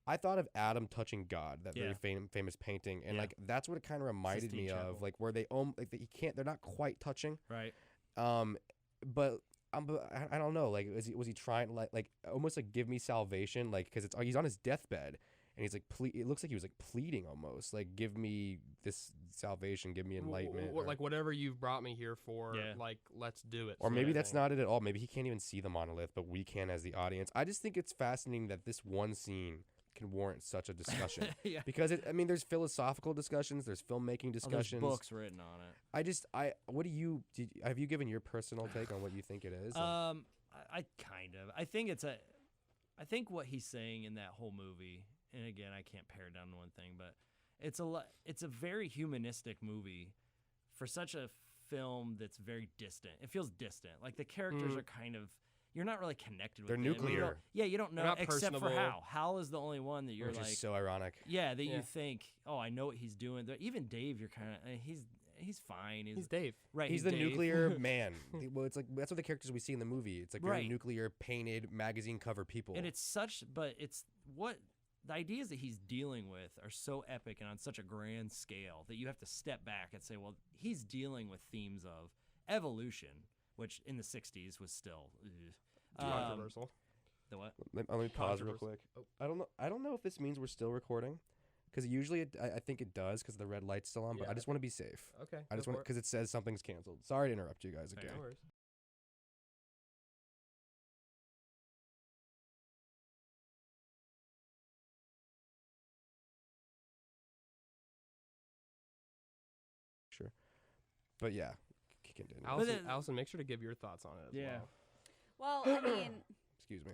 Speaker 3: I thought of Adam touching God, that very famous painting, and like that's what it kind of reminded me of, like where they they're not quite touching.
Speaker 2: Right.
Speaker 3: But I don't know. Like, was he trying like almost like give me salvation? Like, because he's on his deathbed. And he's like, it looks like he was like pleading almost, like, give me this salvation, give me enlightenment.
Speaker 1: Like, whatever you've brought me here for, like, let's do it.
Speaker 3: Or maybe that's not it at all. Maybe he can't even see the monolith, but we can as the audience. I just think it's fascinating that this one scene can warrant such a discussion. Because, there's philosophical discussions, there's filmmaking discussions.
Speaker 2: There's books written on it.
Speaker 3: Have you given your personal take on what you think it is?
Speaker 2: I kind of. I think what he's saying in that whole movie, and again, I can't pare down to one thing, but it's a very humanistic movie for such a film that's very distant. It feels distant. Like the characters are kind of, you're not really connected with
Speaker 3: They're
Speaker 2: them.
Speaker 3: nuclear.
Speaker 2: You don't know,
Speaker 1: not
Speaker 2: except for
Speaker 1: personable.
Speaker 2: Hal. Hal is the only one that you're
Speaker 3: Which
Speaker 2: like,
Speaker 3: is so ironic.
Speaker 2: yeah, that
Speaker 1: Yeah.
Speaker 2: you think, oh, I know what he's doing. Even Dave, you're kind of, he's fine.
Speaker 1: He's Dave.
Speaker 2: Right.
Speaker 3: He's the
Speaker 2: Dave.
Speaker 3: nuclear man. Well, it's like that's what the characters we see in the movie. It's like very
Speaker 2: Right.
Speaker 3: nuclear, painted, magazine cover people.
Speaker 2: And it's but it's what the ideas that he's dealing with are so epic and on such a grand scale that you have to step back and say, well, he's dealing with themes of evolution, which in the 60s was still
Speaker 1: Controversial.
Speaker 2: the what?
Speaker 3: Let me pause real
Speaker 1: Controversy.
Speaker 3: quick. I don't know if this means we're still recording, because usually I think it does because the red light's still on. But
Speaker 1: Yeah.
Speaker 3: I just want to be safe.
Speaker 1: Okay.
Speaker 3: I just want because it says something's canceled. Sorry to interrupt you guys again.
Speaker 1: No worries.
Speaker 3: Sure. But yeah, continue.
Speaker 1: Allison, make sure to give your thoughts on it as
Speaker 2: Yeah.
Speaker 1: well.
Speaker 4: Well, I mean,
Speaker 3: Excuse me.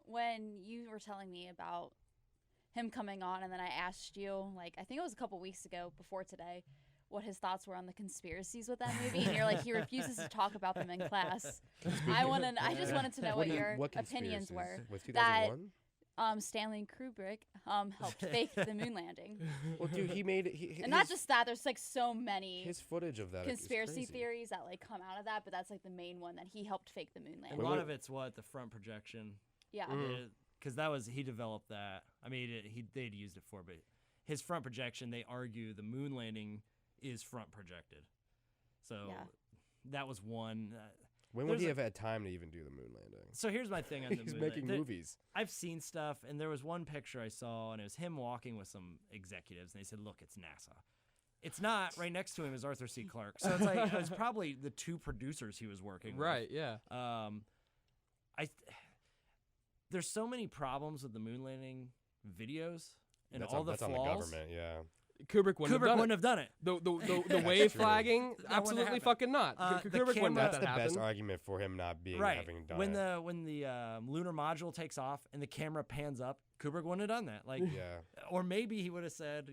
Speaker 4: when you were telling me about him coming on, and then I asked you, like, I think it was a couple weeks ago before today, what his thoughts were on the conspiracies with that movie, and you're like, he refuses to talk about them in class. I just wanted to know what your opinions
Speaker 3: conspiracies?
Speaker 4: were.
Speaker 3: With
Speaker 4: That
Speaker 3: 2001?
Speaker 4: Stanley Kubrick helped fake the moon landing,
Speaker 3: Well, dude, he made
Speaker 4: and not just that. There's like so many
Speaker 3: his footage of that is
Speaker 4: conspiracy
Speaker 3: crazy.
Speaker 4: theories that like come out of that, but that's like the main one that he helped fake the moon
Speaker 2: A
Speaker 4: landing.
Speaker 2: lot of it's the front projection.
Speaker 4: Yeah.
Speaker 2: Because he developed that. I mean, they'd used it for, but his front projection, they argue the moon landing is front projected. So
Speaker 4: Yeah.
Speaker 2: that was one.
Speaker 3: When would
Speaker 2: There's
Speaker 3: he
Speaker 2: a-
Speaker 3: have had time to even do the moon landing?
Speaker 2: So here's my thing on the
Speaker 3: He's
Speaker 2: moon
Speaker 3: making
Speaker 2: landing.
Speaker 3: movies.
Speaker 2: I've seen stuff, and there was one picture I saw, and it was him walking with some executives, and they said, "Look, it's NASA." It's not. Right next to him is Arthur C. Clarke. So it's like it was probably the two producers he was working with.
Speaker 1: Right. Yeah.
Speaker 2: There's so many problems with the moon landing videos and
Speaker 3: That's
Speaker 2: all
Speaker 3: on,
Speaker 2: the
Speaker 3: that's
Speaker 2: flaws.
Speaker 3: on the government, yeah.
Speaker 1: Kubrick wouldn't
Speaker 2: Kubrick wouldn't have done it.
Speaker 1: The wave
Speaker 3: true.
Speaker 1: flagging,
Speaker 2: That wouldn't
Speaker 1: absolutely
Speaker 2: happen.
Speaker 1: fucking not.
Speaker 2: The
Speaker 1: Kubrick wouldn't
Speaker 2: camera-
Speaker 1: let
Speaker 3: That's
Speaker 1: that
Speaker 3: the
Speaker 1: happen.
Speaker 3: best argument for him not being
Speaker 2: Right.
Speaker 3: having done
Speaker 2: When
Speaker 3: it.
Speaker 2: when the lunar module takes off and the camera pans up, Kubrick wouldn't have done that. Like,
Speaker 3: Yeah.
Speaker 2: or maybe he would have said,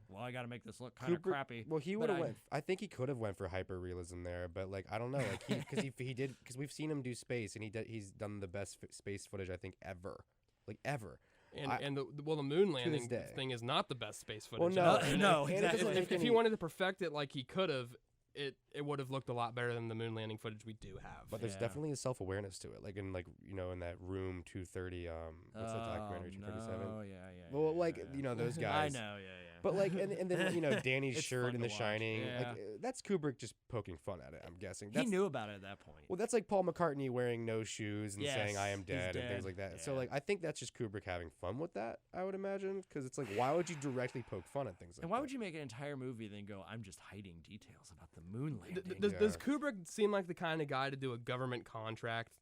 Speaker 2: well, I got to make this look kind of
Speaker 3: Kubrick-
Speaker 2: crappy.
Speaker 3: Well, he
Speaker 2: but
Speaker 3: would have
Speaker 2: I-
Speaker 3: went. I think he could have went for hyper realism there, but like I don't know, like he did because we've seen him do space and he's done the best space footage I think ever, like ever.
Speaker 1: And the moon landing
Speaker 3: day.
Speaker 1: thing is not the best space
Speaker 3: Well,
Speaker 1: footage.
Speaker 3: no,
Speaker 1: ever.
Speaker 2: no,
Speaker 3: and it
Speaker 2: exactly.
Speaker 3: doesn't
Speaker 1: If
Speaker 3: make
Speaker 1: he
Speaker 3: any-
Speaker 1: wanted to perfect it like he could have, it would have looked a lot better than the moon landing footage we do have.
Speaker 3: But there's
Speaker 2: Yeah.
Speaker 3: definitely a self awareness to it, like in in that room 230. What's that documentary 237?
Speaker 2: Oh, yeah.
Speaker 3: Well, like
Speaker 2: yeah.
Speaker 3: those
Speaker 2: I
Speaker 3: guys.
Speaker 2: know, yeah.
Speaker 3: But like, and then Danny's
Speaker 2: It's
Speaker 3: shirt
Speaker 2: fun
Speaker 3: in
Speaker 2: to
Speaker 3: The
Speaker 2: watch.
Speaker 3: Shining,
Speaker 2: Yeah.
Speaker 3: like that's Kubrick just poking fun at it. I'm guessing
Speaker 2: He knew about it at that point.
Speaker 3: Well, that's like Paul McCartney wearing no shoes and saying "I am
Speaker 2: Yes, he's
Speaker 3: dead" and things
Speaker 2: dead.
Speaker 3: like that. So
Speaker 2: Yeah.
Speaker 3: like, I think that's just Kubrick having fun with that. I would imagine because it's like, why would you directly poke fun at things like
Speaker 2: And why
Speaker 3: that?
Speaker 2: would you make an entire movie and then go, I'm just hiding details about the moon landing?
Speaker 1: Does Kubrick seem like the kind of guy to do a government contract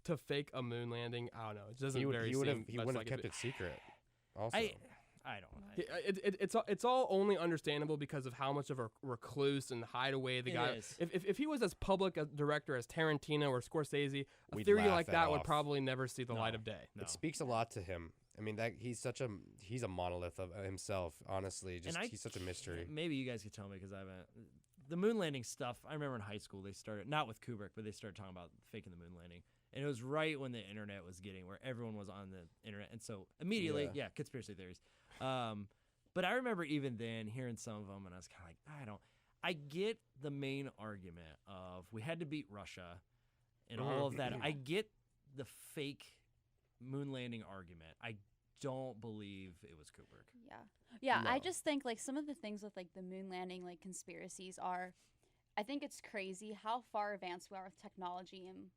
Speaker 1: to fake a moon landing? I don't know. It doesn't
Speaker 3: He would
Speaker 1: very
Speaker 3: have
Speaker 1: seem
Speaker 3: he
Speaker 1: much
Speaker 3: wouldn't
Speaker 1: like
Speaker 3: have kept it secret. Also,
Speaker 2: I don't know.
Speaker 1: It's all only understandable because of how much of a recluse and hideaway the
Speaker 2: It
Speaker 1: guy.
Speaker 2: is.
Speaker 1: If he was as public a director as Tarantino or Scorsese, a
Speaker 3: We'd
Speaker 1: theory
Speaker 3: laugh
Speaker 1: like
Speaker 3: that
Speaker 1: that would
Speaker 3: off.
Speaker 1: probably never see the light
Speaker 2: No.
Speaker 1: of day.
Speaker 2: No.
Speaker 3: it speaks a lot to him. I mean, that he's a monolith of himself. Honestly, just
Speaker 2: And
Speaker 3: he's such a mystery.
Speaker 2: Maybe you guys could tell me because I haven't. The moon landing stuff, I remember in high school they started, not with Kubrick, but they started talking about faking the moon landing. And it was right when the internet was getting where everyone was on the internet. And so immediately,
Speaker 3: Yeah.
Speaker 2: conspiracy theories. But I remember even then hearing some of them and I was kind of like, I get the main argument of we had to beat Russia and all of that. I get the fake moon landing argument. I don't believe it was Kubrick.
Speaker 4: Yeah, I
Speaker 3: No.
Speaker 4: just think like some of the things with like the moon landing like conspiracies are, I think it's crazy how far advanced we are with technology, and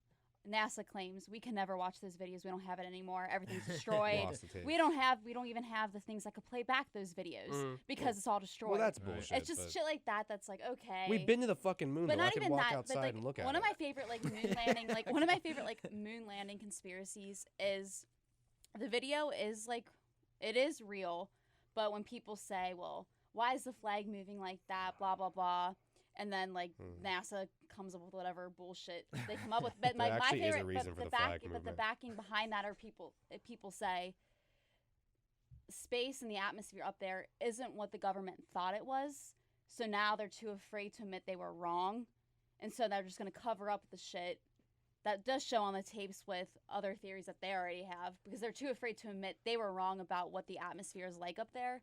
Speaker 4: NASA claims we can never watch those videos. We don't have it anymore. Everything's destroyed.
Speaker 3: Lost the tape.
Speaker 4: we don't even have the things that could play back those videos because it's all destroyed.
Speaker 3: Well, that's
Speaker 2: Right.
Speaker 3: bullshit.
Speaker 4: it's just
Speaker 3: but
Speaker 4: shit like that. That's like okay.
Speaker 3: we've been to the fucking moon.
Speaker 4: but
Speaker 3: Though. I
Speaker 4: not
Speaker 3: could
Speaker 4: even
Speaker 3: walk
Speaker 4: that.
Speaker 3: outside
Speaker 4: But like
Speaker 3: and look at
Speaker 4: one
Speaker 3: it.
Speaker 4: of my favorite like moon landing, like one of my favorite like moon landing conspiracies is the video is like it is real, but when people say, well, why is the flag moving like that? Blah blah blah. And then like NASA comes up with whatever bullshit they come up with. But
Speaker 3: There
Speaker 4: like my
Speaker 3: actually is a
Speaker 4: favorite,
Speaker 3: reason
Speaker 4: but
Speaker 3: for
Speaker 4: the
Speaker 3: the flag
Speaker 4: but the
Speaker 3: movement.
Speaker 4: backing behind that are people say space and the atmosphere up there isn't what the government thought it was. So now they're too afraid to admit they were wrong. and so they're just gonna cover up the shit that does show on the tapes with other theories that they already have, because they're too afraid to admit they were wrong about what the atmosphere is like up there.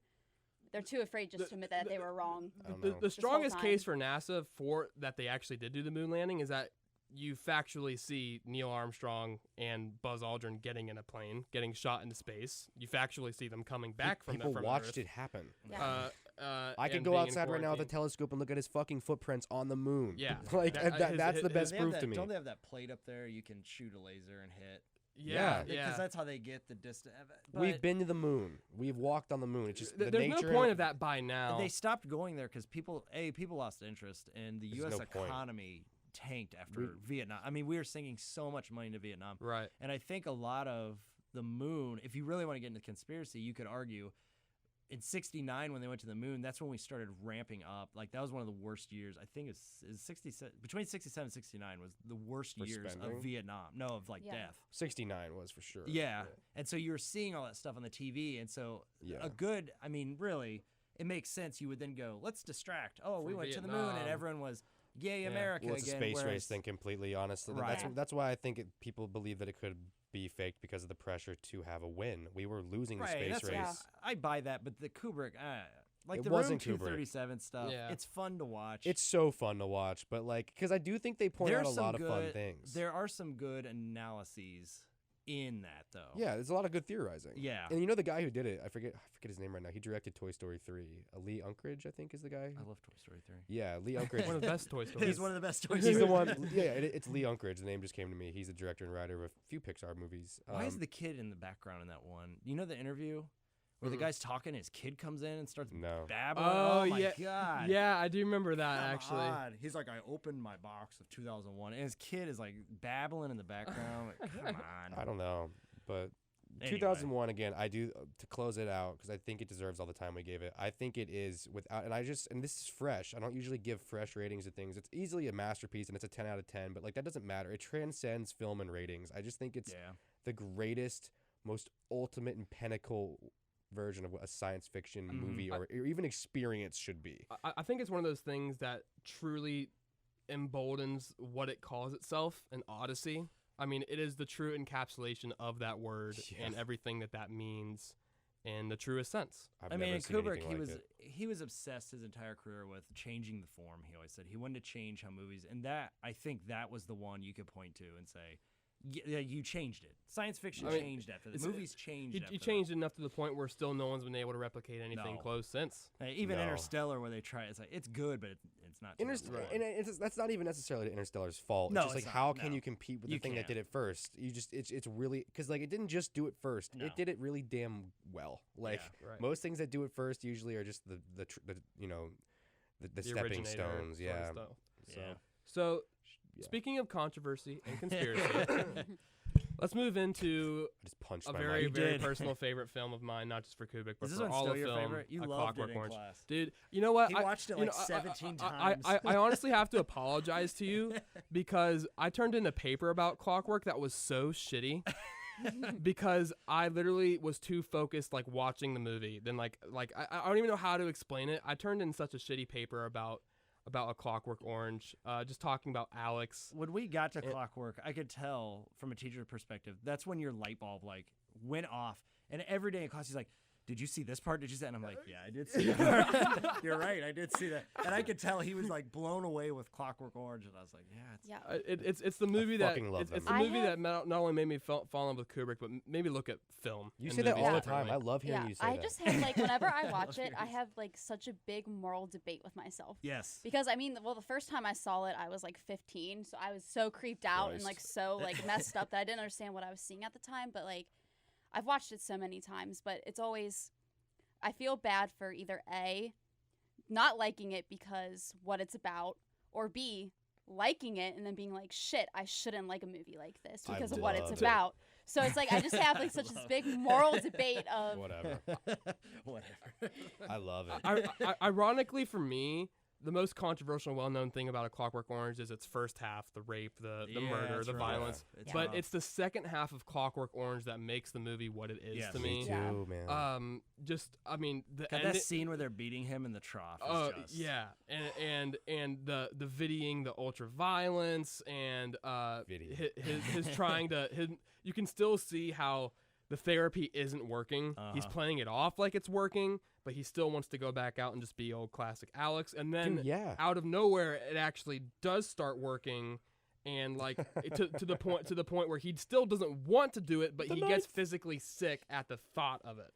Speaker 4: They're too afraid just to admit that they were wrong.
Speaker 1: The strongest case for NASA for that they actually did do the moon landing is that you factually see Neil Armstrong and Buzz Aldrin getting in a plane, getting shot into space. You factually see them coming back from
Speaker 3: People
Speaker 1: from
Speaker 3: watched
Speaker 1: Earth.
Speaker 3: it happen.
Speaker 4: Yeah.
Speaker 3: I can go outside right now with a telescope and look at his fucking footprints on the moon.
Speaker 1: Yeah.
Speaker 3: Like, that's the best proof to me.
Speaker 2: Don't they have that plate up there you can shoot a laser and hit?
Speaker 1: Yeah.
Speaker 2: Because that's how they get the distance.
Speaker 3: We've been to the moon. We've walked on the moon. It's just the
Speaker 1: there's
Speaker 3: nature.
Speaker 1: no point of that by now.
Speaker 2: They stopped going there because people lost interest, and the
Speaker 3: There's
Speaker 2: U.S.
Speaker 3: no point.
Speaker 2: economy tanked after Vietnam. I mean, we were sinking so much money into Vietnam.
Speaker 1: Right.
Speaker 2: And I think a lot of the moon, if you really want to get into conspiracy, you could argue in 69 when they went to the moon, that's when we started ramping up. Like, that was one of the worst years. I think it's 67, between 67 and 69 was the worst
Speaker 3: For
Speaker 2: years
Speaker 3: spending?
Speaker 2: of Vietnam. No, of like death.
Speaker 3: 69 was for sure.
Speaker 2: Yeah. And so you were seeing all that stuff on the TV. And so I mean, really, it makes sense. You would then go, let's distract. Oh, we went to the moon, and everyone was, yay, America
Speaker 3: Well, it's
Speaker 2: again.
Speaker 3: a space race thing completely, honestly.
Speaker 2: Right.
Speaker 3: That's why I think people believe that it could be faked because of the pressure to have a win. We were losing the space race.
Speaker 2: I buy that, but the Kubrick, like
Speaker 3: It
Speaker 2: the
Speaker 3: wasn't
Speaker 2: Room
Speaker 3: Kubrick.
Speaker 2: 237 stuff, it's fun to watch.
Speaker 3: It's so fun to watch, but like, because I do think they point out a lot of fun things.
Speaker 2: There are some good analyses in that, though.
Speaker 3: Yeah, there's a lot of good theorizing.
Speaker 2: Yeah.
Speaker 3: And you know the guy who did it, I forget his name right now. He directed Toy Story 3. Lee Unkrich, I think, is the guy.
Speaker 2: I love Toy Story 3.
Speaker 3: Yeah, Lee Unkrich.
Speaker 1: One of the best Toy Stories.
Speaker 2: He's one of the best Toy Stories.
Speaker 3: He's the one. Yeah, it's Lee Unkrich. The name just came to me. He's the director and writer of a few Pixar movies.
Speaker 2: Why is the kid in the background in that one? You know the interview where the guy's talking, his kid comes in and starts babbling?
Speaker 1: Oh,
Speaker 2: my
Speaker 1: yeah.
Speaker 2: God.
Speaker 1: Yeah, I do remember that, actually.
Speaker 2: God. He's like, I opened my box of 2001, and his kid is like babbling in the background. Like, come on.
Speaker 3: I don't know, but
Speaker 2: Anyway.
Speaker 3: 2001 again. I do to close it out because I think it deserves all the time we gave it. I think it is without, and this is fresh. I don't usually give fresh ratings to things. It's easily a masterpiece and it's a 10 out of 10, but like that doesn't matter. It transcends film and ratings. I just think it's the greatest, most ultimate and pinnacle version of what a science fiction movie or even experience should be.
Speaker 1: I think it's one of those things that truly emboldens what it calls itself, an odyssey. I mean, it is the true encapsulation of that word and everything that means in the truest sense.
Speaker 2: I mean, Kubrick, he was obsessed his entire career with changing the form. He always said he wanted to change how movies, and I think that was the one you could point to and say, yeah, you changed it. Science fiction changed after that. Movies changed after
Speaker 1: You changed enough to the point where still no one's been able to replicate anything close since.
Speaker 2: Even Interstellar, where they try, it's like, it's good, but it's not.
Speaker 3: And that's not even necessarily Interstellar's fault.
Speaker 2: No,
Speaker 3: it's just like, how can you compete with the thing that did it first? You just, it's really, because like it didn't just do it first. No. It did it really damn well. Like most things that do it first usually are just the stepping stones. Yeah.
Speaker 1: So speaking of controversy and conspiracy, let's move into a very personal favorite film of mine, not just for Kubrick, but for all of film.
Speaker 2: Favorite? You loved it in
Speaker 1: Orange.
Speaker 2: Class.
Speaker 1: Dude, you know what?
Speaker 2: He watched it like 17 times.
Speaker 1: I honestly have to apologize to you because I turned in a paper about Clockwork that was so shitty. Because I literally was too focused, like watching the movie. Then I don't even know how to explain it. I turned in such a shitty paper about A Clockwork Orange, just talking about Alex.
Speaker 2: When we got to Clockwork, I could tell from a teacher's perspective, that's when your light bulb like went off. And every day in class, he's like, did you see this part? Did you see that? And I'm like, yeah, I did see that part. You're right, I did see that. And I could tell he was like blown away with Clockwork Orange. And I was like,
Speaker 1: it's the movie that it's the movie that not only made me fall in love with Kubrick, but maybe look at film.
Speaker 3: You say that all the time. I love hearing you say that.
Speaker 4: I just have like whenever I watch it, I have like such a big moral debate with myself.
Speaker 2: Yes.
Speaker 4: Because I mean, well, the first time I saw it, I was like 15, so I was so creeped out and like so like messed up that I didn't understand what I was seeing at the time. But like, I've watched it so many times, but it's always, I feel bad for either A, not liking it because what it's about, or B, liking it and then being like, shit, I shouldn't like a movie like this because of what it's about. So it's like I just have like such this big moral debate of
Speaker 3: whatever.
Speaker 2: Whatever.
Speaker 3: I love it.
Speaker 1: Ironically for me, the most controversial, well-known thing about A Clockwork Orange is its first half, the rape, the murder,
Speaker 2: that's
Speaker 1: the
Speaker 2: right.
Speaker 1: violence.
Speaker 2: It's
Speaker 1: But
Speaker 2: rough.
Speaker 1: it's the second half of Clockwork Orange that makes the movie what it is
Speaker 2: Yes.
Speaker 1: to
Speaker 3: Me
Speaker 1: me.
Speaker 3: too,
Speaker 4: Yeah.
Speaker 3: man.
Speaker 1: I mean, the
Speaker 2: Got
Speaker 1: ending.
Speaker 2: that scene where they're beating him in the trough. Is
Speaker 1: Oh
Speaker 2: just,
Speaker 1: yeah, and the videoing, the ultra violence, and
Speaker 3: Video.
Speaker 1: his trying to you can still see how the therapy isn't working. He's
Speaker 2: Uh-huh.
Speaker 1: playing it off like it's working, but he still wants to go back out and just be old classic Alex. And then
Speaker 3: Dude, yeah.
Speaker 1: out of nowhere, it actually does start working, and like to the point where he still doesn't want to do it, but he gets physically sick at the thought of it.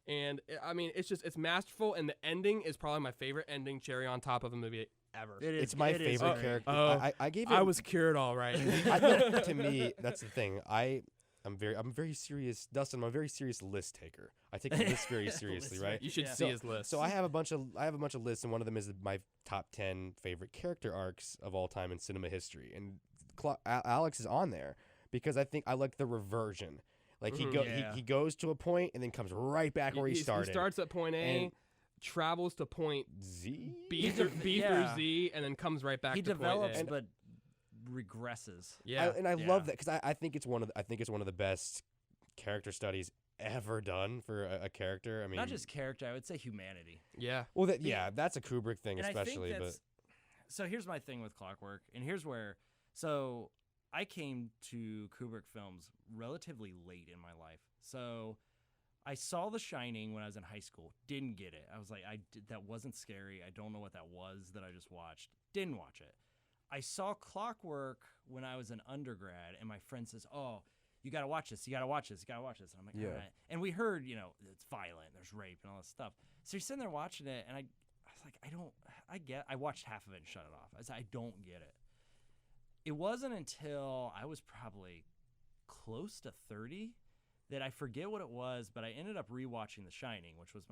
Speaker 1: And I mean, it's masterful, and the ending is probably my favorite ending, cherry on top of a movie ever.
Speaker 2: It is,
Speaker 3: It's my
Speaker 2: it is
Speaker 3: favorite
Speaker 2: very-
Speaker 3: character.
Speaker 1: Oh,
Speaker 3: I gave it.
Speaker 1: I was cured all right.
Speaker 3: to me, that's the thing. I'm very serious, Dustin. I'm a very serious list taker. I take the list very seriously, right?
Speaker 1: You should
Speaker 2: Yeah.
Speaker 1: see his list.
Speaker 3: So I have a bunch of lists, and one of them is my top 10 favorite character arcs of all time in cinema history, and Alex is on there because I think I like the reversion. Like
Speaker 2: Yeah.
Speaker 3: he goes to a point and then comes right back where he started.
Speaker 1: He starts at point A,
Speaker 3: And-
Speaker 1: travels to point
Speaker 3: Z.
Speaker 1: B through
Speaker 2: yeah.
Speaker 1: Z, and then comes right back
Speaker 2: He
Speaker 1: to point
Speaker 2: develops,
Speaker 1: A.
Speaker 2: but regresses.
Speaker 1: Yeah,
Speaker 3: I
Speaker 2: Yeah.
Speaker 3: love that because I think it's one of the best character studies ever done for a character. I mean,
Speaker 2: Not just character, I would say humanity.
Speaker 1: yeah.
Speaker 3: well, that's a Kubrick thing,
Speaker 2: And
Speaker 3: especially.
Speaker 2: I think
Speaker 3: But
Speaker 2: that's, so here's my thing with Clockwork, and here's where. So I came to Kubrick films relatively late in my life. So I saw The Shining when I was in high school. Didn't get it. I was like, that wasn't scary. I don't know what that was that I just watched. Didn't watch it. I saw Clockwork when I was an undergrad, and my friend says, "Oh, you got to watch this. You got to watch this. You got to watch this." And I'm like,
Speaker 3: Yeah.
Speaker 2: "All right." And we heard, it's violent. There's rape and all this stuff. So you're sitting there watching it, and I was like, I watched half of it and shut it off. I said, I don't get it. It wasn't until I was probably close to 30 that I forget what it was, but I ended up rewatching The Shining, which was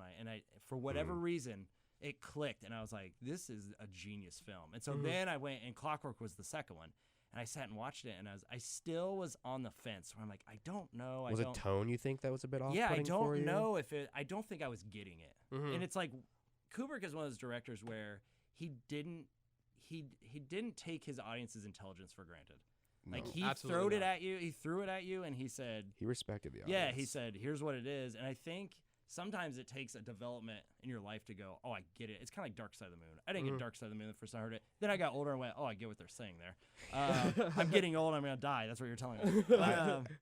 Speaker 2: for whatever reason, it clicked, and I was like, this is a genius film. And so then I went, and Clockwork was the second one, and I sat and watched it, and I still was on the fence where I'm like, I don't know.
Speaker 3: was it tone you think that was a bit off?
Speaker 2: Yeah, I
Speaker 3: for
Speaker 2: don't
Speaker 3: you?
Speaker 2: know I don't think I was getting it. And it's like, Kubrick is one of those directors where he didn't take his audience's intelligence for granted. Like
Speaker 3: No.
Speaker 2: he
Speaker 1: Absolutely not.
Speaker 2: he threw it at you, and he said,
Speaker 3: He respected the audience.
Speaker 2: yeah, he said, here's what it is. And I think sometimes it takes a development in your life to go, oh, I get it. It's kind of like Dark Side of the Moon. I didn't get Dark Side of the Moon the first time I heard it. Then I got older and went, oh, I get what they're saying there. I'm getting old. I'm going to die. That's what you're telling me.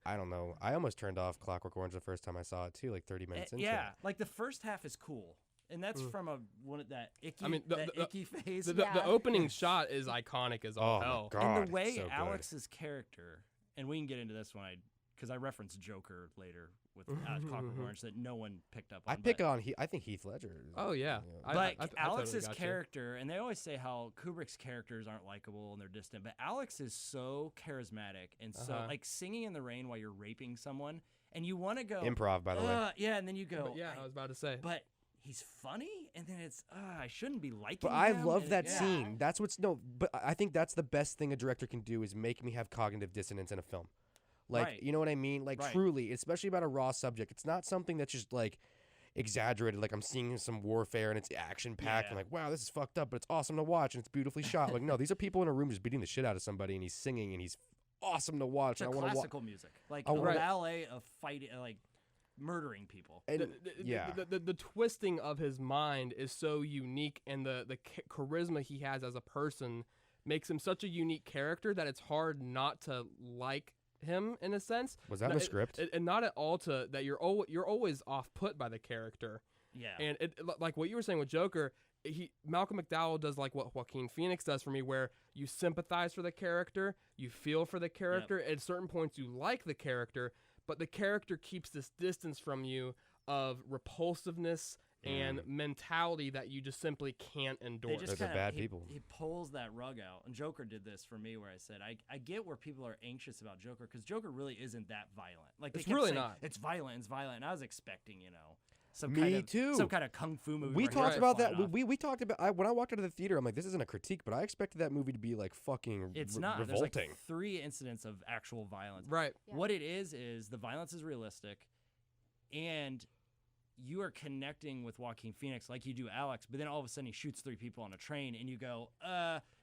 Speaker 3: I don't know. I almost turned off Clockwork Orange the first time I saw it too, like 30 minutes into
Speaker 2: yeah,
Speaker 3: it.
Speaker 2: like the first half is cool. And that's from one of that icky,
Speaker 1: I mean, the
Speaker 2: icky phase.
Speaker 1: The
Speaker 4: Yeah.
Speaker 1: opening shot is iconic as all
Speaker 3: Oh
Speaker 1: hell.
Speaker 3: my god!
Speaker 2: And the way
Speaker 3: so good.
Speaker 2: Alex's character, and we can get into this one, because I referenced Joker later with Clockwork Orange that no one picked up on.
Speaker 3: I think Heath Ledger.
Speaker 1: Oh yeah,
Speaker 2: But
Speaker 1: I totally
Speaker 2: Alex's
Speaker 1: got you.
Speaker 2: character, and they always say how Kubrick's characters aren't likable and they're distant, but Alex is so charismatic and so like Singing in the Rain while you're raping someone, and you want to go
Speaker 3: Improv, by the way.
Speaker 2: yeah, and then you go,
Speaker 1: But yeah, I was about to say.
Speaker 2: but he's funny, and then it's I shouldn't be liking.
Speaker 3: But I
Speaker 2: him,
Speaker 3: love
Speaker 2: and
Speaker 3: that
Speaker 2: yeah.
Speaker 3: scene. That's what's but I think that's the best thing a director can do is make me have cognitive dissonance in a film. Like,
Speaker 2: Right.
Speaker 3: you know what I mean? Like,
Speaker 2: Right.
Speaker 3: truly, especially about a raw subject. It's not something that's just like exaggerated. Like, I'm seeing some warfare and it's action packed.
Speaker 2: Yeah.
Speaker 3: And like, wow, this is fucked up, but it's awesome to watch and it's beautifully shot. Like, no, these are people in a room just beating the shit out of somebody and he's singing and he's awesome to watch.
Speaker 2: It's
Speaker 3: and
Speaker 2: a
Speaker 3: I want to watch.
Speaker 2: classical music, like
Speaker 3: Oh,
Speaker 2: a
Speaker 3: right.
Speaker 2: ballet of fighting, like murdering people.
Speaker 3: And yeah,
Speaker 1: the twisting of his mind is so unique, and the charisma he has as a person makes him such a unique character that it's hard not to like him in a sense.
Speaker 3: was that in the script?
Speaker 1: And not at all to that you're always off put by the character.
Speaker 2: Yeah,
Speaker 1: And it like what you were saying with Joker, Malcolm McDowell does like what Joaquin Phoenix does for me, where you sympathize for the character, you feel for the character. At certain points, you like the character, but the character keeps this distance from you of repulsiveness and mentality that you just simply can't endure.
Speaker 2: They just
Speaker 3: They're
Speaker 2: kinda,
Speaker 3: bad
Speaker 2: he,
Speaker 3: people.
Speaker 2: He pulls that rug out, and Joker did this for me, where I said, I get where people are anxious about Joker because Joker really isn't that violent. Like they
Speaker 1: It's
Speaker 2: kept
Speaker 1: really
Speaker 2: saying,
Speaker 1: not.
Speaker 2: It's violent. It's violent. And I was expecting, some
Speaker 3: Me
Speaker 2: kind of,
Speaker 3: too.
Speaker 2: some kind of kung fu movie.
Speaker 3: We
Speaker 2: where he
Speaker 3: talked
Speaker 2: was
Speaker 3: about
Speaker 2: flying
Speaker 3: that.
Speaker 2: off.
Speaker 3: We talked about when I walked out of the theater. I'm like, this isn't a critique, but I expected that movie to be like fucking
Speaker 2: It's not.
Speaker 3: revolting.
Speaker 2: There's like 3 incidents of actual violence.
Speaker 1: Right.
Speaker 4: Yeah.
Speaker 2: What it is the violence is realistic, and you are connecting with Joaquin Phoenix like you do Alex, but then all of a sudden he shoots 3 people on a train, and you go,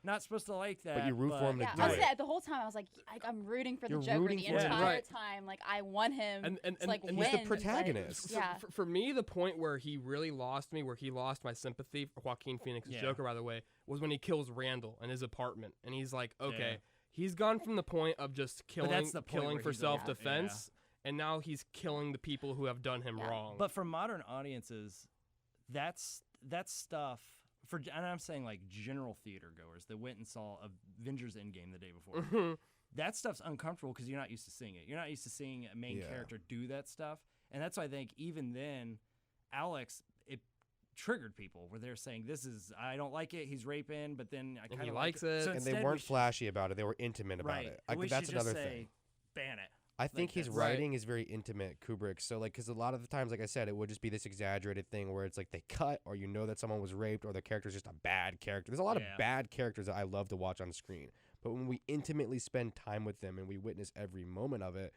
Speaker 2: not supposed to like that.
Speaker 3: But you root for him to
Speaker 4: Yeah,
Speaker 3: do
Speaker 4: I was
Speaker 3: it.
Speaker 4: saying, the whole time I was like, I'm rooting for
Speaker 3: You're
Speaker 4: the Joker
Speaker 3: rooting
Speaker 4: the
Speaker 3: for him.
Speaker 4: entire
Speaker 1: Right.
Speaker 4: time. Like, I want him
Speaker 1: And
Speaker 4: to like
Speaker 3: and
Speaker 4: win.
Speaker 3: he's the
Speaker 4: but-
Speaker 3: protagonist.
Speaker 4: Yeah.
Speaker 1: For me, the point where he really lost me, where he lost my sympathy for Joaquin Phoenix's
Speaker 2: Yeah.
Speaker 1: Joker, by the way, was when he kills Randall in his apartment, and he's like, okay,
Speaker 2: Yeah.
Speaker 1: he's gone from the point of just killing,
Speaker 2: that's the point where
Speaker 1: for
Speaker 2: he's a-
Speaker 1: self-defense, and now he's killing the people who have done him
Speaker 4: Yeah.
Speaker 1: wrong.
Speaker 2: But for modern audiences, that's stuff. And I'm saying like general theater goers that went and saw Avengers Endgame the day before.
Speaker 1: Mhm.
Speaker 2: That stuff's uncomfortable because you're not used to seeing it. You're not used to seeing a main
Speaker 3: Yeah.
Speaker 2: character do that stuff, and that's why I think even then, Alex, it triggered people where they're saying, I don't like it. He's raping, but then I
Speaker 1: And
Speaker 2: kind
Speaker 1: he
Speaker 2: of
Speaker 1: likes
Speaker 2: like
Speaker 1: it.
Speaker 2: So
Speaker 3: And they
Speaker 2: instead we
Speaker 3: weren't
Speaker 2: should-
Speaker 3: flashy about it. They were intimate about
Speaker 2: right.
Speaker 3: it.
Speaker 2: We
Speaker 3: That's
Speaker 2: should
Speaker 3: another
Speaker 2: just
Speaker 3: thing.
Speaker 2: say, ban it.
Speaker 3: I think his
Speaker 2: that's-
Speaker 3: writing is very intimate, Kubrick. So, like, because a lot of the times, like I said, it would just be this exaggerated thing where it's like they cut, or you know that someone was raped, or the character's just a bad character. There's a lot of
Speaker 2: Yeah.
Speaker 3: bad characters that I love to watch on screen. But when we intimately spend time with them and we witness every moment of it,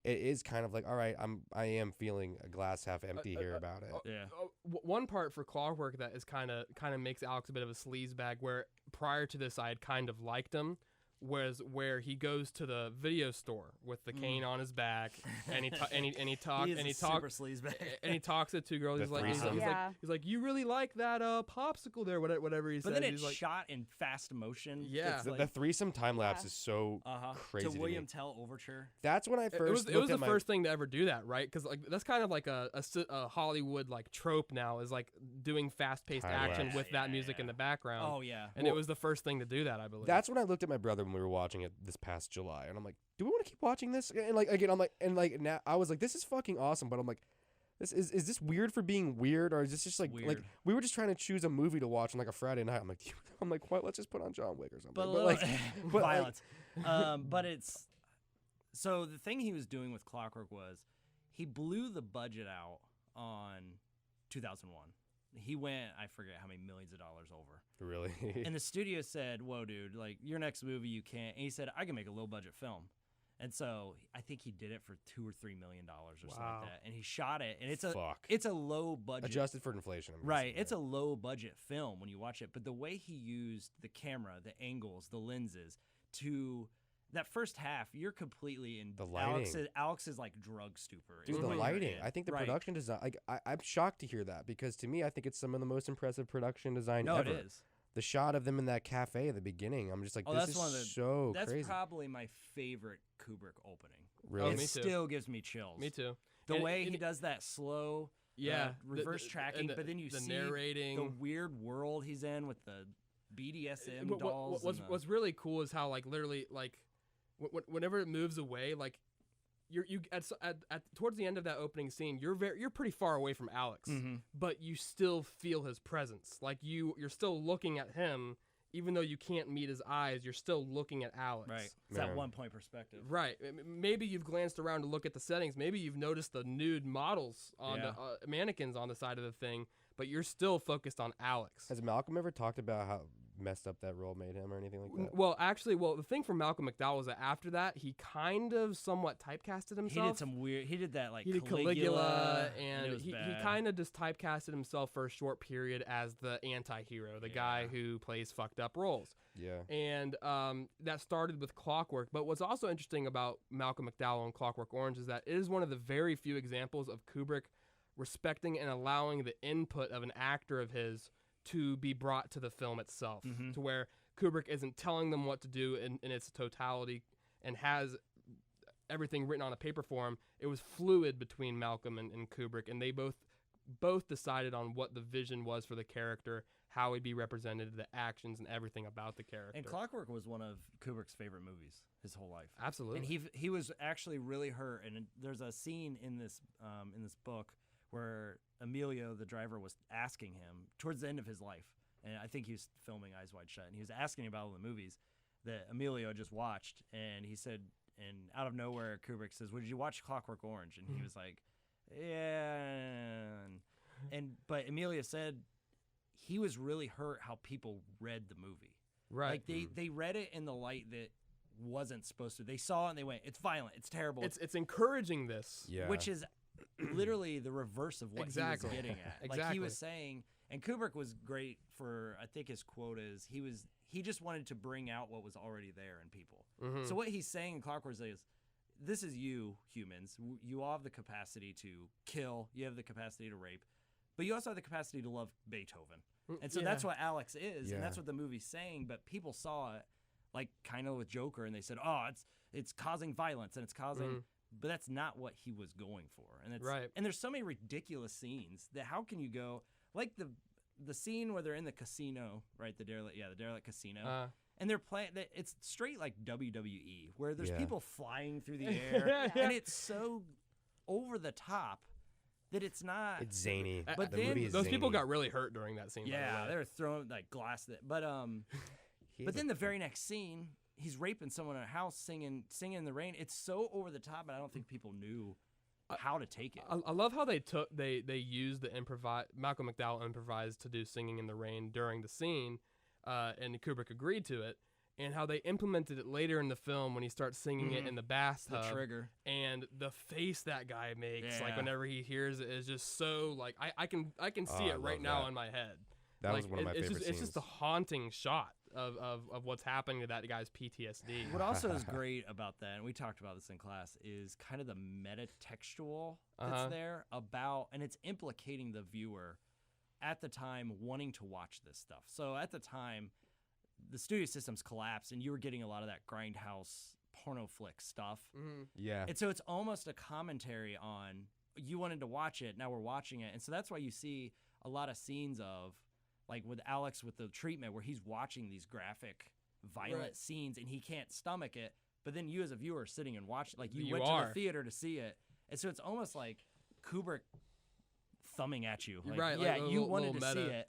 Speaker 3: it is kind of like, all right, I am feeling a glass half empty here about it.
Speaker 2: Yeah.
Speaker 1: One part for Clockwork that is kind of makes Alex a bit of a sleazebag, where prior to this I had kind of liked him, was where he goes to the video store with the cane on his back, and he talks
Speaker 2: super sleazebag.
Speaker 1: and he talks to 2 girls.
Speaker 3: The
Speaker 1: He's like,
Speaker 3: threesome.
Speaker 1: he's like, you really like that popsicle there, whatever he
Speaker 2: But
Speaker 1: says.
Speaker 2: then
Speaker 1: He's
Speaker 2: it's
Speaker 1: like,
Speaker 2: shot in fast motion.
Speaker 1: Yeah.
Speaker 2: It's
Speaker 3: The
Speaker 2: like,
Speaker 3: threesome time lapse
Speaker 4: Yeah.
Speaker 3: is so crazy.
Speaker 2: to
Speaker 3: to
Speaker 2: William
Speaker 3: me.
Speaker 2: Tell overture.
Speaker 3: That's when I first
Speaker 1: it was
Speaker 3: looked
Speaker 1: the
Speaker 3: at my
Speaker 1: first thing to ever do that, right? Because like that's kind of like a Hollywood like trope now, is like doing fast-paced
Speaker 3: Time
Speaker 1: action
Speaker 3: lapse.
Speaker 1: with that music in the background.
Speaker 2: Oh yeah.
Speaker 1: And it was the first thing to do that, I believe.
Speaker 3: That's when I looked at my brother when we were watching it this past July, and I'm like, "Do we want to keep watching this?" And like again, I'm like, and like now I was like, "This is fucking awesome," but I'm like, "This is this weird for being weird, or is this just like
Speaker 2: Weird.
Speaker 3: we were just trying to choose a movie to watch on like a Friday night?" I'm like, "What? Let's just put on John Wick or something."
Speaker 2: But,
Speaker 3: like, but, like-
Speaker 2: violence. But it's so the thing he was doing with Clockwork was he blew the budget out on 2001. He went, I forget how many millions of dollars over.
Speaker 3: really,
Speaker 2: And the studio said, "Whoa, dude, like your next movie, you can't." And he said, "I can make a low budget film." And so I think he did it for $2 or $3 million or something
Speaker 1: Wow.
Speaker 2: like that. And he shot it, and
Speaker 3: fuck.
Speaker 2: it's a low budget.
Speaker 3: Adjusted for inflation, I'm
Speaker 2: Right,
Speaker 3: guessing,
Speaker 2: it's a low budget film when you watch it, but the way he used the camera, the angles, the lenses to that first half, you're completely in
Speaker 3: The lighting.
Speaker 2: Alex's like drug stupor.
Speaker 3: Dude,
Speaker 2: is
Speaker 3: the
Speaker 2: what you're
Speaker 3: lighting.
Speaker 2: in.
Speaker 3: I think the
Speaker 2: Right.
Speaker 3: production design. Like, I'm shocked to hear that because to me, I think it's some of the most impressive production design
Speaker 2: No,
Speaker 3: ever.
Speaker 2: it is.
Speaker 3: The shot of them in that cafe at the beginning, I'm just like,
Speaker 2: Oh,
Speaker 3: this
Speaker 2: that's
Speaker 3: is
Speaker 2: one of the-
Speaker 3: so
Speaker 2: That's
Speaker 3: crazy.
Speaker 2: probably my favorite Kubrick opening.
Speaker 3: Really?
Speaker 2: It
Speaker 1: me too.
Speaker 2: still gives me chills.
Speaker 1: Me too.
Speaker 2: The
Speaker 1: And-
Speaker 2: way
Speaker 1: and-
Speaker 2: he does that slow,
Speaker 1: Yeah,
Speaker 2: reverse
Speaker 1: and
Speaker 2: tracking, but then you
Speaker 1: the
Speaker 2: see
Speaker 1: narrating.
Speaker 2: the weird world he's in with the BDSM
Speaker 1: What-
Speaker 2: dolls.
Speaker 1: what's
Speaker 2: and the-
Speaker 1: what's really cool is how like literally like whenever it moves away, like you at towards the end of that opening scene, you're pretty far away from Alex,
Speaker 2: Mhm.
Speaker 1: but you still feel his presence. Like you're still looking at him, even though you can't meet his eyes. You're still looking at Alex.
Speaker 2: Right. It's
Speaker 3: Yeah.
Speaker 2: that 1-point perspective.
Speaker 1: Right. Maybe you've glanced around to look at the settings. Maybe you've noticed the nude models on
Speaker 2: Yeah.
Speaker 1: the mannequins on the side of the thing, but you're still focused on Alex.
Speaker 3: Has Malcolm ever talked about how messed up that role made him or anything like that?
Speaker 1: Well, actually, the thing for Malcolm McDowell was that after that, he kind of somewhat typecasted himself.
Speaker 2: He did some weird. He did that like
Speaker 1: He did
Speaker 2: Caligula,
Speaker 1: and
Speaker 2: it was
Speaker 1: he
Speaker 2: bad.
Speaker 1: kind of just typecasted himself for a short period as the anti-hero, the guy who plays fucked up roles.
Speaker 3: Yeah.
Speaker 1: And that started with Clockwork. But what's also interesting about Malcolm McDowell and Clockwork Orange is that it is one of the very few examples of Kubrick respecting and allowing the input of an actor of his to be brought to the film itself,
Speaker 2: Mhm.
Speaker 1: to where Kubrick isn't telling them what to do in its totality and has everything written on a paper form. It was fluid between Malcolm and Kubrick, and they both decided on what the vision was for the character, how he'd be represented, the actions, and everything about the character.
Speaker 2: And Clockwork was one of Kubrick's favorite movies his whole life.
Speaker 1: Absolutely.
Speaker 2: And he was actually really hurt. And there's a scene in this book where Emilio, the driver, was asking him towards the end of his life, and I think he was filming Eyes Wide Shut, and he was asking about all the movies that Emilio just watched, and he said, and out of nowhere, Kubrick says, "Well, did you watch Clockwork Orange?" And he was like, "Yeah." But Emilio said he was really hurt how people read the movie.
Speaker 1: right.
Speaker 2: Like they read it in the light that wasn't supposed to. They saw it and they went, "It's violent. It's terrible."
Speaker 1: It's encouraging this.
Speaker 3: Yeah.
Speaker 2: Which is literally the reverse of what
Speaker 1: Exactly.
Speaker 2: he was getting at. Like
Speaker 1: Exactly.
Speaker 2: he was saying, and Kubrick was great for, I think his quote is, he just wanted to bring out what was already there in people.
Speaker 1: Mhm.
Speaker 2: So what he's saying in Clockwork is, this is you, humans. You all have the capacity to kill. You have the capacity to rape. But you also have the capacity to love Beethoven. And so that's what Alex is, and that's what the movie's saying. But people saw it, like kind of with Joker, and they said, "Oh, it's causing violence, and it's causing." But that's not what he was going for, and it's
Speaker 1: Right.
Speaker 2: And there's so many ridiculous scenes that how can you go like the scene where they're in the casino, right? The derelict casino, and they're playing. It's straight like WWE, where there's people flying through the air, and it's so over the top. That it's not.
Speaker 3: It's zany.
Speaker 2: But
Speaker 3: the
Speaker 2: then
Speaker 3: movie is
Speaker 1: Those
Speaker 3: zany.
Speaker 1: people got really hurt during that scene.
Speaker 2: Yeah,
Speaker 1: by the
Speaker 2: they
Speaker 1: way.
Speaker 2: were throwing like glass. But then the very next scene, he's raping someone in a house, singing in the rain. It's so over the top, and I don't think people knew how to take it.
Speaker 1: I love how they used the Malcolm McDowell improvised to do Singing in the Rain during the scene, and Kubrick agreed to it, and how they implemented it later in the film when he starts singing it in the bathtub.
Speaker 2: The trigger.
Speaker 1: And the face that guy makes, like
Speaker 2: Yeah.
Speaker 1: whenever he hears it, is just so like I can see
Speaker 3: I
Speaker 1: it right
Speaker 3: love
Speaker 1: now
Speaker 3: that.
Speaker 1: in my head.
Speaker 3: That
Speaker 1: Like,
Speaker 3: was one of my
Speaker 1: it's
Speaker 3: favorite
Speaker 1: just,
Speaker 3: scenes.
Speaker 1: It's just a haunting shot of what's happening to that guy's PTSD.
Speaker 2: What also is great about that, and we talked about this in class, is kind of the metatextual that's there about, and it's implicating the viewer at the time wanting to watch this stuff. So at the time, the studio systems collapsed, and you were getting a lot of that grindhouse porno flick stuff.
Speaker 3: Yeah.
Speaker 2: And so it's almost a commentary on, you wanted to watch it, now we're watching it. And so that's why you see a lot of scenes of, like with Alex with the treatment, where he's watching these graphic, violent scenes, and he can't stomach it. But then you as a viewer are sitting and watching, like you went to the theater to see it. And so it's almost like Kubrick thumbing at you. Like,
Speaker 1: Right,
Speaker 2: yeah,
Speaker 1: like a
Speaker 2: you
Speaker 1: little
Speaker 2: wanted to
Speaker 1: meta.
Speaker 2: see it.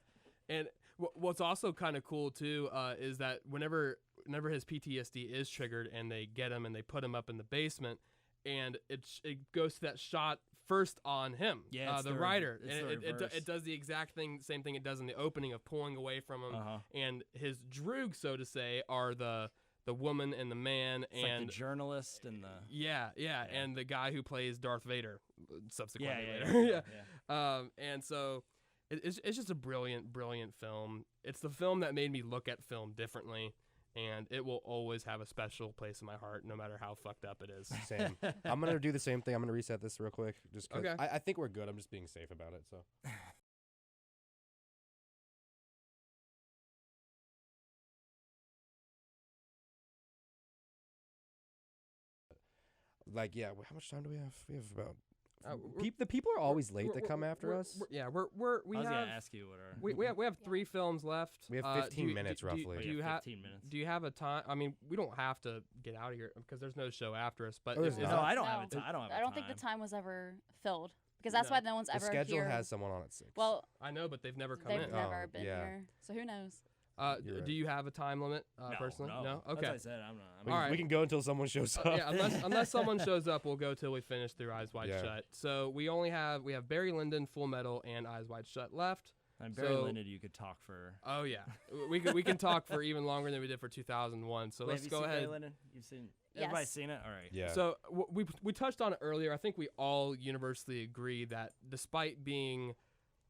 Speaker 1: And what's also kind of cool too is that whenever his PTSD is triggered and they get him and they put him up in the basement, and it goes to that shot first on him,
Speaker 2: Yeah, it's
Speaker 1: the
Speaker 2: the
Speaker 1: writer,
Speaker 2: it's
Speaker 1: and
Speaker 2: the reverse.
Speaker 1: it does the exact same thing it does in the opening of pulling away from him, and his droog, so to say, are the woman and the man,
Speaker 2: It's
Speaker 1: and
Speaker 2: like the journalist and the
Speaker 1: yeah, and the guy who plays Darth Vader subsequently
Speaker 2: yeah,
Speaker 1: later.
Speaker 2: yeah.
Speaker 1: And so it's just a brilliant film. It's the film that made me look at film differently, and it will always have a special place in my heart, no matter how fucked up it is.
Speaker 3: Same. I'm gonna do the same thing. I'm gonna reset this real quick, just 'cause
Speaker 1: Okay.
Speaker 3: I think we're good. I'm just being safe about it. So. Like, yeah. How much time do we have? We have about. The people are always late that come after us.
Speaker 1: We
Speaker 2: I was
Speaker 1: have
Speaker 2: gonna ask you what are
Speaker 1: we have 3 films left.
Speaker 3: We have 15 minutes roughly.
Speaker 1: Do you
Speaker 2: have
Speaker 1: have
Speaker 2: 15 minutes?
Speaker 1: Do you have a time? I mean, we don't have to get out of here because there's no show after us. But
Speaker 3: Oh, there's
Speaker 1: is
Speaker 3: not?
Speaker 2: No,
Speaker 1: that-
Speaker 2: I don't have
Speaker 4: No.
Speaker 2: a time. I don't have a
Speaker 4: I don't think the
Speaker 2: time.
Speaker 4: time was ever filled because that's
Speaker 1: No.
Speaker 4: why no one's
Speaker 3: The
Speaker 4: ever
Speaker 3: schedule
Speaker 4: here.
Speaker 3: has someone on at 6.
Speaker 4: Well,
Speaker 1: I know, but they've never come
Speaker 4: they've
Speaker 1: in.
Speaker 4: never
Speaker 3: Oh,
Speaker 4: been
Speaker 3: yeah.
Speaker 4: here, so who knows?
Speaker 3: You're right.
Speaker 1: Do you have a time limit
Speaker 2: No,
Speaker 1: personally?
Speaker 2: No.
Speaker 1: Okay.
Speaker 2: That's what I said. I'm not.
Speaker 3: we,
Speaker 1: all right.
Speaker 3: we can go until someone shows up.
Speaker 1: Yeah, unless someone shows up, we'll go till we finish through Eyes Wide
Speaker 3: Yeah.
Speaker 1: Shut. So we have Barry Lyndon, Full Metal, and Eyes Wide Shut left.
Speaker 2: I'm Barry
Speaker 1: So-
Speaker 2: Lyndon. You could talk for.
Speaker 1: Oh yeah, we can talk for even longer than we did for 2001. So
Speaker 2: Wait,
Speaker 1: let's
Speaker 2: have you
Speaker 1: go
Speaker 2: seen
Speaker 1: ahead.
Speaker 2: Barry Lyndon? You've seen.
Speaker 4: Yes.
Speaker 2: Everybody's seen it. All right.
Speaker 3: Yeah.
Speaker 1: So we touched on it earlier. I think we all universally agree that despite being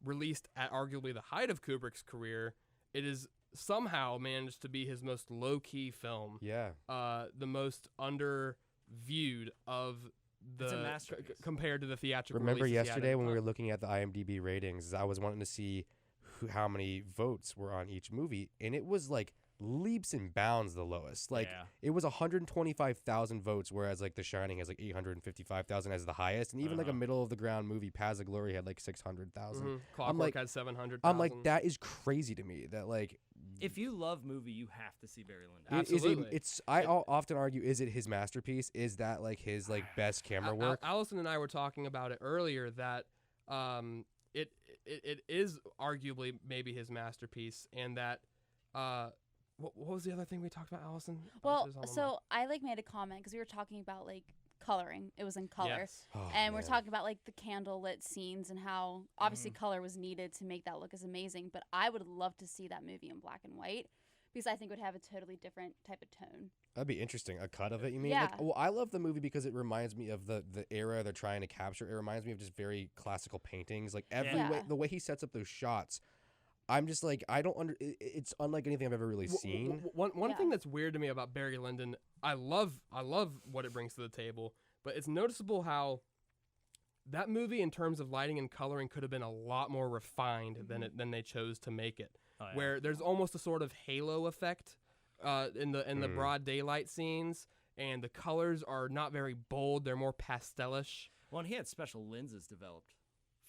Speaker 1: released at arguably the height of Kubrick's career, it is somehow managed to be his most low-key film.
Speaker 3: yeah.
Speaker 1: The most underviewed of
Speaker 2: It's a
Speaker 1: the
Speaker 2: masterpiece.
Speaker 1: compared to the theatrical.
Speaker 3: Remember
Speaker 1: releases he had at
Speaker 3: yesterday
Speaker 1: the
Speaker 3: when we were
Speaker 1: time.
Speaker 3: looking at the IMDb ratings, I was wanting to see how many votes were on each movie, and it was like leaps and bounds the lowest. Like
Speaker 2: Yeah.
Speaker 3: it was 125,000 votes, whereas like The Shining has like 855,000 as the highest, and even like a middle of the ground movie, Paths of Glory, had like 600,000.
Speaker 1: Mhm. Clockwork
Speaker 3: like-
Speaker 1: had 700,000.
Speaker 3: I'm like, that is crazy to me. That like
Speaker 2: If you love movie, you have to see Barry Lyndon.
Speaker 1: Absolutely.
Speaker 3: often argue, is it his masterpiece? Is that like his like best camera work?
Speaker 1: Allison and I were talking about it earlier that it is arguably maybe his masterpiece, and that what was the other thing we talked about, Allison?
Speaker 4: Well,
Speaker 1: It was on my
Speaker 4: so
Speaker 1: mind.
Speaker 4: I like made a comment because we were talking about like coloring. It was in color.
Speaker 1: Yes.
Speaker 3: Oh,
Speaker 4: And we're
Speaker 3: man.
Speaker 4: talking about like the candlelit scenes and how obviously color was needed to make that look as amazing. But I would love to see that movie in black and white because I think it would have a totally different type of tone.
Speaker 3: That'd be interesting. A cut of it, you mean?
Speaker 4: Yeah.
Speaker 3: Like, well, I love the movie because it reminds me of the era they're trying to capture. It reminds me of just very classical paintings. Like every
Speaker 4: Yeah.
Speaker 3: way, the way he sets up those shots, I'm just like, I don't it's unlike anything I've ever really seen.
Speaker 1: One thing that's weird to me about Barry Lyndon, I love what it brings to the table, but it's noticeable how that movie, in terms of lighting and coloring, could have been a lot more refined than they chose to make it.
Speaker 2: Oh, yeah.
Speaker 1: Where there's almost a sort of halo effect in the broad daylight scenes, and the colors are not very bold; they're more pastelish.
Speaker 2: Well, and he had special lenses developed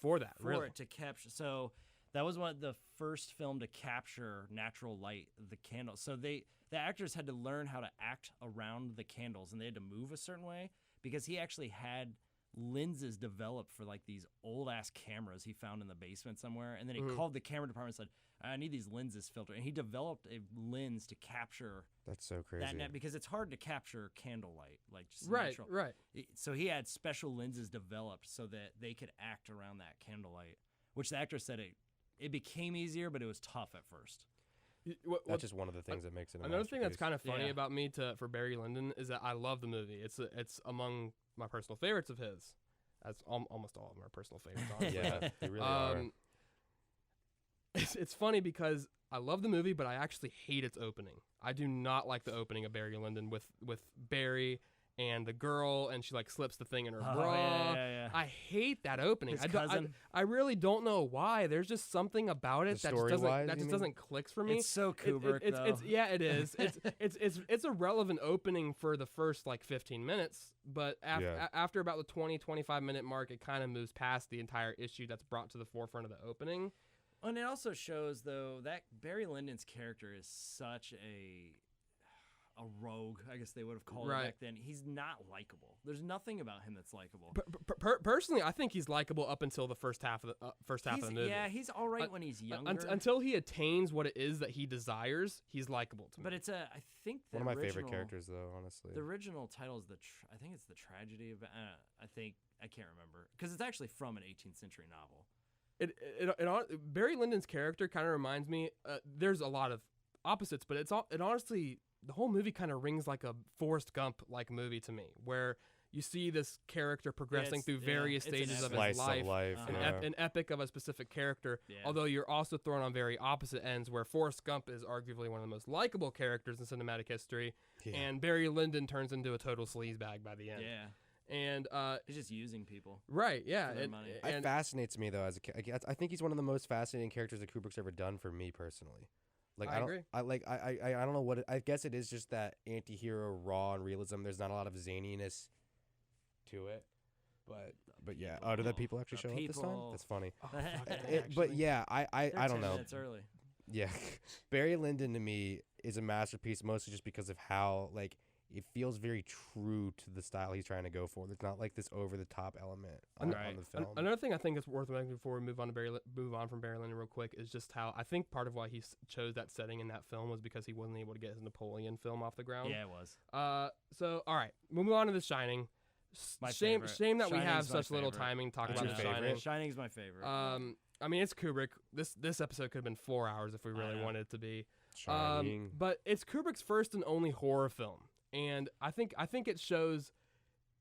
Speaker 1: For that,
Speaker 2: for
Speaker 1: really.
Speaker 2: it to capture. So that was the first film to capture natural light, the candles. So the actors had to learn how to act around the candles, and they had to move a certain way because he actually had lenses developed for like these old ass cameras he found in the basement somewhere, and then he called the camera department and said, I need these lenses filtered, and he developed a lens to capture
Speaker 3: That's so crazy.
Speaker 2: that net because it's hard to capture candlelight, like just
Speaker 1: Right,
Speaker 2: natural.
Speaker 1: right.
Speaker 2: So he had special lenses developed so that they could act around that candlelight, which the actor said it became easier, but it was tough at first.
Speaker 3: That's just one of the things that makes it.
Speaker 1: Another thing that's kind of funny
Speaker 2: Yeah.
Speaker 1: about me for Barry Lyndon is that I love the movie. It's among my personal favorites of his. That's almost all of my personal favorites, honestly.
Speaker 3: yeah, they really are.
Speaker 1: It's funny because I love the movie, but I actually hate its opening. I do not like the opening of Barry Lyndon with Barry and the girl, and she like slips the thing in her bra.
Speaker 2: Yeah.
Speaker 1: I hate that opening.
Speaker 2: His cousin.
Speaker 1: I really don't know why. There's just something about it
Speaker 3: The
Speaker 1: that just
Speaker 3: story-wise, you mean?
Speaker 1: doesn't click for me.
Speaker 2: It's so Kubrick, though.
Speaker 1: It is. It's a relevant opening for the first like 15 minutes, but after about the 20-25 minute mark, it kind of moves past the entire issue that's brought to the forefront of the opening.
Speaker 2: And it also shows, though, that Barry Lyndon's character is such a rogue, I guess they would have called it back then. He's not likable. There's nothing about him that's likable.
Speaker 1: Personally, I think he's likable up until the first half of the movie.
Speaker 2: Yeah, he's all right when he's younger.
Speaker 1: Until he attains what it is that he desires, he's likable to me.
Speaker 2: But it's I think the
Speaker 3: one of my
Speaker 2: original,
Speaker 3: favorite characters, though. Honestly,
Speaker 2: the original title is I think it's the tragedy of. I can't remember because it's actually from an 18th century novel.
Speaker 1: Barry Lyndon's character kind of reminds me. There's a lot of opposites, but it honestly, the whole movie kind of rings like a Forrest Gump like movie to me, where you see this character progressing through various stages of his life, an epic of a specific character. Yeah. Although you're also thrown on very opposite ends, where Forrest Gump is arguably one of the most likable characters in cinematic history, and Barry Lyndon turns into a total sleazebag by the end.
Speaker 2: Yeah.
Speaker 1: And
Speaker 2: he's just using people,
Speaker 1: right? Yeah,
Speaker 3: it fascinates me though. I think he's one of the most fascinating characters that Kubrick's ever done for me personally. Like I
Speaker 1: agree.
Speaker 3: I don't know what I guess it is just that anti-hero raw and realism. There's not a lot of zaniness to it, but yeah. Oh, did that people actually show up this time? That's funny. But yeah, I don't know.
Speaker 2: It's early.
Speaker 3: Yeah, Barry Lyndon to me is a masterpiece, mostly just because of how like. It feels very true to the style he's trying to go for. There's not like this over-the-top element on the film.
Speaker 1: Another thing I think is worth mentioning before we move on from Barry Lyndon real quick is just how I think part of why he chose that setting in that film was because he wasn't able to get his Napoleon film off the ground.
Speaker 2: Yeah, it was.
Speaker 1: So all right, moving on to The Shining. Shame that we have such little timing to talk about The Shining.
Speaker 2: Shining's my favorite.
Speaker 1: I mean, it's Kubrick. This episode could have been 4 hours if we really wanted it to be.
Speaker 3: Shining.
Speaker 1: But it's Kubrick's first and only horror film. And I think it shows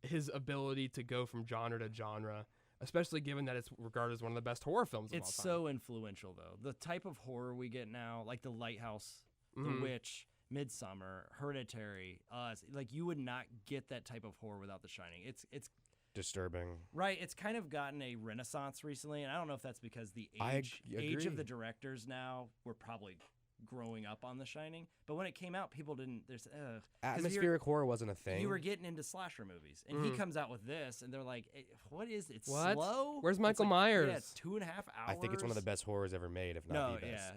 Speaker 1: his ability to go from genre to genre, especially given that it's regarded as one of the best horror films of all time.
Speaker 2: It's so influential, though. The type of horror we get now, like The Lighthouse, The Witch, Midsummer, Hereditary, Us, like you would not get that type of horror without The Shining. It's
Speaker 3: disturbing.
Speaker 2: Right. It's kind of gotten a renaissance recently, and I don't know if that's because the age of the directors now were probably growing up on The Shining, but when it came out, people didn't. There's
Speaker 3: atmospheric horror wasn't a thing.
Speaker 2: You were getting into slasher movies, and he comes out with this, and they're like, "What is it? It's
Speaker 1: what?
Speaker 2: slow.
Speaker 1: Where's Michael
Speaker 2: like,
Speaker 1: Myers?
Speaker 2: Yeah, it's 2.5 hours.
Speaker 3: I think it's one of the best horrors ever made, if not the best.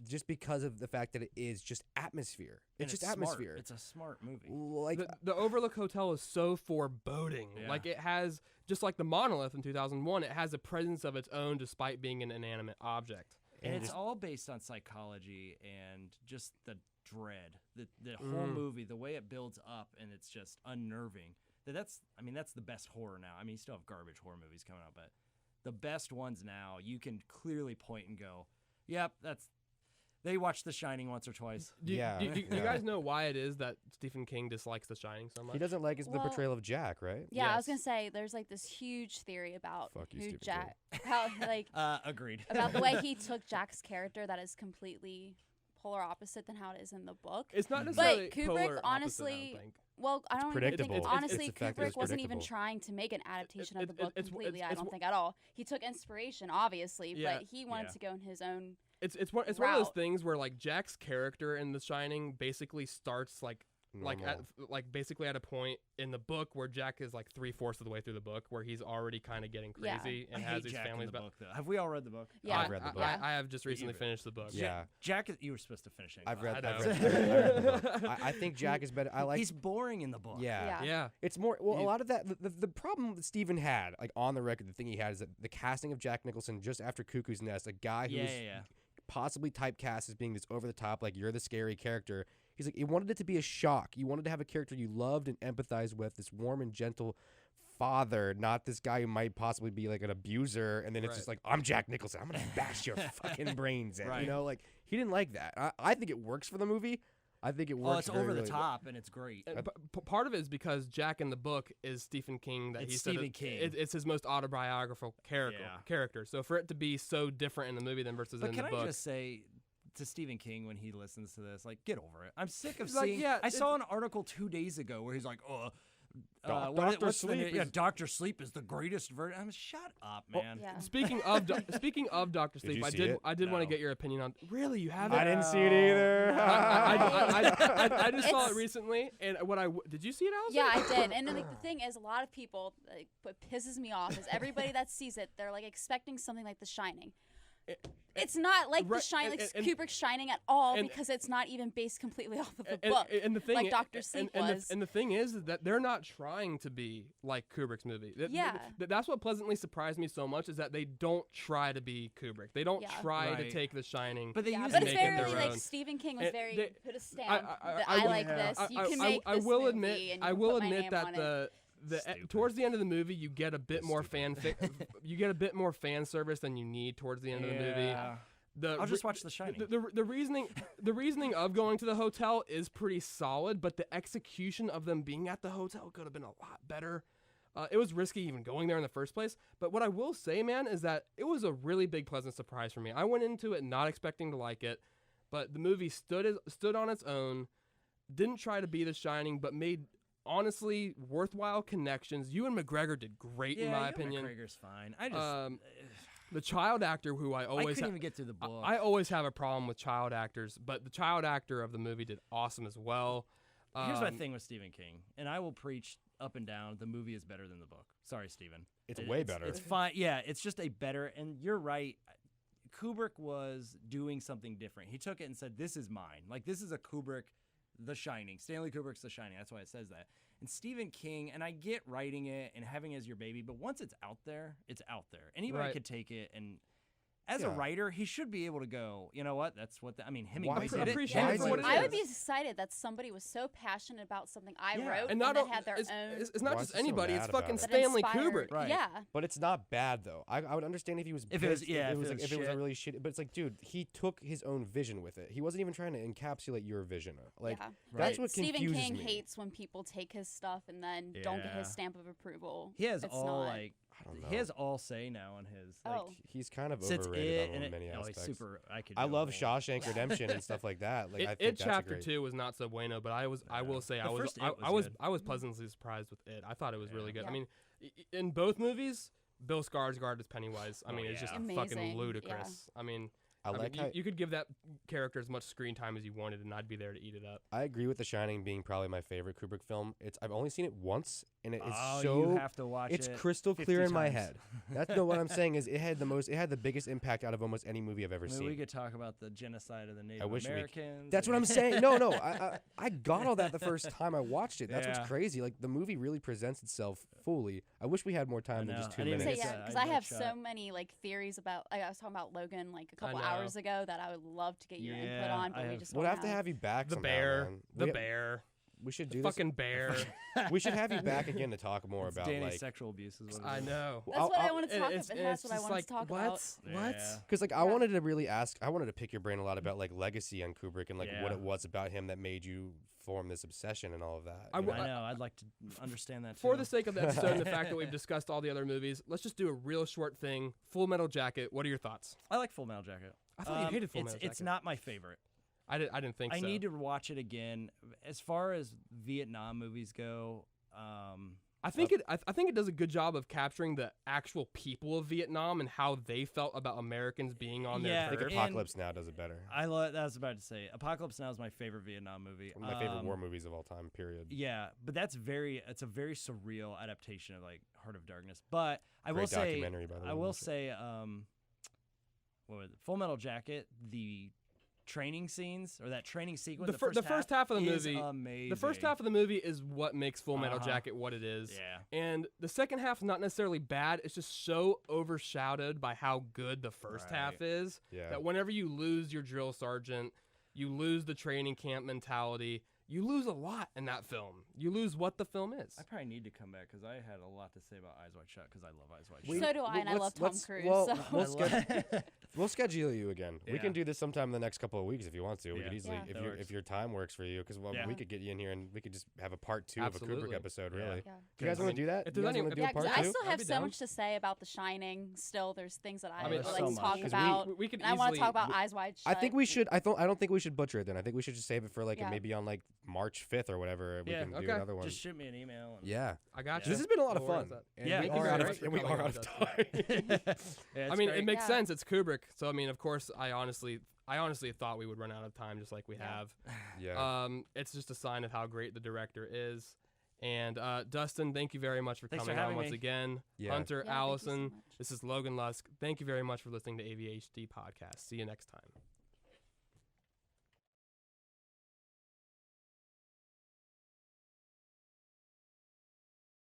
Speaker 3: Just because of the fact that it is just atmosphere. It's just atmosphere.
Speaker 2: Smart. It's a smart movie.
Speaker 3: Like
Speaker 1: the Overlook Hotel is so foreboding. Yeah. Like it has, just like the Monolith in 2001, it has a presence of its own despite being an inanimate object.
Speaker 2: And it's all based on psychology and just the dread. The whole movie, the way it builds up, and it's just unnerving. That's the best horror now. I mean, you still have garbage horror movies coming out, but the best ones now, you can clearly point and go, yep, They watched The Shining once or twice.
Speaker 1: Do you
Speaker 3: Yeah.
Speaker 1: guys know why it is that Stephen King dislikes The Shining so much?
Speaker 3: He doesn't like the
Speaker 4: Well,
Speaker 3: portrayal of Jack, right?
Speaker 4: Yeah, I was gonna
Speaker 1: Yes.
Speaker 4: say there's like this huge theory about
Speaker 3: Fuck you,
Speaker 4: who
Speaker 3: Stephen
Speaker 4: Jack, how like
Speaker 2: Agreed.
Speaker 4: about the way he took Jack's character that is completely polar opposite than how it is in the book.
Speaker 1: It's not
Speaker 4: But
Speaker 1: necessarily
Speaker 4: Kubrick,
Speaker 1: polar opposite,
Speaker 4: honestly,
Speaker 1: I don't think.
Speaker 4: Well, I don't even think
Speaker 3: predictable. It's
Speaker 4: honestly
Speaker 3: the fact that it's
Speaker 4: Kubrick wasn't even
Speaker 3: predictable.
Speaker 4: trying to make an adaptation of the book
Speaker 1: it's-
Speaker 4: completely. I
Speaker 1: it's-
Speaker 4: don't think at all. He took inspiration, obviously,
Speaker 1: Yeah.
Speaker 4: but he wanted
Speaker 2: Yeah.
Speaker 4: to go in his own.
Speaker 1: It's one of those
Speaker 4: route.
Speaker 1: things where like Jack's character in The Shining basically starts like
Speaker 3: Normal.
Speaker 1: basically at a point in the book where Jack is like 3/4 of the way through the book where he's already kind of getting
Speaker 4: Yeah.
Speaker 1: crazy and
Speaker 2: I
Speaker 1: has
Speaker 2: hate
Speaker 1: his
Speaker 2: Jack in
Speaker 1: family's
Speaker 2: the
Speaker 1: back.
Speaker 2: book, though. Have we all read the book?
Speaker 4: Yeah,
Speaker 3: I've read the book.
Speaker 1: I have just recently
Speaker 2: You've-
Speaker 1: finished the book.
Speaker 3: Yeah.
Speaker 2: Jack, you were supposed to finish it.
Speaker 3: I've
Speaker 1: I
Speaker 3: read.
Speaker 1: know.
Speaker 3: I've read the book. I think Jack is better. I like.
Speaker 2: He's boring in the book.
Speaker 3: Yeah.
Speaker 1: Yeah.
Speaker 3: It's more well. A
Speaker 1: He-
Speaker 3: lot of that. The problem that Steven had, like on the record, the thing he had is that the casting of Jack Nicholson just after Cuckoo's Nest, a guy who was possibly typecast as being this over the top, like you're the scary character. He's like, he wanted it to be a shock. You wanted to have a character you loved and empathized with, this warm and gentle father, not this guy who might possibly be like an abuser. And then it's just like, I'm Jack Nicholson. I'm gonna bash your fucking brains in.
Speaker 2: Right.
Speaker 3: You know, like he didn't like that. I think it works for the movie. I think it works.
Speaker 2: Oh, it's
Speaker 3: very,
Speaker 2: over the
Speaker 3: really well.
Speaker 2: top and it's great.
Speaker 1: And part of it is because Jack in the book is Stephen King. That
Speaker 2: It's
Speaker 1: he said
Speaker 2: Stephen King.
Speaker 1: It's his most autobiographical character. So for it to be so different in the movie than versus
Speaker 2: But
Speaker 1: in
Speaker 2: can
Speaker 1: the
Speaker 2: I
Speaker 1: book,
Speaker 2: just say to Stephen King when he listens to this, like, get over it. I'm sick of
Speaker 1: Like,
Speaker 2: seeing.
Speaker 1: yeah,
Speaker 2: I saw an article 2 days ago where he's like,
Speaker 3: Dr. Sleep is-
Speaker 2: Dr. Sleep is the greatest version. I'm shut up, man.
Speaker 4: Yeah.
Speaker 1: Speaking of Dr.
Speaker 3: Did
Speaker 1: Sleep,
Speaker 3: you
Speaker 1: I
Speaker 3: see
Speaker 1: did
Speaker 3: it?
Speaker 1: I did want to
Speaker 2: No.
Speaker 1: get your opinion on. Really, you haven't?
Speaker 3: I didn't see it either.
Speaker 1: I just saw it
Speaker 4: It's-
Speaker 1: recently, and did you see it, Allison?
Speaker 4: Yeah, I did. And then, like, the thing is, a lot of people, like, what pisses me off is everybody that sees it, they're like expecting something like The Shining. It's not like
Speaker 1: Right,
Speaker 4: The Shining, like
Speaker 1: and-
Speaker 4: Kubrick's Shining at all,
Speaker 1: and-
Speaker 4: because it's not even based completely off of the book.
Speaker 1: And the thing,
Speaker 4: like Dr. Sleep was.
Speaker 1: and the thing is that they're not trying to be like Kubrick's movie.
Speaker 4: Yeah.
Speaker 1: That's what pleasantly surprised me so much is that they don't try to be Kubrick. They don't
Speaker 4: Yeah.
Speaker 1: try to
Speaker 2: Right.
Speaker 1: take The Shining.
Speaker 2: But they
Speaker 4: Yeah,
Speaker 2: use
Speaker 4: but
Speaker 2: it
Speaker 4: it's
Speaker 1: make it
Speaker 4: very
Speaker 1: their
Speaker 4: like
Speaker 1: own.
Speaker 4: Stephen King was
Speaker 1: And
Speaker 4: very
Speaker 1: they-
Speaker 4: put a stamp that
Speaker 1: I
Speaker 4: I
Speaker 1: will-
Speaker 4: like this. You can
Speaker 1: I
Speaker 4: make
Speaker 1: I
Speaker 4: this
Speaker 1: will
Speaker 4: movie
Speaker 1: admit,
Speaker 4: and
Speaker 1: I
Speaker 4: you
Speaker 1: will
Speaker 4: put my
Speaker 1: admit
Speaker 4: name
Speaker 1: that
Speaker 4: on it.
Speaker 2: Stupid.
Speaker 1: towards the end of the movie you get a bit
Speaker 3: That's
Speaker 1: more
Speaker 3: stupid.
Speaker 1: you get a bit more fan service than you need towards the end of the movie.
Speaker 2: Yeah. I'll just watch The Shining.
Speaker 1: The reasoning of going to the hotel is pretty solid, but the execution of them being at the hotel could have been a lot better. It was risky even going there in the first place. But what I will say, man, is that it was a really big pleasant surprise for me. I went into it not expecting to like it, but the movie stood on its own, didn't try to be The Shining, but made honestly worthwhile connections. Ewan McGregor did great in my opinion.
Speaker 2: McGregor's fine. I just
Speaker 1: The child actor who I always
Speaker 2: couldn't even get through the book.
Speaker 1: I always have a problem with child actors, but the child actor of the movie did awesome as well.
Speaker 2: Here's my thing with Stephen King, and I will preach up and down. The movie is better than the book. Sorry, Stephen.
Speaker 3: It's way better.
Speaker 2: It's fine. Yeah, it's just a better. And you're right. Kubrick was doing something different. He took it and said, "This is mine. Like this is a Kubrick, The Shining. Stanley Kubrick's The Shining. That's why it says that." And Stephen King, and I get writing it and having it as your baby, but once it's out there, it's out there. Anybody
Speaker 1: Right.
Speaker 2: could take it and. As a
Speaker 3: Yeah.
Speaker 2: writer, he should be able to go, you know what? That's what I mean. Hemingway
Speaker 3: Why-
Speaker 2: did it.
Speaker 1: appreciate
Speaker 3: it
Speaker 2: Hemingway
Speaker 3: for what
Speaker 2: did
Speaker 3: it
Speaker 4: I
Speaker 3: is.
Speaker 4: would be excited that somebody was so passionate about something I
Speaker 2: Yeah.
Speaker 4: wrote
Speaker 1: And not
Speaker 4: that
Speaker 1: o-
Speaker 4: had their
Speaker 1: it's,
Speaker 4: own.
Speaker 1: it's not
Speaker 3: Why
Speaker 1: just
Speaker 3: is he so
Speaker 1: anybody.
Speaker 3: mad
Speaker 1: It's
Speaker 3: about
Speaker 1: fucking
Speaker 3: it?
Speaker 4: that
Speaker 1: Stanley
Speaker 4: inspired-
Speaker 1: Kubrick.
Speaker 2: Right.
Speaker 4: Yeah.
Speaker 3: But it's not bad though. I would understand if he was
Speaker 2: If it was-
Speaker 3: pissed,
Speaker 2: yeah,
Speaker 3: if it
Speaker 2: if
Speaker 3: was
Speaker 2: it
Speaker 3: like,
Speaker 2: was
Speaker 3: if it was a
Speaker 2: shit.
Speaker 3: really shitty. But it's like, dude, he took his own vision with it. He wasn't even trying to encapsulate your vision. Like
Speaker 4: yeah.
Speaker 3: that's
Speaker 4: But
Speaker 3: what
Speaker 4: Stephen
Speaker 3: confuses
Speaker 4: King
Speaker 3: me.
Speaker 4: hates when people take his stuff and then don't get
Speaker 2: Yeah.
Speaker 4: his stamp of approval.
Speaker 2: He has
Speaker 4: It's
Speaker 2: all
Speaker 4: not.
Speaker 2: like
Speaker 3: I don't know.
Speaker 2: he has all say now on his. Like,
Speaker 4: Oh.
Speaker 3: He's kind of
Speaker 2: sits
Speaker 3: overrated
Speaker 2: it
Speaker 3: on
Speaker 2: and it,
Speaker 3: many
Speaker 2: oh, he's
Speaker 3: aspects.
Speaker 2: super. I could.
Speaker 3: I
Speaker 2: go
Speaker 3: love
Speaker 2: whole-
Speaker 3: Shawshank Redemption and stuff like that. Like I think
Speaker 1: It
Speaker 3: that's
Speaker 1: chapter
Speaker 3: great.
Speaker 1: 2 was not so bueno, but I will say
Speaker 2: The
Speaker 1: I was
Speaker 2: first
Speaker 1: I,
Speaker 2: It was
Speaker 1: I was
Speaker 2: good.
Speaker 1: I was pleasantly surprised with it. I thought it was really good.
Speaker 4: Yeah.
Speaker 1: I mean, in both movies, Bill Skarsgård as Pennywise. I
Speaker 2: Oh,
Speaker 1: mean, it's just
Speaker 2: yeah.
Speaker 1: fucking
Speaker 4: Amazing,
Speaker 1: ludicrous. I mean,
Speaker 3: I like
Speaker 1: mean,
Speaker 3: how
Speaker 1: you could give that character as much screen time as you wanted, and I'd be there to eat it up.
Speaker 3: I agree with The Shining being probably my favorite Kubrick film. I've only seen it once, and it is
Speaker 2: Oh,
Speaker 3: so
Speaker 2: you have to watch
Speaker 3: it's
Speaker 2: it
Speaker 3: crystal
Speaker 2: 50
Speaker 3: clear in my
Speaker 2: times.
Speaker 3: head. That's no what I'm saying is it had the biggest impact out of almost any movie I've ever
Speaker 2: I mean,
Speaker 3: seen.
Speaker 2: we could talk about the genocide of the Native
Speaker 3: wish we could-
Speaker 2: Americans.
Speaker 3: That's what I'm saying. No, I got all that the first time I watched it. That's
Speaker 2: Yeah.
Speaker 3: what's crazy. Like the movie really presents itself fully. I wish we had more time than
Speaker 2: know.
Speaker 3: just
Speaker 2: I
Speaker 3: 2
Speaker 2: didn't
Speaker 4: So
Speaker 3: minutes.
Speaker 2: even
Speaker 4: yeah,
Speaker 2: I
Speaker 4: because I
Speaker 2: like
Speaker 4: have
Speaker 2: shot.
Speaker 4: so many like theories about. Like, I was talking about Logan like a couple
Speaker 1: know.
Speaker 4: hours ago that I would love to get your input
Speaker 2: Yeah,
Speaker 4: on, but
Speaker 2: I
Speaker 4: we
Speaker 2: have-
Speaker 4: just
Speaker 3: We'll
Speaker 4: won't
Speaker 3: have to have you back.
Speaker 1: The
Speaker 3: somehow,
Speaker 1: bear,
Speaker 3: man.
Speaker 1: the
Speaker 3: We-
Speaker 1: bear.
Speaker 3: We should do
Speaker 1: Fucking bear.
Speaker 3: this. We should have you back again to talk more
Speaker 2: It's
Speaker 3: about
Speaker 2: Danny's
Speaker 3: like
Speaker 2: sexual abuse is what it
Speaker 1: I
Speaker 2: is.
Speaker 1: know.
Speaker 4: That's what I want to talk about. That's what I
Speaker 1: just
Speaker 4: wanted
Speaker 1: like,
Speaker 4: to talk
Speaker 1: what?
Speaker 4: about.
Speaker 1: What?
Speaker 2: Yeah.
Speaker 3: because like I
Speaker 4: Yeah.
Speaker 3: wanted to really ask. I wanted to pick your brain a lot about like legacy on Kubrick and like what
Speaker 2: Yeah.
Speaker 3: it was about him that made you form this obsession and all of that.
Speaker 1: I
Speaker 3: you
Speaker 1: w-
Speaker 3: know?
Speaker 2: I know. I'd like to understand that too.
Speaker 1: For the sake of the episode and the fact that we've discussed all the other movies, let's just do a real short thing. Full Metal Jacket. What are your thoughts?
Speaker 2: I like Full Metal Jacket.
Speaker 1: I thought you hated Full Metal
Speaker 2: It's
Speaker 1: Jacket.
Speaker 2: not my favorite.
Speaker 1: I didn't think so.
Speaker 2: I need to watch it again. As far as Vietnam movies go,
Speaker 1: I think it does a good job of capturing the actual people of Vietnam and how they felt about Americans being on
Speaker 2: Yeah,
Speaker 1: their
Speaker 3: I think
Speaker 1: turf.
Speaker 2: and-
Speaker 3: Apocalypse Now does it better.
Speaker 2: I was about to say Apocalypse Now is my favorite Vietnam movie.
Speaker 3: One of my favorite war movies of all time. Period.
Speaker 2: Yeah, but it's a very surreal adaptation of like Heart of Darkness. But I
Speaker 3: Great
Speaker 2: will say,
Speaker 3: documentary, by the way,
Speaker 2: I will
Speaker 3: watch it.
Speaker 2: say, what was it? Full Metal Jacket, the training scenes or that training sequence.
Speaker 1: The first half of the
Speaker 2: is
Speaker 1: movie,
Speaker 2: amazing.
Speaker 1: the first half of the movie is what makes Full Metal
Speaker 2: Uh-huh.
Speaker 1: Jacket what it is.
Speaker 2: Yeah.
Speaker 1: And the second half is not necessarily bad. It's just so overshadowed by how good the first half
Speaker 2: Right.
Speaker 1: is
Speaker 3: Yeah.
Speaker 1: that whenever you lose your drill sergeant, you lose the training camp mentality. You lose a lot in that film. You lose what the film is.
Speaker 2: I probably need to come back because I had a lot to say about Eyes Wide Shut because I love Eyes Wide
Speaker 3: We-
Speaker 2: Shut.
Speaker 4: So do I, and I love Tom Cruise.
Speaker 3: Well,
Speaker 4: so.
Speaker 3: we'll schedule you again. We
Speaker 2: Yeah.
Speaker 3: can do this sometime in the next couple of weeks if you want to. We
Speaker 2: Yeah.
Speaker 3: could easily,
Speaker 4: Yeah.
Speaker 3: if
Speaker 2: That
Speaker 3: your
Speaker 2: works.
Speaker 3: if your time works for you, because
Speaker 2: Yeah.
Speaker 3: we could get you in here and we could just have a part 2 of a
Speaker 1: Absolutely.
Speaker 3: Kubrick episode.
Speaker 2: Yeah.
Speaker 3: Really,
Speaker 4: Yeah.
Speaker 3: do you guys
Speaker 1: I
Speaker 3: want
Speaker 1: mean,
Speaker 3: to do that?
Speaker 1: if
Speaker 3: Do you
Speaker 1: there's
Speaker 3: guys
Speaker 1: any-
Speaker 3: want to do
Speaker 4: Yeah,
Speaker 3: a part
Speaker 4: 'cause I
Speaker 3: 2?
Speaker 4: still
Speaker 1: I'd
Speaker 4: have
Speaker 1: be
Speaker 4: so
Speaker 1: down.
Speaker 4: much to say about The Shining. Still, there's things that I
Speaker 1: I mean,
Speaker 4: would
Speaker 1: there's
Speaker 4: like
Speaker 1: so
Speaker 4: to
Speaker 1: much.
Speaker 4: talk
Speaker 3: 'Cause
Speaker 4: about.
Speaker 1: we could
Speaker 4: And I want to
Speaker 1: easily-
Speaker 4: talk about Eyes Wide Shut.
Speaker 3: I think we should. I don't think we should butcher it. Then I think we should just save it for like
Speaker 4: Yeah.
Speaker 3: maybe on like March 5th or whatever. We
Speaker 2: Yeah,
Speaker 3: can do
Speaker 1: okay.
Speaker 3: another one.
Speaker 2: Just shoot me an email. And
Speaker 3: Yeah.
Speaker 1: I got
Speaker 2: Yeah.
Speaker 1: you.
Speaker 3: This has been a lot of
Speaker 1: No worries
Speaker 3: fun.
Speaker 1: about
Speaker 3: And
Speaker 2: Yeah,
Speaker 3: we
Speaker 2: thank you
Speaker 3: are
Speaker 2: very
Speaker 3: out
Speaker 2: much
Speaker 3: of,
Speaker 1: for
Speaker 3: and we
Speaker 1: coming
Speaker 3: are
Speaker 1: on,
Speaker 3: out of
Speaker 1: Dustin.
Speaker 3: time.
Speaker 2: Yeah,
Speaker 1: I mean,
Speaker 2: great.
Speaker 1: it makes
Speaker 4: Yeah.
Speaker 1: sense. It's Kubrick. So I mean, of course, I honestly thought we would run out of time, just like we
Speaker 4: Yeah.
Speaker 1: have.
Speaker 3: Yeah.
Speaker 1: It's just a sign of how great the director is. And Dustin, thank you very much for
Speaker 2: Thanks for
Speaker 1: coming on
Speaker 2: having
Speaker 1: once
Speaker 2: me.
Speaker 1: again.
Speaker 3: Yeah.
Speaker 1: Hunter,
Speaker 4: Yeah, thank you so
Speaker 1: Allison,
Speaker 4: much.
Speaker 1: this is Logan Lusk. Thank you very much for listening to AVHD podcast. See you next time.